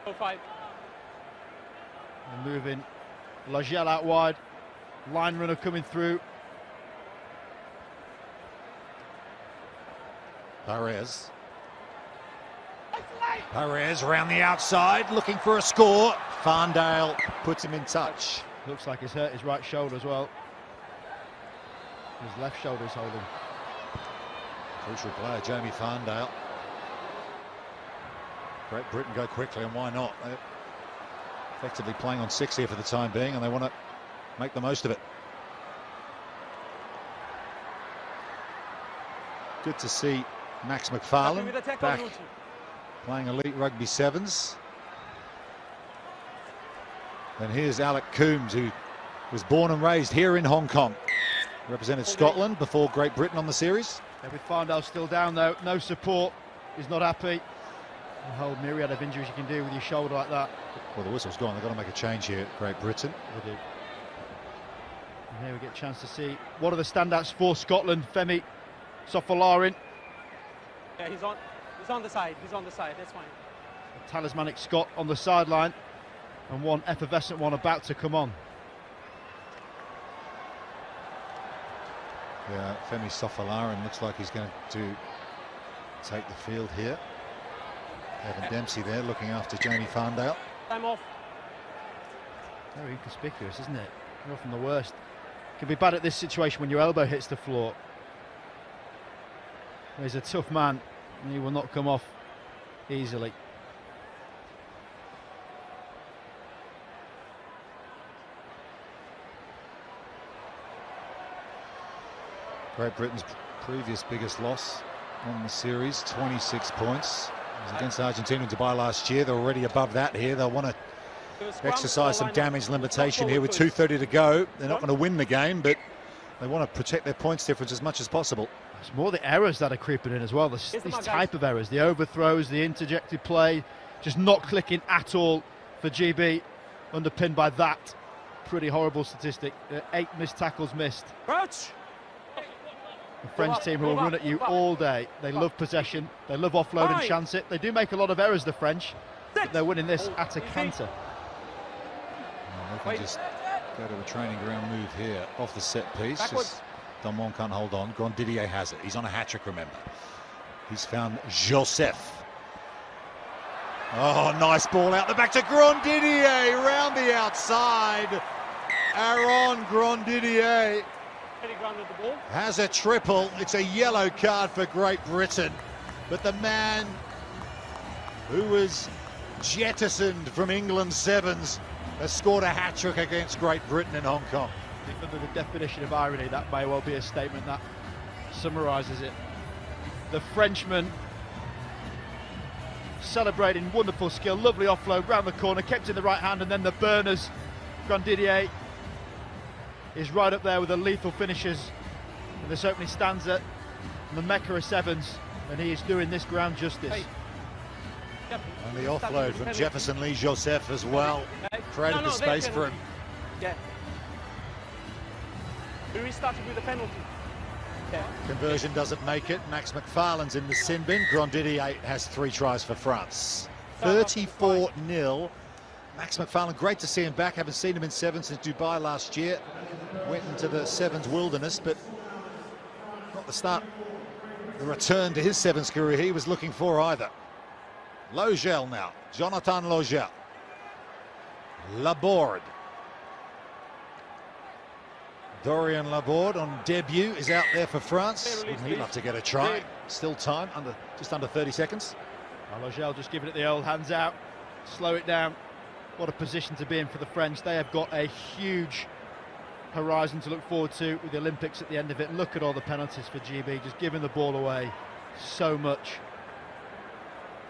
And moving Logel out wide. Line runner coming through. Perez. Perez around the outside, looking for a score. Farndale puts him in touch. Looks like he's hurt his right shoulder as well. His left shoulder's holding. Crucial player, Jamie Farndale. Great Britain go quickly, and why not? They're effectively playing on 6 here for the time being, and they want to make the most of it. Good to see Max McFarlane back playing elite rugby sevens. And here's Alec Coombs, who was born and raised here in Hong Kong. Represented Scotland before Great Britain on the series. Yeah, with Farndale still down though, no support, he's not happy. A whole myriad of injuries you can do with your shoulder like that. Well, the whistle's gone, they've got to make a change here, Great Britain. They do. And here we get a chance to see what are the standouts for Scotland. Femi Sofalarin. Yeah, he's on the side, that's fine. A talismanic Scot on the sideline, and one effervescent one about to come on. Yeah, Femi Sofalarin looks like he's going to take the field here. Evan Dempsey there looking after Jamie Farndale. Time off. Very inconspicuous, isn't it? You're often the worst. Can be bad at this situation when your elbow hits the floor. He's a tough man, and he will not come off easily. Great Britain's previous biggest loss on the series, 26 points. It was against Argentina in Dubai last year. They're already above that here. They'll want to exercise some damage limitation here with 2:30 to go. They're not going to win the game, but they want to protect their points difference as much as possible. It's more the errors that are creeping in as well. These type of errors, the overthrows, the interjected play, just not clicking at all for GB, underpinned by that pretty horrible statistic. 8 missed tackles missed. Crouch. The French team who will run at you all day. They love possession, they love offload and chance it. They do make a lot of errors, the French, but they're winning this at a canter. They can just go to a training ground move here off the set piece. Just Damon can't hold on. Grandidier has it. He's on a hat-trick, remember. He's found Joseph. Oh, nice ball out the back to Grandidier, round the outside. Aaron Grandidier has a triple. It's a yellow card for Great Britain. But the man who was jettisoned from England's sevens has scored a hat-trick against Great Britain in Hong Kong. Under the definition of irony, that may well be a statement that summarises it. The Frenchman celebrating wonderful skill, lovely offload round the corner, kept in the right hand, and then the burners. Grandidier is right up there with the lethal finishes in this opening stanza, and the Mecca of sevens, and he is doing this ground justice. Hey. Yep. And the offload from Jefferson Lee Joseph as well created the space for him. Yeah. We restarted with the penalty. Yeah. Conversion doesn't make it. Max McFarlane's in the sin bin. Grandidier has 3 tries for France. 34-0. Max McFarlane, great to see him back. Haven't seen him in sevens since Dubai last year. Went into the sevens wilderness, but not the start, the return to his sevens career he was looking for either. Logel now, Jonathan Logel. Laborde. Dorian Laborde on debut is out there for France. Wouldn't he love to get a try? Still time, just under 30 seconds. Logel just giving it the old hands out, slow it down. What a position to be in for the French. They have got a huge horizon to look forward to with the Olympics at the end of it. Look at all the penalties for GB, just giving the ball away so much.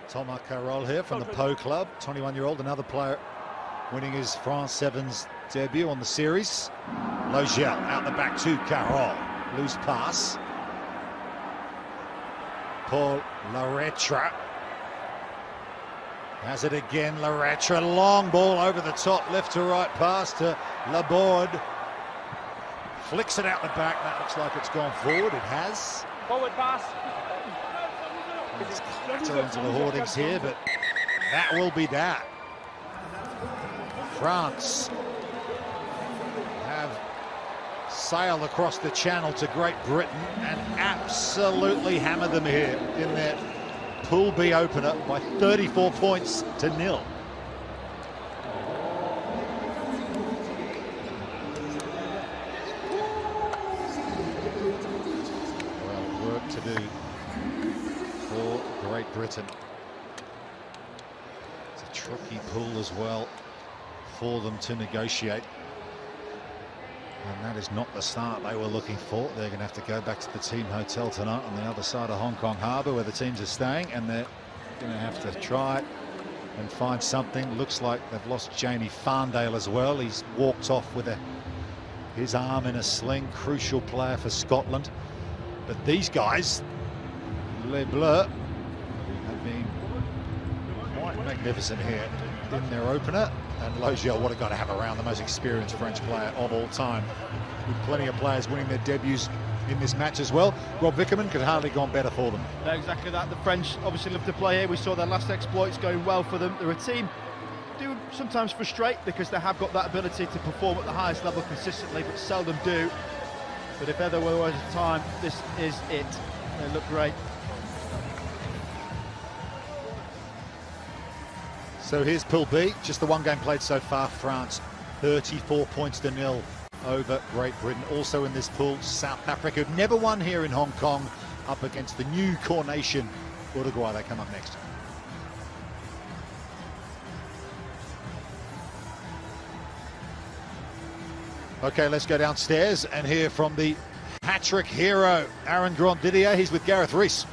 Thomas Carroll here from the Po Club, 21-year-old, another player winning his France Sevens debut on the series. Logel out the back to Carroll. Loose pass. Paul Laretra has it again. Laretra, long ball over the top, left to right pass to Laborde. Flicks it out the back. That looks like it's gone forward. It has. Forward pass. It's clatter into the hoardings here, but that will be that. France have sailed across the channel to Great Britain and absolutely hammered them here in their Pool B opener by 34 points to 0. Well, work to do for Great Britain. It's a tricky pool as well for them to negotiate. And that is not the start they were looking for. They're going to have to go back to the team hotel tonight on the other side of Hong Kong Harbour where the teams are staying, and they're going to have to try it and find something. Looks like they've lost Jamie Farndale as well. He's walked off with his arm in a sling. Crucial player for Scotland. But these guys, Les Bleus, have been quite magnificent here in their opener. And Logiel, what a guy to have around, the most experienced French player of all time. With plenty of players winning their debuts in this match as well. Rob Vickerman could hardly have gone better for them. Exactly that. The French obviously love to play here. We saw their last exploits going well for them. They're a team do sometimes frustrate because they have got that ability to perform at the highest level consistently, but seldom do. But if ever there was a time, this is it. They look great. So here's Pool B, just the one game played so far. France 34 points to 0 over Great Britain. Also in this pool, South Africa, who've never won here in Hong Kong, up against the new core nation, Uruguay. They come up next. Okay, let's go downstairs and hear from the hat-trick hero, Aaron Grandidier. He's with Gareth Rees.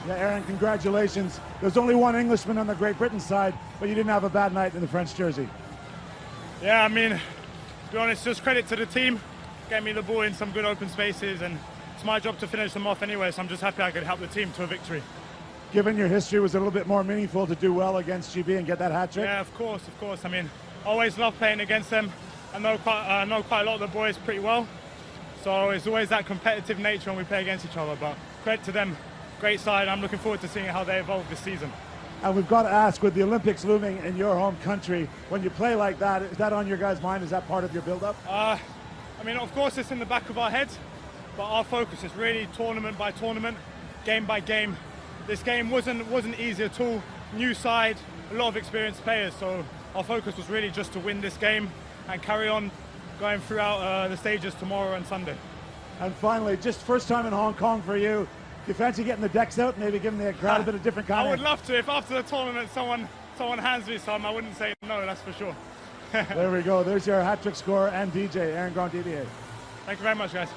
Yeah, Aaron, congratulations. There's only one Englishman on the Great Britain side, but you didn't have a bad night in the French jersey. Yeah, I mean, to be honest, just credit to the team. Get me the ball in some good open spaces, and it's my job to finish them off anyway, so I'm just happy I could help the team to a victory. Given your history, was it a little bit more meaningful to do well against GB and get that hat-trick? Yeah, of course. I mean, always love playing against them. I know quite a lot of the boys pretty well, so it's always that competitive nature when we play against each other, but credit to them. Great side. I'm looking forward to seeing how they evolve this season. And we've got to ask, with the Olympics looming in your home country, when you play like that, is that on your guys' mind? Is that part of your build-up? I mean, of course it's in the back of our heads, but our focus is really tournament by tournament, game by game. This game wasn't easy at all. New side, a lot of experienced players, so our focus was really just to win this game and carry on going throughout the stages tomorrow and Sunday. And finally, just first time in Hong Kong for you. Do you fancy getting the decks out, maybe giving the crowd a bit of different kind I would love to. If after the tournament someone hands me some, I wouldn't say no, that's for sure. There we go. There's your hat-trick scorer and DJ, Aaron Grandidier. Thank you very much, guys.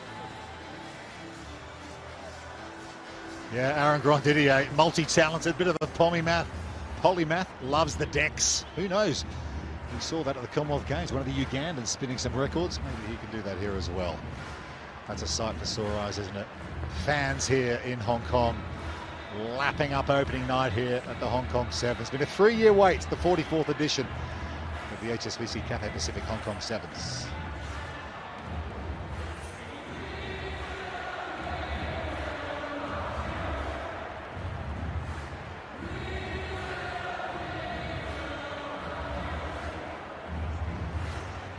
Yeah, Aaron Grandidier, multi-talented, bit of a polymath, loves the decks. Who knows? We saw that at the Commonwealth Games, one of the Ugandans spinning some records. Maybe he can do that here as well. That's a sight for sore eyes, isn't it? Fans here in Hong Kong, lapping up opening night here at the Hong Kong 7. It's been a 3-year wait, the 44th edition of the HSBC Cathay Pacific Hong Kong 7s.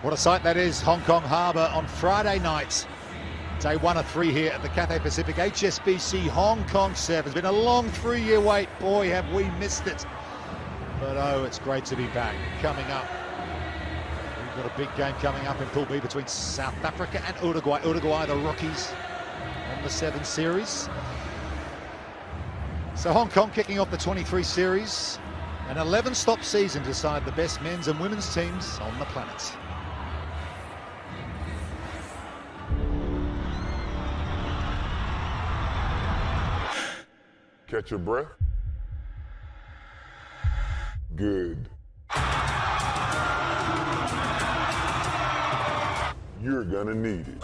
What a sight that is, Hong Kong Harbour on Friday night. Day 1 of 3 here at the Cathay Pacific HSBC Hong Kong 7. It's been a long 3-year wait. Boy, have we missed it. But oh, it's great to be back. Coming up, we've got a big game coming up in Pool B between South Africa and Uruguay. Uruguay, the rookies on the 7 series. So Hong Kong kicking off the 23 series. An 11-stop season to decide the best men's and women's teams on the planet. Catch your breath. Good. You're gonna need it.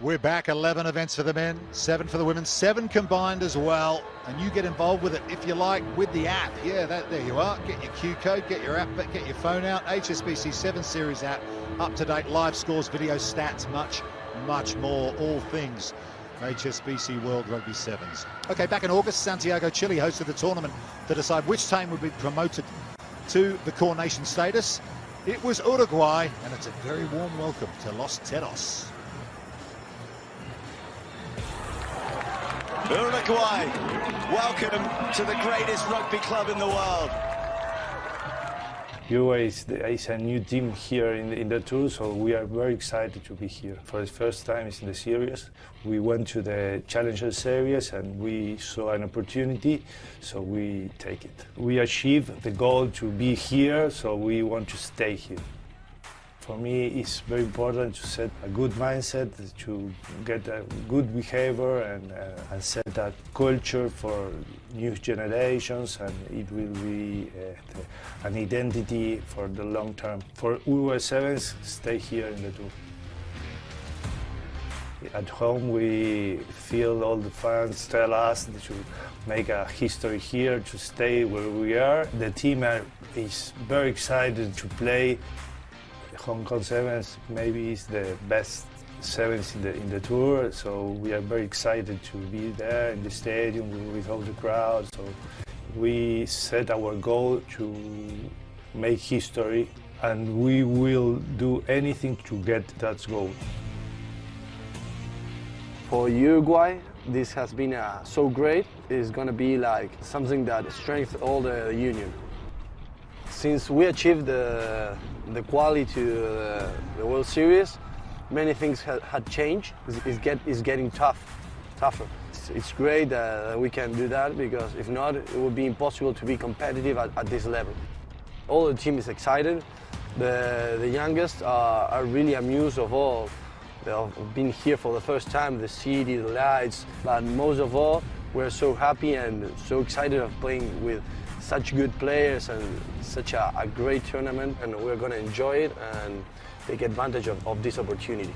We're back, 11 events for the men, 7 for the women, 7 combined as well. And you get involved with it, if you like, with the app. Yeah, there you are. Get your Q code, get your app, get your phone out. HSBC 7 Series app, up-to-date live scores, video stats, much more. All things HSBC World Rugby Sevens. Okay, back in August, Santiago, Chile hosted the tournament to decide which team would be promoted to the core nation status. It was Uruguay, and it's a very warm welcome to Los Teros. Uruguay, welcome to the greatest rugby club in the world. Uruguay is a new team here in the tour, so we are very excited to be here. For the first time in the series, we went to the Challenger Series and we saw an opportunity, so we take it. We achieved the goal to be here, so we want to stay here. For me, it's very important to set a good mindset, to get a good behavior and set that culture for new generations, and it will be an identity for the long term. For Uruguay Sevens, stay here in the tour. At home, we feel all the fans tell us to make a history here, to stay where we are. The team is very excited to play. Hong Kong Sevens maybe is the best sevens in the tour, so we are very excited to be there in the stadium with all the crowd. So we set our goal to make history, and we will do anything to get that goal. For Uruguay, this has been so great. It's going to be like something that strengthens all the union. Since we achieved the quality to the World Series, many things had changed. It's getting tougher. It's great that we can do that, because if not, it would be impossible to be competitive at this level. All the team is excited. The youngest are really amused of all. They've been here for the first time, the city, the lights, but most of all, we're so happy and so excited of playing with such good players and such a great tournament, and we're going to enjoy it and take advantage of this opportunity.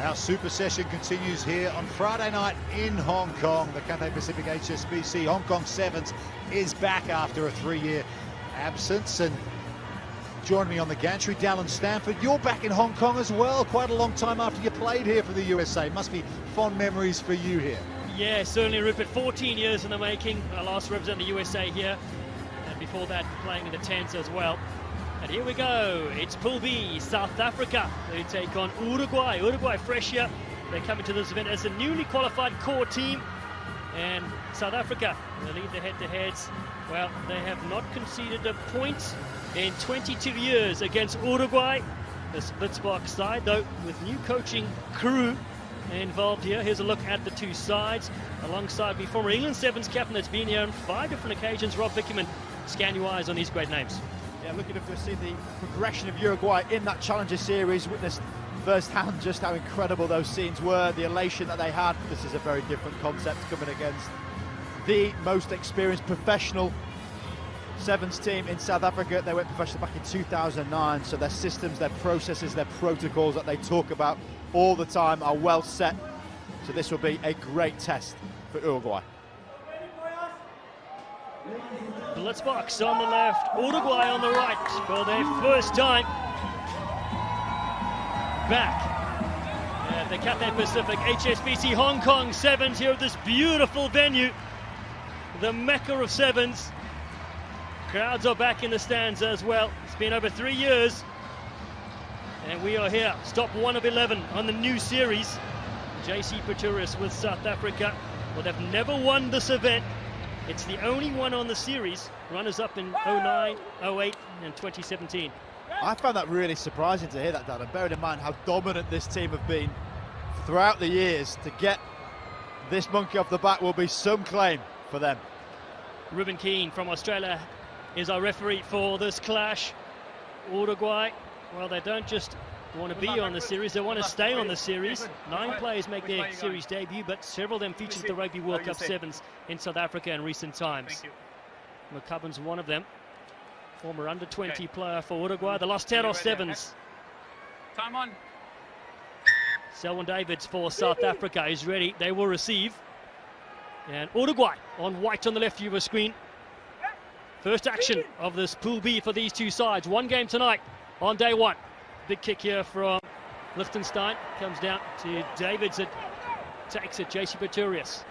Our Super Session continues here on Friday night in Hong Kong. The Cathay Pacific HSBC Hong Kong Sevens is back after a 3-year absence, and joining me on the gantry, Dallin Stanford. You're back in Hong Kong as well, quite a long time after you played here for the USA. Must be fond memories for you here. Yeah, certainly, Rupert. 14 years in the making. I last represented the USA here, and before that playing in the 10s as well. And here we go. It's Pool B, South Africa. They take on Uruguay. Uruguay fresh here. They come into this event as a newly qualified core team. And South Africa, they lead the head-to-heads. Well, they have not conceded a point in 22 years against Uruguay. The Blitzbox side, though, with new coaching crew involved here. Here's a look at the two sides. Alongside me, former England Sevens captain that's been here on 5 different occasions, Rob Vickerman. Scan your eyes on these great names. Yeah, looking to see the progression of Uruguay in that Challenger Series. Witnessed firsthand just how incredible those scenes were, the elation that they had. This is a very different concept coming against the most experienced professional Sevens team in South Africa. They went professional back in 2009, so their systems, their processes, their protocols that they talk about all the time are well set. So this will be a great test for Uruguay. Blitzbox on the left, Uruguay on the right for their first time back at the Cathay Pacific HSBC Hong Kong Sevens here at this beautiful venue, the Mecca of Sevens. Crowds are back in the stands as well. It's been over 3 years, and we are here, stop 1 of 11 on the new series. JC Pretorius with South Africa. Well, they've never won this event. It's the only one on the series, runners-up in 09, 08 and 2017. I found that really surprising to hear that, Dan, and bearing in mind how dominant this team have been throughout the years, to get this monkey off the back will be some claim for them. Ruben Keane from Australia is our referee for this clash. Uruguay, well, they don't just want to be on the series, they want to stay on the series. 9 players make their series debut, but several of them featured at the Rugby World Cup Sevens in South Africa in recent times. McCubbin's one of them, former under-20 player for Uruguay. The Los Teros Sevens. Time on. Selwyn Davids for South Africa is ready. They will receive. And Uruguay on white on the left view of the screen. First action of this Pool B for these two sides. One game tonight on day one. Big kick here from Liechtenstein. Comes down to Davids. It takes it. JC Pretorius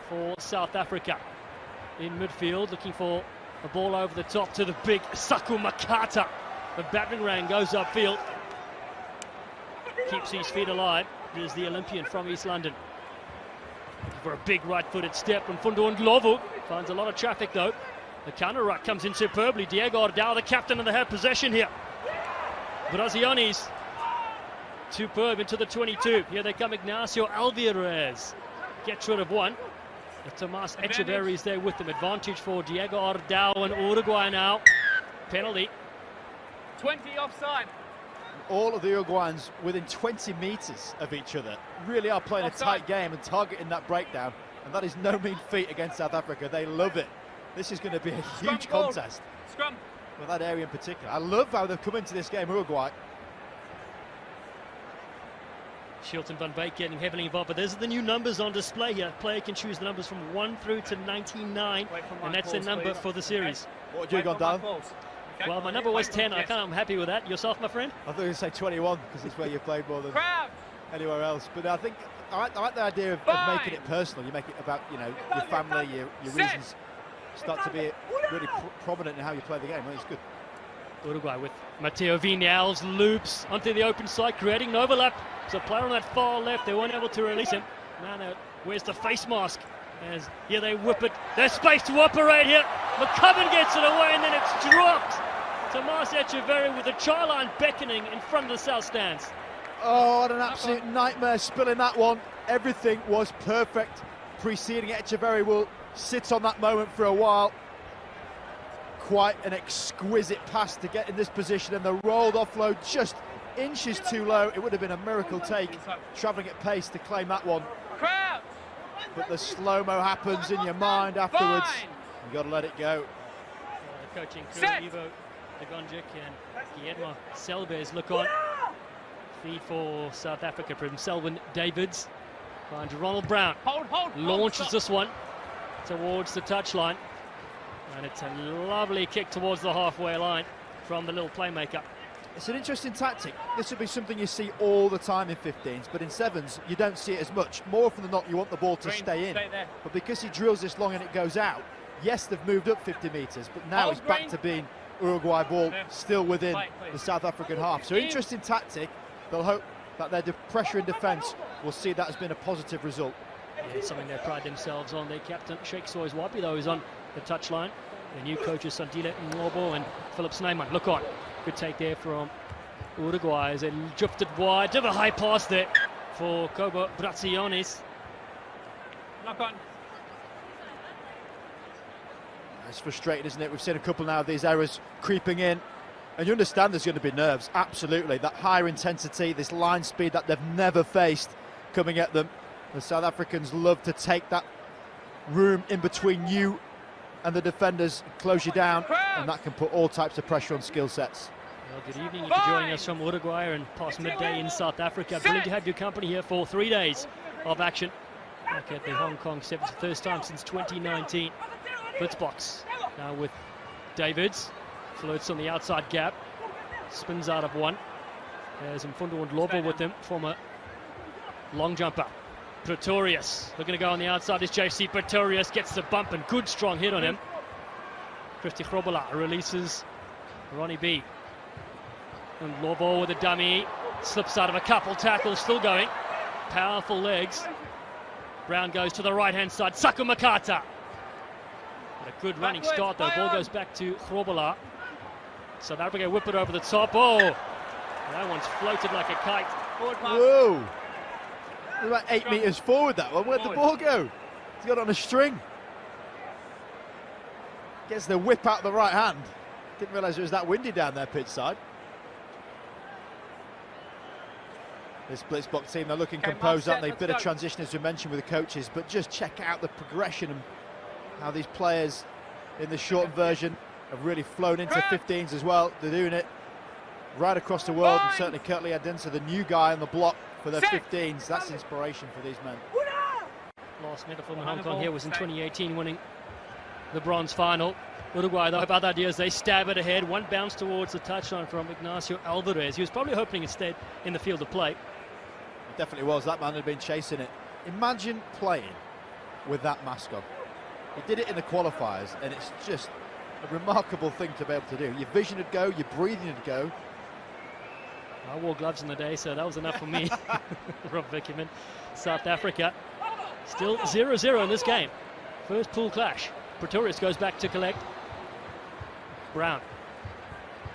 for South Africa. In midfield, looking for a ball over the top to the big Saku Makata. The battering ram goes upfield. keeps his feet alive is the Olympian from East London. For a big right-footed step, and Fundo Ndlovu finds a lot of traffic though. The counter ruck comes in superbly. Diego Ordao, the captain, and they have possession here. Brazilianis, superb into the 22. Here they come, Ignacio Alvarez gets rid of one. But Tomas Echeverri is there with them. Advantage for Diego Ordao and Uruguay now. Penalty. 20 offside. All of the Uruguayans within 20 metres of each other really are playing a tight game and targeting that breakdown, and that is no mean feat against South Africa. They love it. This is going to be a huge contest. Scrum. With that area in particular. I love how they've come into this game, Uruguay. Shilton van Beek getting heavily involved, but there's the new numbers on display here. Player can choose the numbers from 1 through to 99, and that's the number for the series. What would you have gone down? Well, my number was 10. I'm happy with that. Yourself, my friend? I thought you were going to say 21, because it's where you've played more than anywhere else. But I think I like the idea of making it personal. You make it about, you know, your family, your reasons start to be really prominent in how you play the game. Well, it's good. Uruguay with Mateo Vinales loops onto the open side, creating an overlap. So a player on that far left, they weren't able to release him. Now, where's the face mask? As here they whip it. There's space to operate here. McCubbin gets it away, and then it's dropped. Tomas Echeverri with the try line beckoning in front of the south stands. Oh, what an absolute nightmare spilling that one. Everything was perfect preceding it. Echeverri will sit on that moment for a while. Quite an exquisite pass to get in this position, and the rolled offload just inches too low. It would have been a miracle take, travelling at pace to claim that one. But the slow-mo happens in your mind afterwards. You've got to let it go. The coaching crew, Ivo Dragonjic and Guillermo Selbes look on. Feed for South Africa from Selwyn Davids. Finds Ronald Brown. Launches this one towards the touchline. And it's a lovely kick towards the halfway line from the little playmaker. It's an interesting tactic. This would be something you see all the time in 15s, but in 7s you don't see it as much. More often than not, you want the ball to stay in. But because he drills this long and it goes out, yes, they've moved up 50 metres, but now it's back to being Uruguay ball still within the South African half. So interesting tactic. They'll hope that their pressure in defence will see that as being a positive result. Yeah, something they pride themselves on. Their captain, Sheikh Soizwapi, though, is on the touchline. The new coaches, Sandile Ngobo and Philip Snyman. Look on. Good take there from Uruguay as they drifted wide. Did a high pass there for Kobo Brazilianis. Knock on. It's frustrating, isn't it? We've seen a couple now of these errors creeping in. And you understand there's going to be nerves, absolutely. That higher intensity, this line speed that they've never faced coming at them. The South Africans love to take that room in between you and the defenders, close you down, and that can put all types of pressure on skill sets. Well, good evening if you're joining us from Uruguay and past midday in South Africa. Brilliant to have your company here for 3 days of action. Back at the Hong Kong 7th, first time since 2019. Blitzbox now with Davids. Floats on the outside gap. Spins out of one. There's Mfundo Ndlovu with him, former long jumper. Pretorius looking to go on the outside. This JC Pretorius gets the bump and good strong hit on him. Christy Grobola releases Ronnie B. And Ndlovu with a dummy. Slips out of a couple tackles, still going. Powerful legs. Brown goes to the right-hand side. Saku Makata. A good running start though. Ball goes back to Grobola. South Africa whip it over the top. Oh, that one's floated like a kite. Whoa! About 8 metres forward that one. Where'd the ball go? He's got it on a string. Gets the whip out the right hand. Didn't realise it was that windy down there pitch side. This Blitzbox team, they're looking composed, aren't they? Bit of transition as we mentioned with the coaches, but just check out the progression and how these players in the short version have really flown into 15s as well. They're doing it right across the world, and certainly Kurtley Adensa, the new guy on the block for their 15s. That's inspiration for these men. Last medal from Hong Kong here was in 2018, winning the bronze final. Uruguay, though, about ideas, they stab it ahead. One bounce towards the touchline from Ignacio Alvarez. He was probably hoping it stayed in the field of play. It definitely was. That man had been chasing it. Imagine playing with that mask on. He did it in the qualifiers, and it's just a remarkable thing to be able to do. Your vision would go, your breathing would go. I wore gloves in the day, so that was enough for me. Rob Vickerman. South Africa still 0-0 in this game. First pool clash. Pretorius goes back to collect. Brown.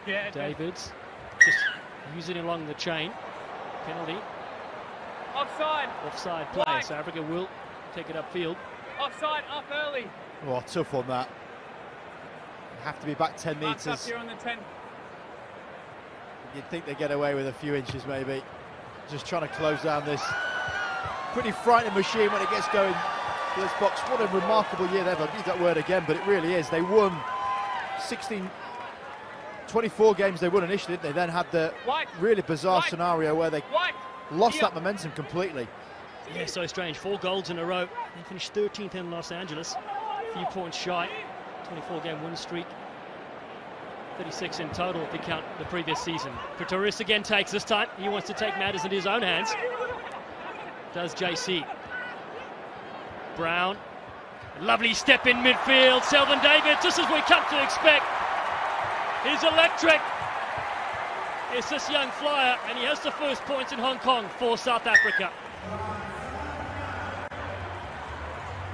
Yeah, Davids just using it along the chain. Penalty. Offside. Offside play. Right. South Africa will take it upfield. Offside, up early. Oh, tough on that. Have to be back 10 Marked up metres. here on the 10. You'd think they get away with a few inches maybe. Just trying to close down this pretty frightening machine when it gets going. This box, what a remarkable year they've had. I'll use that word again, but it really is. They won 24 games they won initially, didn't they? Then had the really bizarre scenario where they lost that momentum completely. Yeah, so strange. 4 golds in a row. They finished 13th in Los Angeles. A few points shy. 24-game win streak. 36 in total if you count the previous season. Pretorius again takes this time. He wants to take matters into his own hands. Does JC. Brown. Lovely step in midfield. Selvin David, just as we come to expect. He's electric. It's this young flyer, and he has the first points in Hong Kong for South Africa.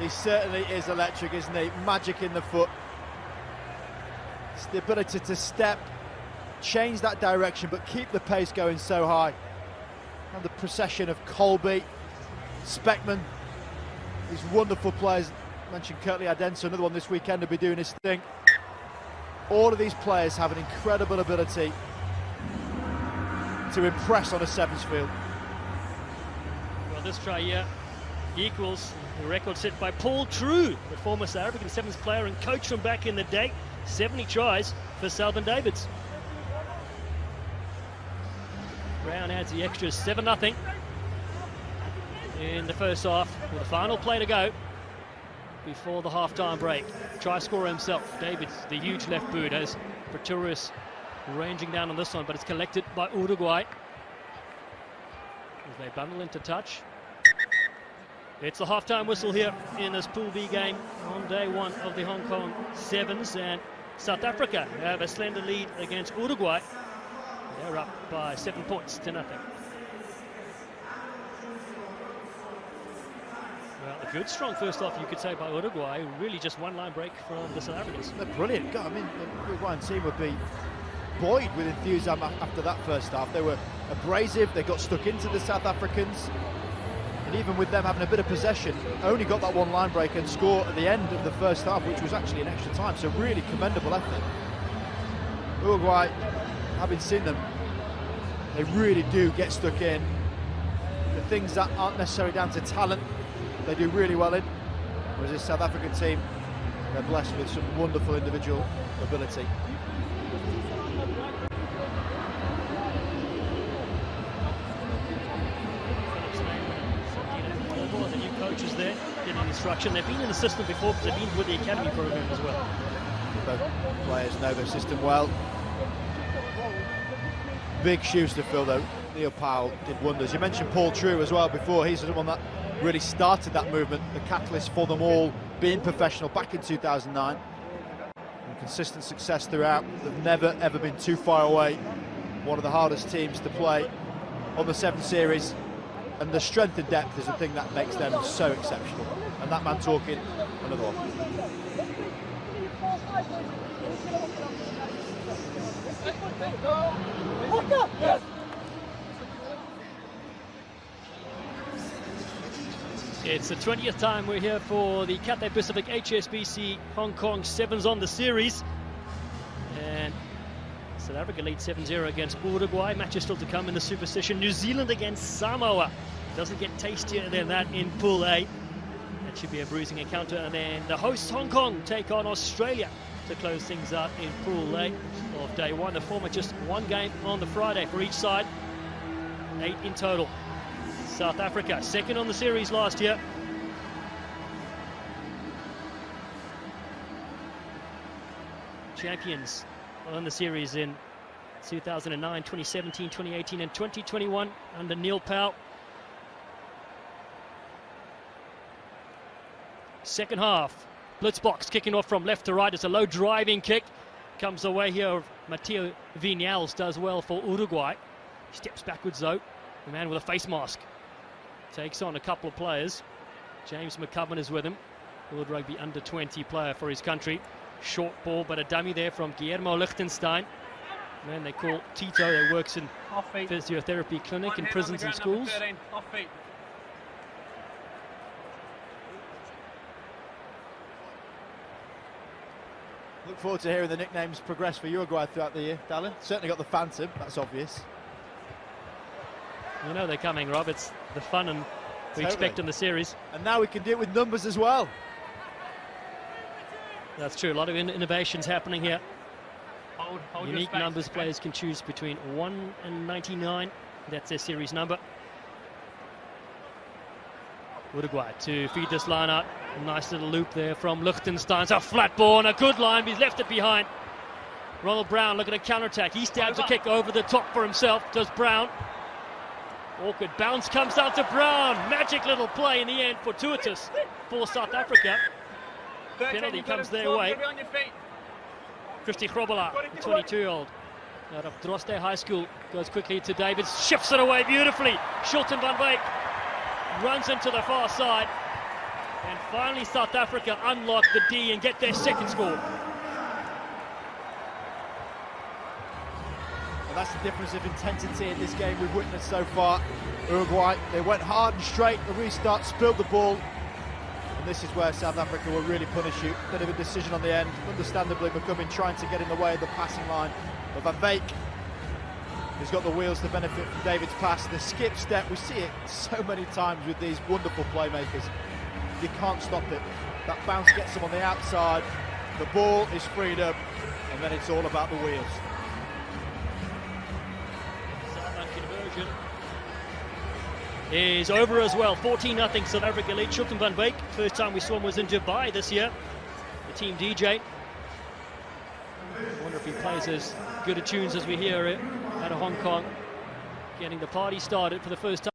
He certainly is electric, isn't he? Magic in the foot. It's the ability to step, change that direction, but keep the pace going so high. And the procession of Colby, Speckman, these wonderful players. I mentioned Curtly Adenso, another one this weekend, will be doing his thing. All of these players have an incredible ability to impress on a sevens field. Well, this try here equals the record set by Paul True, the former South African sevens player and coach from back in the day. 70 tries for Selvin Davids. Brown adds the extras, 7-0 in the first half, with the final play to go before the half-time break. Try scorer himself, Davids, the huge left boot, as Pretorius ranging down on this one, but it's collected by Uruguay as they bundle into touch. It's the half-time whistle here in this Pool B game on day 1 of the Hong Kong Sevens, and South Africa have a slender lead against Uruguay. They're up by 7 points to nothing. Well, a good, strong first half, you could say, by Uruguay. Really just one line break from the South Africans. They're brilliant. God, I mean, the Uruguayan team would be buoyed with enthusiasm after that first half. They were abrasive, they got stuck into the South Africans. And even with them having a bit of possession, only got that one line break and score at the end of the first half, which was actually an extra time. So really commendable effort. Uruguay, having seen them, they really do get stuck in. The things that aren't necessarily down to talent, they do really well in. Whereas this South African team, they're blessed with some wonderful individual ability. The new coaches there getting instruction. They've been in the system before because they've been with the academy program as well. Both players know their system well. Big shoes to fill though. Neil Powell did wonders. You mentioned Paul True as well before. He's the one that really started that movement, the catalyst for them all being professional back in 2009. And consistent success throughout. They've never ever been too far away. One of the hardest teams to play on the 7 Series. And the strength and depth is the thing that makes them so exceptional. And that man talking, another one. It's the 20th time we're here for the Cathay Pacific HSBC Hong Kong Sevens on the series. And South Africa leads 7-0 against Uruguay. Matches still to come in the superstition. New Zealand against Samoa. Doesn't get tastier than that in Pool A. That should be a bruising encounter. And then the hosts Hong Kong take on Australia to close things out in Pool A of day 1. The former just one game on the Friday for each side. 8 in total. South Africa, second on the series last year. Champions on the series in 2009, 2017, 2018 and 2021 under Neil Powell. Second half, Blitzbox kicking off from left to right. It's a low driving kick. Comes away here of Matteo Vinales, does well for Uruguay. Steps backwards though. The man with a face mask takes on a couple of players. James McCubbin is with him. World Rugby under-20 player for his country. Short ball, but a dummy there from Guillermo Lichtenstein. Man they call Tito, that works in physiotherapy clinic in prisons and schools. Look forward to hearing the nicknames progress for Uruguay throughout the year, Dallin. Certainly got the Phantom, that's obvious. You know they're coming, Rob. It's the fun and we expect in the series. And now we can do it with numbers as well. That's true. A lot of innovations happening here. Hold Unique numbers players can choose between 1 and 99. That's their series number. Uruguay to feed this line out. A nice little loop there from Lichtenstein. It's a flat ball and a good line, but he's left it behind. Ronald Brown looking at counter-attack. He stabs a kick over the top for himself. Does Brown. Awkward bounce comes down to Brown. Magic little play in the end, fortuitous for South Africa. Penalty comes their way. Christy Grobbelaar, the 22-year-old out of Droste High School, goes quickly to Davids, shifts it away beautifully. Shilton van Wyk runs into the far side. And finally South Africa unlock the D and get their second score. Well, that's the difference of intensity in this game we've witnessed so far. Uruguay, they went hard and straight, the restart, spilled the ball. And this is where South Africa will really punish you. Bit of a decision on the end. Understandably, McCubbin trying to get in the way of the passing line. But Van Wyk, who's got the wheels to benefit from David's pass. The skip step, we see it so many times with these wonderful playmakers. You can't stop it. That bounce gets them on the outside. The ball is freed up. And then it's all about the wheels. Conversion is over as well. 14-0 South Africa lead. Shilton van Wyk, first time we saw him was in Dubai this year. The team DJ. I wonder if he plays as good a tunes as we hear it out of Hong Kong. Getting the party started for the first time.